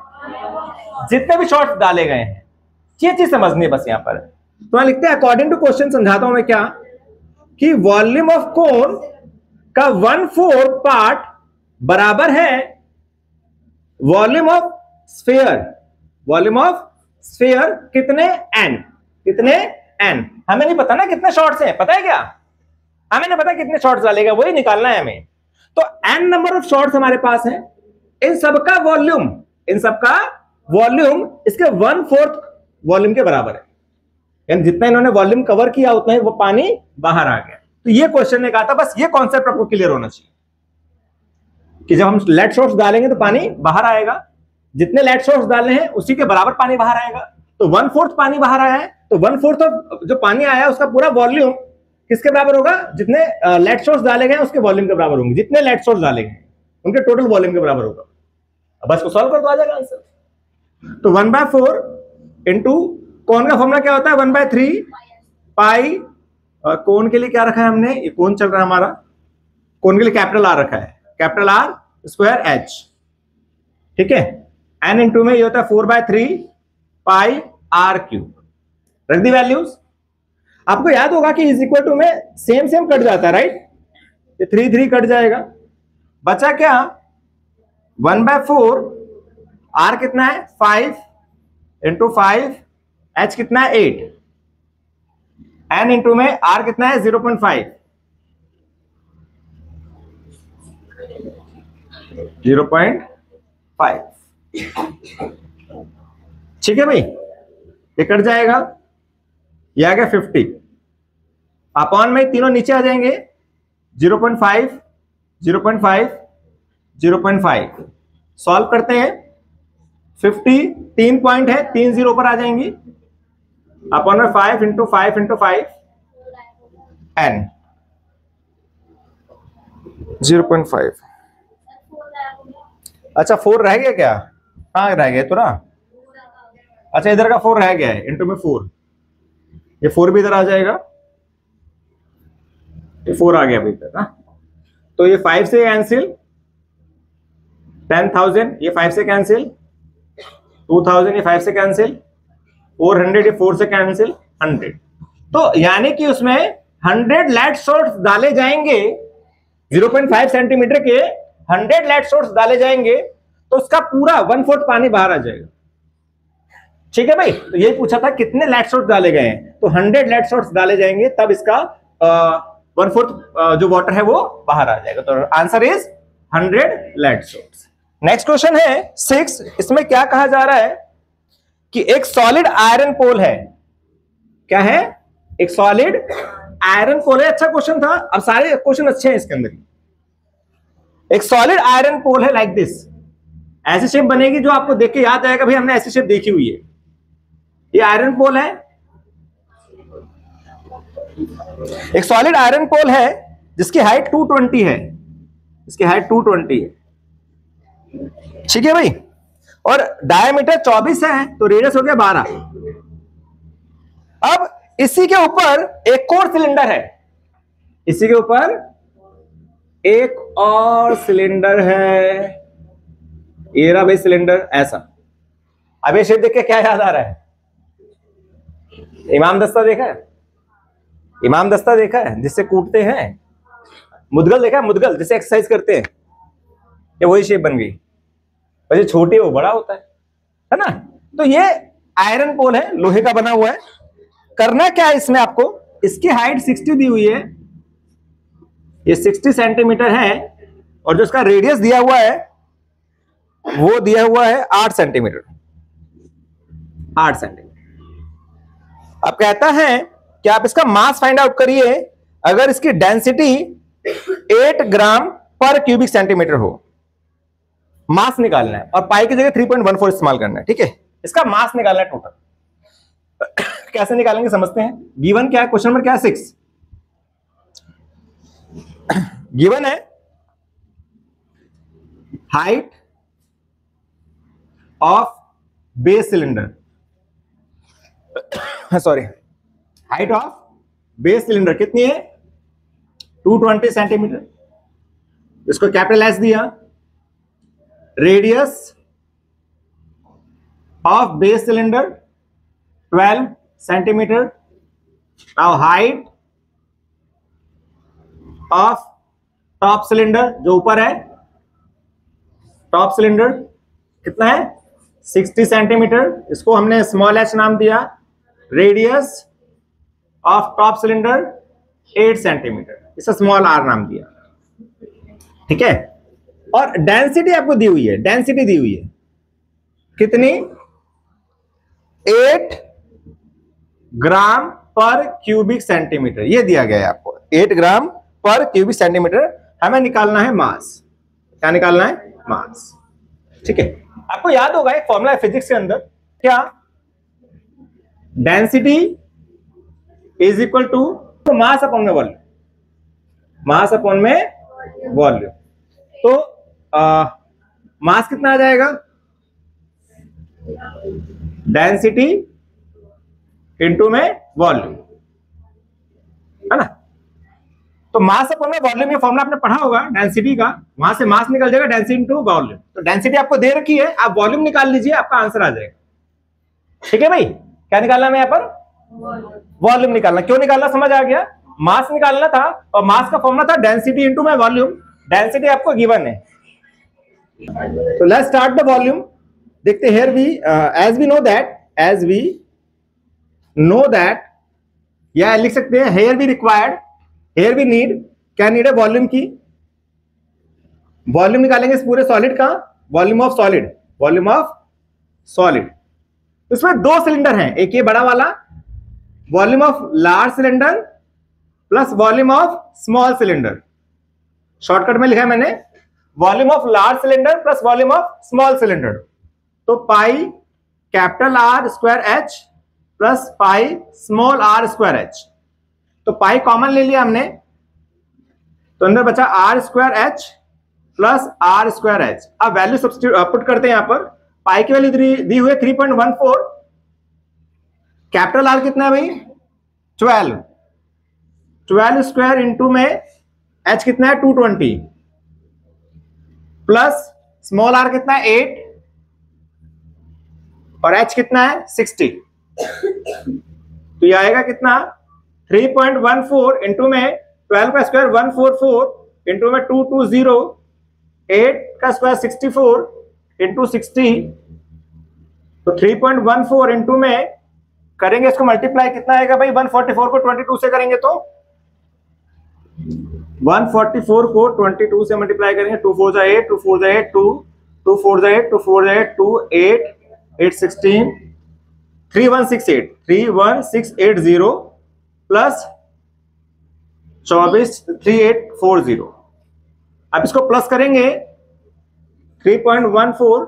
जितने भी शॉट्स डाले गए हैं, ये चीज समझनी है बस यहां पर। तो मैं लिखते हैं अकॉर्डिंग टू क्वेश्चन, समझाता हूं मैं क्या, कि वॉल्यूम ऑफ कोन का 1/4 पार्ट बराबर है volume of sphere. Volume of sphere कितने n, कितने n, हमें नहीं पता ना कितने शॉट्स हैं, पता है क्या, हमें नहीं पता कितने शॉट्स डालेगा, वही निकालना है हमें। तो n नंबर ऑफ शॉट्स हमारे पास है, इन सबका वॉल्यूम, इन सबका वॉल्यूम इसके 1/4 वॉल्यूम के बराबर है, यानी जितना इन्होंने वॉल्यूम कवर किया उतना ही वो पानी बाहर आ गया। तो ये क्वेश्चन ने कहा था, बस ये कॉन्सेप्ट आपको क्लियर होना चाहिए कि जब हम लेड शॉट्स डालेंगे तो पानी बाहर आएगा, जितने लेड शॉट्स डालने हैं उसी के बराबर पानी बाहर आएगा। तो 1/4 पानी बाहर आया है, तो 1/4 ऑफ जो पानी आया उसका पूरा वॉल्यूम किसके बराबर होगा, जितने लेड शॉट्स डाले गए उसके वॉल्यूम के बराबर होंगे, जितने लेड शॉट्स डाले गए उनके टोटल वॉल्यूम के बराबर होगा। अब बस को सॉल्व कर दो, आ जाएगा आंसर। तो 1/4 इंटू कोन का फॉर्मूला क्या होता है, 1/3 पाई, कोन के लिए क्या रखा है हमने, ये कोन चल रहा है हमारा, कोन के लिए कैपिटल आर रखा है, कैपिटल आर स्क्वायर एच, ठीक है। एन इंटू में ये होता है 4/3 पाई आर क्यूब, रख दी वैल्यूज। आपको याद होगा कि इज इक्वल टू में सेम सेम कट जाता है, राइट, ये 3 कट जाएगा, बचा क्या 1/4, आर कितना है 5 इंटू 5, एच कितना है 8, एन इंटू में आर कितना है 0.5, 0.5, ठीक है भाई, ये कट जाएगा, ये आ गया 50, अपॉन में तीनों नीचे आ जाएंगे, 0.5, 0.5, 0.5, सॉल्व करते हैं, 50 3 पॉइंट है, 3 0 पर आ जाएंगी, अपॉन में 5 इंटू 5 इंटू 5, एन 0.5। अच्छा 4 रह गया क्या, कहाँ रह गया तो ना, अच्छा इधर का 4 रह गया है, इंटू में 4, ये 4 भी इधर आ जाएगा, ये 4 आ गया अभी तक ना, तो ये 5 से कैंसिल 10,000, ये 5 से कैंसिल 2,000, ये 5 से कैंसिल 400, ये 4 से कैंसिल 100। तो यानी कि उसमें 100 लेड शॉट्स डाले जाएंगे, 0.5 सेंटीमीटर के 100 लेड शॉट्स डाले जाएंगे, तो उसका पूरा 1/4 पानी बाहर आ जाएगा, ठीक है भाई। तो यही पूछा था कितने लेड शॉट्स डाले गए हैं, तो 100 लेड शॉट्स डाले जाएंगे तब इसका 1/4 जो वाटर है वो बाहर आ जाएगा। तो answer is 100 lead shots. Next question है 6, इसमें क्या कहा जा रहा है कि एक सॉलिड आयरन पोल है, क्या है, एक सॉलिड आयरन पोल है, अच्छा क्वेश्चन था, अब सारे क्वेश्चन अच्छे हैं इसके अंदर। एक सॉलिड आयरन पोल है लाइक दिस, ऐसी शेप बनेगी जो आपको देख के याद आएगा भाई हमने ऐसी शेप देखी हुई है, ये आयरन पोल है, एक सॉलिड आयरन पोल है जिसकी हाइट 220 है, इसकी हाइट 220 है, ठीक है भाई, और डायमीटर 24 है, तो रेडियस हो गया 12। अब इसी के ऊपर एक और सिलेंडर है, इसी के ऊपर एक और सिलेंडर है, ये रहा भाई सिलेंडर ऐसा। अब ये शेप देख के क्या याद आ रहा है, इमाम दस्ता देखा है, इमाम दस्ता देखा है जिससे कूटते हैं, मुदगल देखा है, मुदगल जिससे एक्सरसाइज करते हैं, ये वही शेप बन गई, वैसे छोटी वो बड़ा होता है ना। तो ये आयरन पोल है, लोहे का बना हुआ है, करना क्या है इसमें आपको, इसकी हाइट 60 दी हुई है, ये 60 सेंटीमीटर है, और जो इसका रेडियस दिया हुआ है वो दिया हुआ है 8 सेंटीमीटर, 8 सेंटीमीटर। अब कहता है कि आप इसका मास फाइंड आउट करिए अगर इसकी डेंसिटी 8 ग्राम पर क्यूबिक सेंटीमीटर हो, मास निकालना है, और पाई की जगह 3.14 इस्तेमाल करना है, ठीक है, इसका मास निकालना है टोटल। कैसे निकालेंगे समझते हैं। गिवन क्या है, क्वेश्चन नंबर क्या है 6, गिवन है height of base cylinder, sorry, height of base cylinder कितनी है 220 सेंटीमीटर, इसको कैपिटल एस दिया, radius of base cylinder 12 centimetre. Now height of top cylinder, जो ऊपर है टॉप सिलेंडर कितना है 60 सेंटीमीटर, इसको हमने स्मॉल h नाम दिया। Radius of top cylinder 8 centimetre, इसे स्मॉल r नाम दिया। ठीक है, और डेंसिटी आपको दी हुई है, डेंसिटी दी हुई है कितनी 8 ग्राम पर क्यूबिक सेंटीमीटर, ये दिया गया है आपको 8 ग्राम पर क्यूबिक सेंटीमीटर। हमें निकालना है मास। क्या निकालना है? मास। ठीक है, आपको याद होगा एक फॉर्मूला है फिजिक्स के अंदर, क्या? Density is equal to mass upon में वॉल्यूम, मास अपॉन में वॉल्यूम। तो मास कितना आ जाएगा? डेंसिटी इंटू में वॉल्यूम, है ना। तो मास अपॉन में वॉल्यूम, ये फॉर्मूला आपने पढ़ा होगा डेंसिटी का, वहां से मास निकल जाएगा डेंसिटी इंटू वॉल्यूम। तो डेंसिटी आपको दे रखी है, आप वॉल्यूम निकाल लीजिए, आपका आंसर आ जाएगा। ठीक है भाई, क्या निकालना है यहाँ पर? वॉल्यूम निकालना। क्यों निकालना समझ आ गया? मास निकालना था और मास का फॉर्मूला था डेंसिटी इंटू में वॉल्यूम। डेंसिटी आपको गिवन है, तो लेट्स स्टार्ट द वॉल्यूम। देखते हैं, here we as we know that, या लिख सकते हैं here we required, here we need, क्या नीड है? वॉल्यूम की। वॉल्यूम निकालेंगे इस पूरे सॉलिड का, volume of solid, volume of solid. इसमें दो सिलेंडर हैं, एक ये बड़ा वाला volume of large cylinder plus volume of small cylinder. Shortcut में लिखा है मैंने volume of large cylinder plus volume of small cylinder. तो pi capital r square H plus pi small r square h. तो पाई कॉमन ले लिया हमने, तो अंदर बचा r square H plus are square h. अब वैल्यू सब्स्टिट्यूट पुट करते हैं यहां पर। पाई की वैल्यू दी हुई है 3.14, कैपिटल आर कितना है भाई 12 स्क्वायर इंटू में एच कितना है 220 प्लस स्मॉल आर कितना है 8 और एच कितना है 60। तो ये आएगा कितना 3.14 इंटू में 12 का स्क्वायर 144 इंटू में 220, 8 का स्क्वायर 64 इंटू 60। तो 3.14 इंटू में करेंगे इसको मल्टीप्लाई, कितना आएगा भाई 144 को 22 से करेंगे तो 144 को 22 से मल्टीप्लाई करेंगे, 2 4 जा 8, 2 4 जा 8, 2 4 जा 8, 2 4 जा 8, 2 8 8 16 3168 31680 प्लस 24 3840। अब इसको प्लस करेंगे 3.14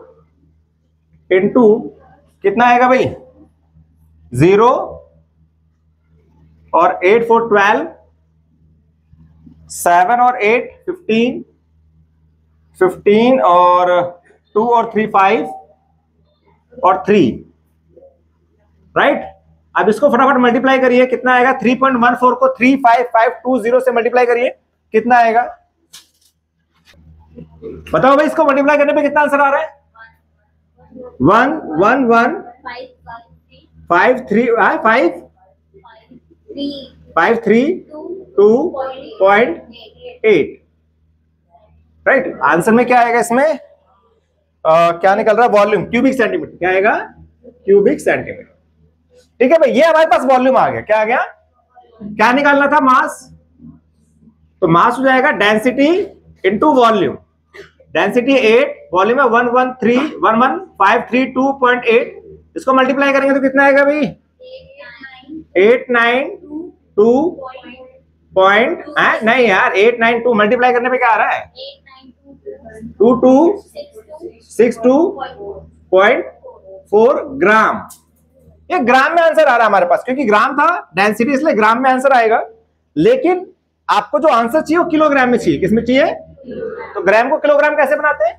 इंटू कितना आएगा भाई 0 और 8 4 12, 7 और 8 15, 15 और 2 और 3 5 और 3, राइट। अब इसको फटाफट मल्टीप्लाई करिए, कितना आएगा 3.14 को 35520 से मल्टीप्लाई करिए, कितना आएगा बताओ भाई। इसको मल्टीप्लाई करने पे कितना आंसर आ रहा है 1 1 1 5 3 5 5 3 2.8, राइट। आंसर में क्या आएगा इसमें क्या निकल रहा है वॉल्यूम क्यूबिक सेंटीमीटर, क्या आएगा क्यूबिक सेंटीमीटर। ठीक है भाई, ये हमारे पास वॉल्यूम आ गया। क्या आ गया? क्या निकालना था मास, तो मास हो जाएगा density into volume. Density 8, volume है 11532.8। इसको मल्टीप्लाई करेंगे तो कितना आएगा भाई 892 नहीं यार 892 मल्टीप्लाई करने पे क्या आ रहा है 2262.4 ग्राम। ये ग्राम में आंसर आ रहा है हमारे पास, क्योंकि ग्राम था डेंसिटी इसलिए ग्राम में आंसर आएगा। लेकिन आपको जो आंसर चाहिए वो किलोग्राम में चाहिए। किसमें चाहिए? तो ग्राम को किलोग्राम कैसे बनाते हैं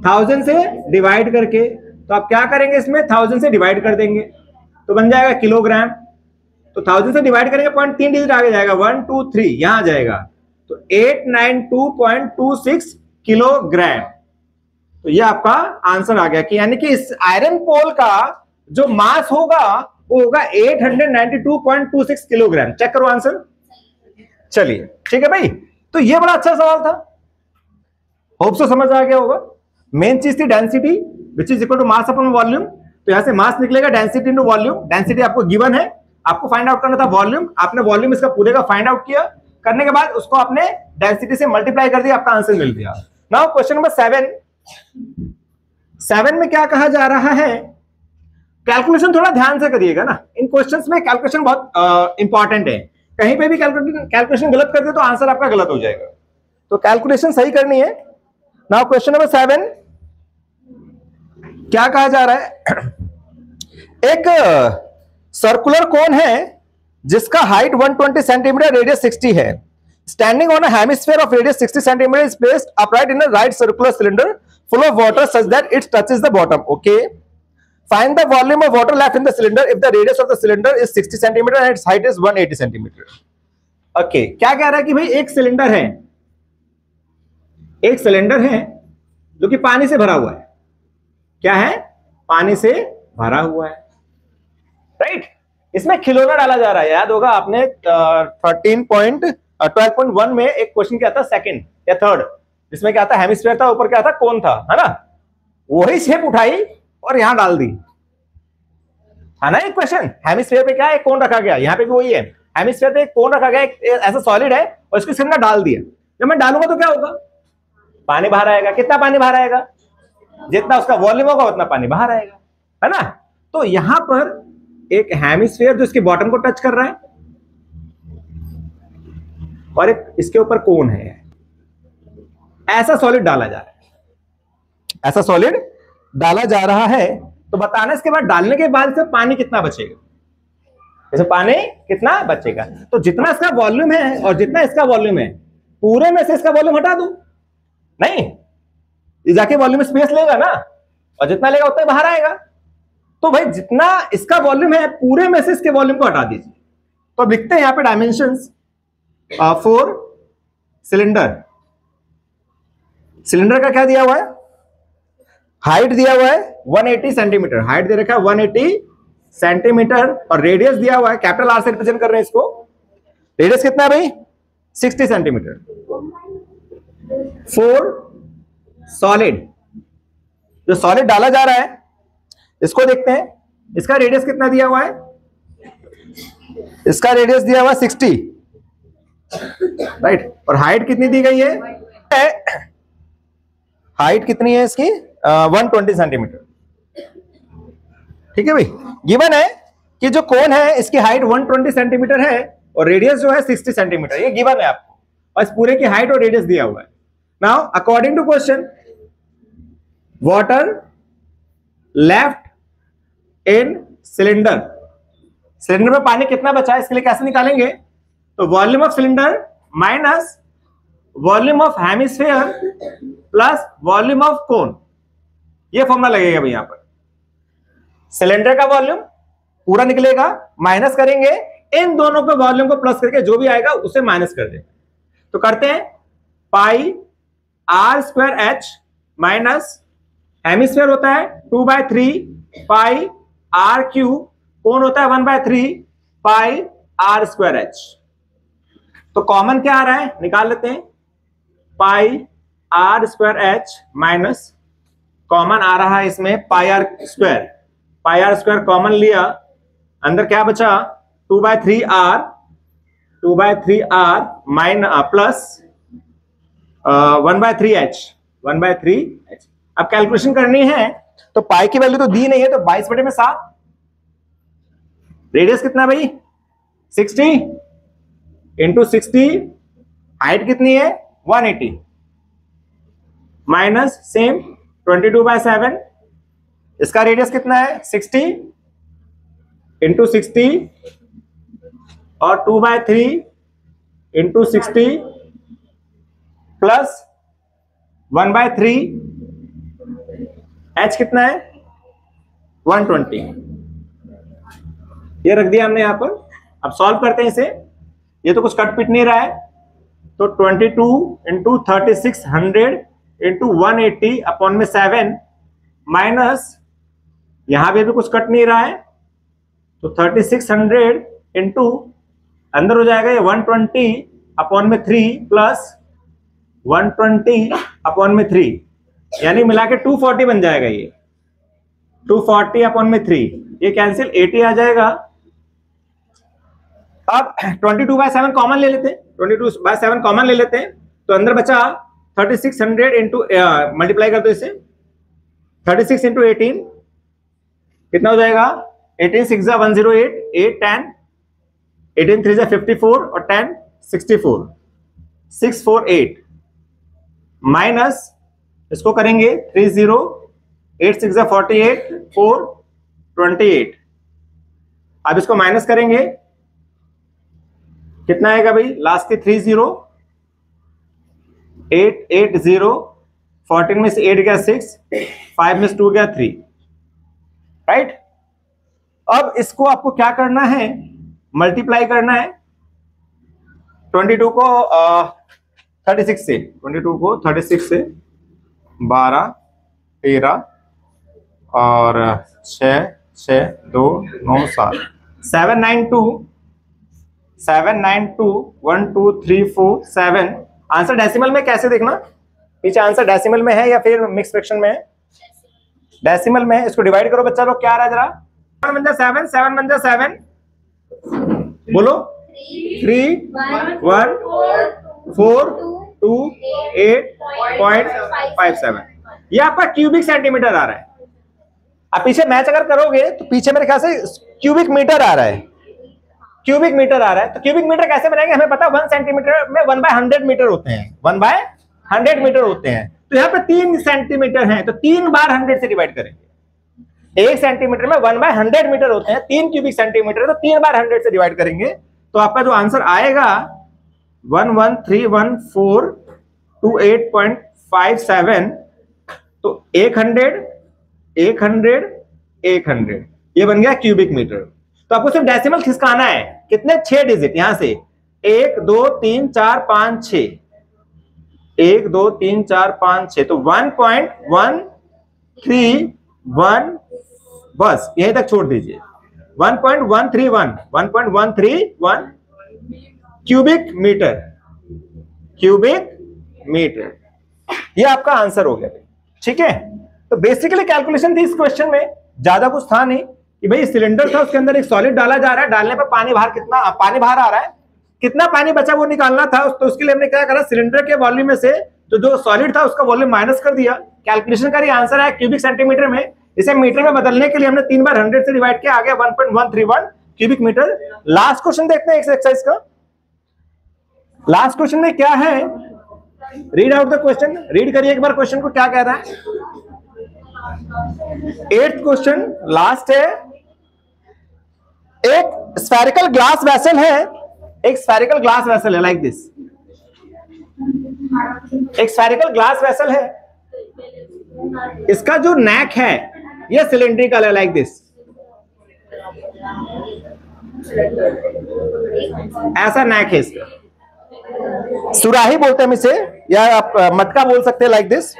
1000 से डिवाइड करके। तो आप क्या करेंगे इसमें 1000 से डिवाइड कर देंगे तो बन जाएगा किलोग्राम। तो 1000 से डिवाइड करेंगे 0.3 डिजिट आगे जाएगा 1 2 3 यहां जाएगा तो 892.26 किलोग्राम। तो ये आपका आंसर आ गया कि यानी कि इस आयरन पोल का जो मास होगा वो होगा 892.26 किलोग्राम। चेक करो आंसर। चलिए ठीक है भाई, तो ये बड़ा अच्छा सवाल था, होप सो समझ आ गया होगा। मेन चीज थी density which is equal to mass upon volume. तो यहां से मास निकलेगा डेंसिटी इनटू वॉल्यूम। डेंसिटी आपको गिवन है, आपको फाइंड आउट करना था वॉल्यूम। आपने वॉल्यूम इसका पूरे का फाइंड आउट किया, करने के बाद उसको आपने डेंसिटी से मल्टीप्लाई कर दिया, आपका आंसर मिल गया। नाउ क्वेश्चन नंबर 7 में क्या कहा जा रहा है, कैलकुलेशन थोड़ा ध्यान से करिएगा ना, इन क्वेश्चंस में कैलकुलेशन बहुत इंपॉर्टेंट है। कहीं पे भी कैलकुलेशन गलत कर दे तो आंसर आपका गलत हो जाएगा, तो कैलकुलेशन सही करनी है। नाउ क्वेश्चन नंबर 7 क्या कहा जा रहा है, एक सर्कुलर कोन है जिसका हाइट 120 सेंटीमीटर, रेडियस 60 है। Standing on a hemisphere of radius 60 centimetre is placed upright in a right circular cylinder full of water such that it touches the bottom. Okay, find the volume of water left in the cylinder if the radius of the cylinder is 60 centimeter and its height is 180 centimeter. Okay, क्या कह रहा है कि भाई एक cylinder है, एक cylinder है जो कि पानी से भरा हुआ है। क्या है? पानी से भरा हुआ है, राइट। इसमें खिलौना डाला जा रहा है, याद होगा आपने 12.1 में एक क्वेश्चन क्या था, सेकंड या थर्ड, जिसमें क्या था, हेमिस्फीयर था, ऊपर क्या था, कोन था, है ना। वही शेप उठाई और यहां डाल दी, है ना। एक क्वेश्चन हेमिस्फीयर पे क्या है, कोन रखा गया, यहां पे भी वही है, हेमिस्फीयर पे एक कोन रखा गया, एक ऐसा सॉलिड है और इसको इसके अंदर डाल दिया। जब मैं डालूंगा तो क्या होगा, पानी बाहर आएगा। कितना पानी बाहर आएगा, जितना उसका वॉल्यूम होगा उतना पानी बाहर आएगा, है ना। तो यहां पर एक हेमिस्फीयर जो इसके बॉटम को टच कर रहा है और एक इसके ऊपर कोन है, ऐसा सॉलिड डाला जा रहा है, ऐसा सॉलिड डाला जा रहा है। तो बताना इसके बाद, डालने के बाद से पानी कितना बचेगा, जैसे पानी कितना बचेगा। तो जितना इसका वॉल्यूम है और जितना इसका वॉल्यूम है, पूरे में से इसका वॉल्यूम हटा दो, नहीं, ये जाके वॉल्यूम स्पेस लेगा ना, और जितना लेगा उतना बाहर आएगा। तो भाई जितना इसका वॉल्यूम है, पूरे में से इसके वॉल्यूम को हटा दीजिए। तो लिखते हैं यहां पे डायमेंशंस फॉर सिलेंडर। सिलेंडर का क्या दिया हुआ है, हाइट दिया हुआ है 180 सेंटीमीटर, हाइट दे रखा है 180 सेंटीमीटर, और रेडियस दिया हुआ है, कैपिटल आर से रिप्रेजेंट कर रहे हैं इसको। रेडियस कितना है भाई, 60 सेंटीमीटर। फॉर सॉलिड, जो सॉलिड डाला जा रहा है इसको देखते हैं, इसका रेडियस कितना दिया हुआ है, इसका रेडियस दिया हुआ 60, राइट। और हाइट कितनी दी गई है, हाइट कितनी है इसकी 120 सेंटीमीटर, ठीक है भाई। गिवन है कि जो कोन है इसकी हाइट 120 सेंटीमीटर है और रेडियस जो है 60 सेंटीमीटर, ये गिवन है आपको, और इस पूरे की हाइट और रेडियस दिया हुआ है। Now according to question, water left in cylinder, cylinder में पानी कितना बचा है, इसके लिए कैसे निकालेंगे, तो volume of cylinder minus volume of hemisphere plus volume of cone, ये फॉर्मूला लगेगा भाई। यहां पर सिलेंडर का वॉल्यूम पूरा निकलेगा, माइनस करेंगे इन दोनों के वॉल्यूम को प्लस करके जो भी आएगा उसे माइनस कर देंगे। तो करते हैं, pi are square h minus hemisphere होता है 2/3 पाई आर क्यू, कोन होता है 1/3 पाई आर स्क्वायर एच। तो कॉमन क्या आ रहा है, निकाल लेते हैं, pi are square h minus common आ रहा है इसमें pi are square, pi are square common लिया, अंदर क्या बचा 2/3 आर माइन प्लस 1/3 एच, 1/3 एच। अब कैलकुलेशन करनी है तो पाई की वैल्यू तो दी नहीं है, तो 22/7, रेडियस कितना भाई 60 इंटू 60, हाइट कितनी है 180 माइनस सेम 22/7, इसका रेडियस कितना है 60 इंटू 60 और 2/3 इंटू 60 प्लस 1/3, एच कितना है 120, ये रख दिया हमने यहां पर। अब सॉल्व करते हैं इसे, ये तो कुछ कट पिट नहीं रहा है, तो 22 इंटू 3600 इंटू 180 अपॉन में 7 माइनस, यहां पे भी कुछ कट नहीं रहा है, तो 3600 इंटू अंदर हो जाएगा ये 120/3 प्लस 120/3, यानी मिला के 240 बन जाएगा। ये 240/3 ये कैंसिल, 80 आ जाएगा। अब 22/7 कॉमन ले लेते हैं, 22/7 कॉमन ले लेते हैं, तो अंदर बचा 3600 इंटू मल्टीप्लाई कर दो इसे, 36 इंटू 18 कितना हो जाएगा? 18 6 108, 8 10, 18 3 54 और 10 64, 648 माइनस इसको करेंगे 30, 8 6 48, 4 28। अब इसको माइनस करेंगे, कितना आएगा भाई? लास्ट के 30, 8 8 0, 14 में से 8 गया 6, 5 में से 2 गया 3, राइट। अब इसको आपको क्या करना है? मल्टीप्लाई करना है 22 को 36 से, 22 को 36 से 12 13 और 6 6 2 9 7 792 1 2 3 4 7। आंसर डेसिमल में कैसे देखना? पीछे आंसर डेसिमल में है या फिर मिक्स फ्रैक्शन में है? डेसिमल में है। इसको डिवाइड करो बच्चा लोग, क्या आ रहा है जरा? 7 1 7, 7 1 7, बोलो 3 1 4 2 8.57। ये आपका क्यूबिक सेंटीमीटर आ रहा है। अब पीछे मैच अगर करोगे तो पीछे मेरे ख्याल से क्यूबिक मीटर आ रहा है, क्यूबिक मीटर आ रहा है। तो क्यूबिक मीटर कैसे बनाएंगे? हमें पता है 1 सेंटीमीटर में 1/100 मीटर होते हैं, 1/100 मीटर होते हैं। तो यहाँ पे 3 सेंटीमीटर हैं, तो 3 बार 100 से डिवाइड करेंगे। 1 सेंटीमीटर में 1/100 मीटर होते हैं, 3 क्यूबिक सेंटीमीटर, तो 3 बार 100 से डिवाइड करेंगे। तो आपका जो आंसर आएगा 1131428.57, तो 100 100 100 ये बन गया क्यूबिक मीटर। तो आपको सिर्फ डेसिमल खिसकाना है, कितने? 6 डिजिट, यहां से 1 2 3 4 5 6, 1 2 3 4 5 6, तो 1.131, बस यहीं तक छोड़ दीजिए। 1.131 क्यूबिक मीटर, क्यूबिक मीटर, ये आपका आंसर हो गया। ठीक है, तो बेसिकली कैलकुलेशन थी इस क्वेश्चन में, ज्यादा कुछ था नहीं कि भाई सिलेंडर था, उसके अंदर एक सॉलिड डाला जा रहा है, डालने पर पानी बाहर, कितना पानी बाहर आ रहा है, कितना पानी बचा वो निकालना था। तो उसके लिए हमने क्या करा? सिलेंडर के वॉल्यूम में से जो सॉलिड था उसका वॉल्यूम माइनस कर दिया, कैलकुलेशन करी, आंसर आया क्यूबिक सेंटीमीटर में। इसे मीटर में बदलने के लिए हमने 3 बार 100 से डिवाइड किया, आ गया 1.131 क्यूबिक मीटर। लास्ट क्वेश्चन देखते हैं इस एक्सरसाइज का। लास्ट क्वेश्चन में क्या है? Read out the question, read करिए एक बार क्वेश्चन को, क्या कह रहा है। 8th क्वेश्चन लास्ट है। एक स्फेरिकल ग्लास वेसल है, एक स्फेरिकल ग्लास वेसल है लाइक दिस, एक स्फेरिकल ग्लास वेसल है, इसका जो नेक है ये सिलिंड्रिकल है लाइक दिस, ऐसा नेक है इसका, सुराही बोलते हैं हम इसे, या आप मटका बोल सकते हैं लाइक दिस।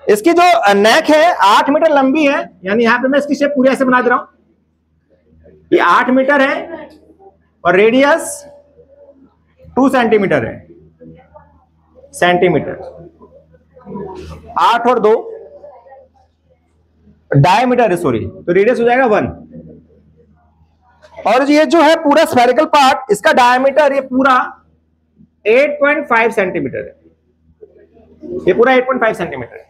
इसकी जो नेक है 8 मीटर लंबी है, यानी यहां पे मैं इसकी शेप पूरी ऐसे बना दे रहा हूं, ये 8 मीटर है और रेडियस 2 सेंटीमीटर है, सेंटीमीटर 8 और 2 डायमीटर है, सॉरी, तो रेडियस हो जाएगा 1। और ये जो है पूरा स्फेरिकल पार्ट, इसका डायमीटर ये पूरा 8.5 सेंटीमीटर है, ये पूरा 8.5 सेंटीमीटर है।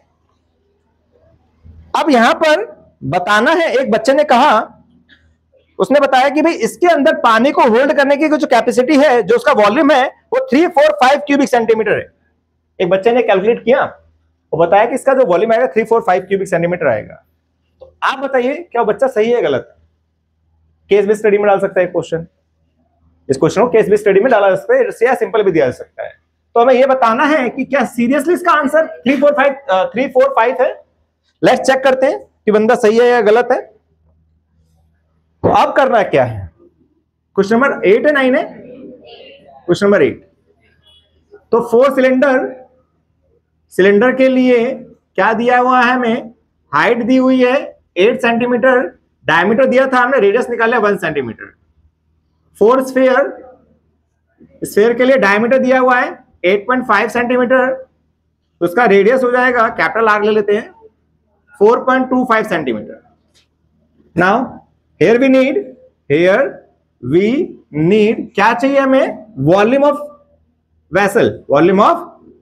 अब यहां पर बताना है, एक बच्चे ने कहा, उसने बताया कि भाई इसके अंदर पानी को होल्ड करने की जो कैपेसिटी है, जो उसका वॉल्यूम है, वो 345 क्यूबिक सेंटीमीटर है। एक बच्चे ने कैलकुलेट किया, वो बताया कि इसका जो वॉल्यूम आएगा 345 क्यूबिक सेंटीमीटर आएगा। तो आप बताइए क्या वो बच्चा सही है गलत? केस बेस्ड स्टडी में डाल सकता है क्वेश्चन, इस क्वेश्चन को केस बेस्ड स्टडी में डाला जा सकता है, या सिंपल भी दिया जा सकता है। तो हमें यह बताना है कि क्या सीरियसली इसका आंसर 345 है। लेट्स चेक करते हैं कि बंदा सही है या गलत है। तो अब करना क्या है? क्वेश्चन नंबर 8 है 9 है, क्वेश्चन नंबर 8। तो 4 सिलेंडर के लिए क्या दिया हुआ है हमें? हाइट दी हुई है 8 सेंटीमीटर, डायमीटर दिया था हमने, रेडियस निकाल लिया 1 सेंटीमीटर। 4 स्फीयर के लिए डायमीटर दिया हुआ है 8.5 सेंटीमीटर, तो उसका रेडियस हो जाएगा, कैपिटल आर ले लेते हैं, 4.25 सेंटीमीटर। नाउ हियर वी नीड क्या चाहिए हमें? Volume of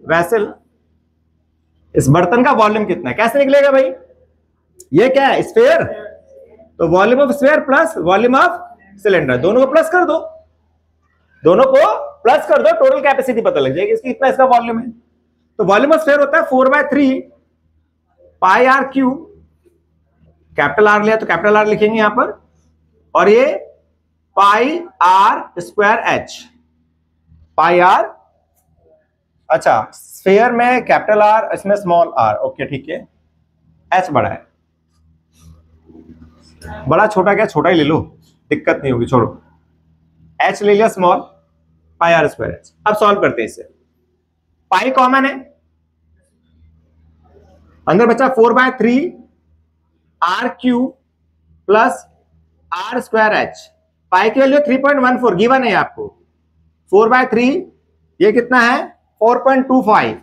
vessel. इस बर्तन का वॉल्यूम कितना है? कैसे निकलेगा भाई? ये क्या है? स्फीयर, तो volume of sphere plus volume of cylinder, दोनों को प्लस कर दो, टोटल कैपेसिटी पता लग जाएगी इसकी, कितना इसका वॉल्यूम है। तो वॉल्यूम ऑफ स्फीयर होता है 4/3 pi r cube, capital r लिया तो कैपिटल आर लिखेंगे यहां पर, और ये pi are square h, pi r, अच्छा स्फीयर में कैपिटल आर, इसमें स्मॉल आर, ओके ठीक है। एच बड़ा है, बड़ा छोटा क्या, छोटा ही ले लो, दिक्कत नहीं होगी, छोड़ो। एच ले लिया small, pi are square h. अब सॉल्व करते हैं इसे, पाई कॉमन है, अंदर बचा 4/3 r cube plus are square h. Pi की वैल्यू 3.14 गिवन है आपको, 4/3 ये कितना है 4.25,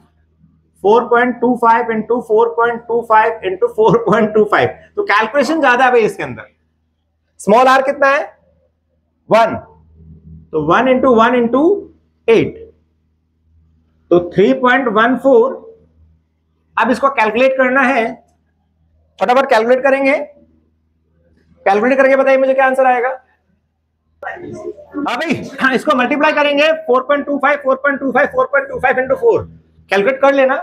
4.25 इंटू 4.25 इंटू 4.25, तो कैलकुलेशन ज्यादा है भाई इसके अंदर। स्मॉल आर कितना है 1, तो 1 इंटू 1 इंटू 8, तो 3.14। अब इसको कैलकुलेट करना है, फटाफट कैलकुलेट करेंगे, बताइए मुझे क्या आंसर आएगा। हाँ भाई, हाँ इसको मल्टीप्लाई करेंगे 4.25 इंटू 4, कैलकुलेट कर लेना,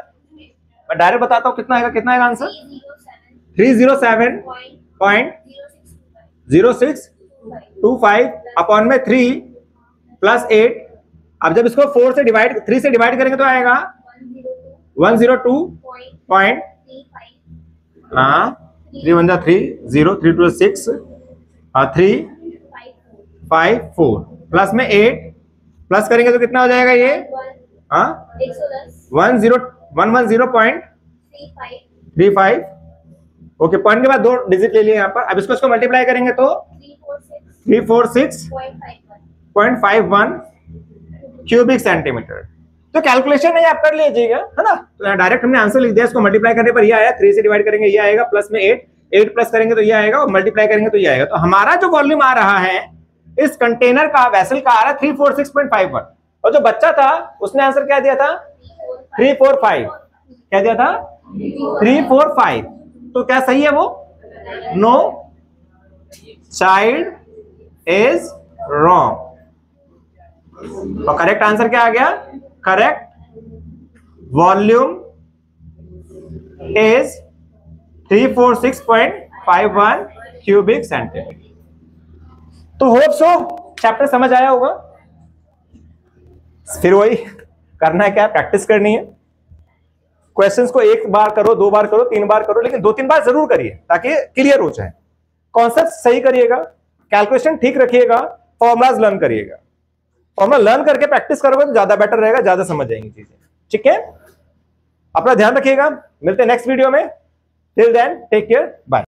मैं डायरेक्ट बताता हूं कितना आएगा आंसर, 307.0625 अपॉन में 3 प्लस 8। अब जब इसको 3 से डिवाइड करेंगे तो आएगा 102 पॉइंट, हाँ 3 1 3 0 3 2 6 3 5 4 प्लस में 8 प्लस करेंगे तो कितना हो जाएगा ये, हाँ 110.35। ओके, पॉइंट के बाद 2 डिजिट ले लिए यहाँ पर। अब इसको मल्टीप्लाई करेंगे तो 346.51 क्यूबिक सेंटीमीटर। तो कैलकुलेशन है आप कर लीजिएगा, है ना। तो डायरेक्ट हमने आंसर लिख दिया, इसको मल्टीप्लाई करने पर ये आया, 3 से डिवाइड करेंगे ये आएगा, प्लस में 8 प्लस करेंगे तो ये आएगा, और मल्टीप्लाई करेंगे तो ये आएगा। तो हमारा जो वॉल्यूम आ रहा है इस कंटेनर का, वेसल का आ रहा है 346.51, और जो बच्चा था उसने आंसर क्या दिया था 345, क्या दिया था 345। तो क्या सही है वो? No, child is wrong. तो करेक्ट आंसर क्या आ गया? Correct volume is 346.51 cubic centimetre. तो होप सो चैप्टर समझ आया होगा। फिर वही करना है, क्या प्रैक्टिस करनी है। क्वेश्चंस को 1 बार करो, 2 बार करो, 3 बार करो, लेकिन 2-3 बार जरूर करिए ताकि क्लियर हो जाए। कॉन्सेप्ट सही करिएगा, कैलकुलेशन ठीक रखिएगा, फॉर्मुलाज लर्न करिएगा। फॉर्मुला लर्न करके प्रैक्टिस करोगे तो ज्यादा बेटर रहेगा, ज्यादा समझ जाएंगी चीजें। ठीक है, अपना ध्यान रखिएगा, मिलते हैं नेक्स्ट वीडियो में। Till then take care, bye.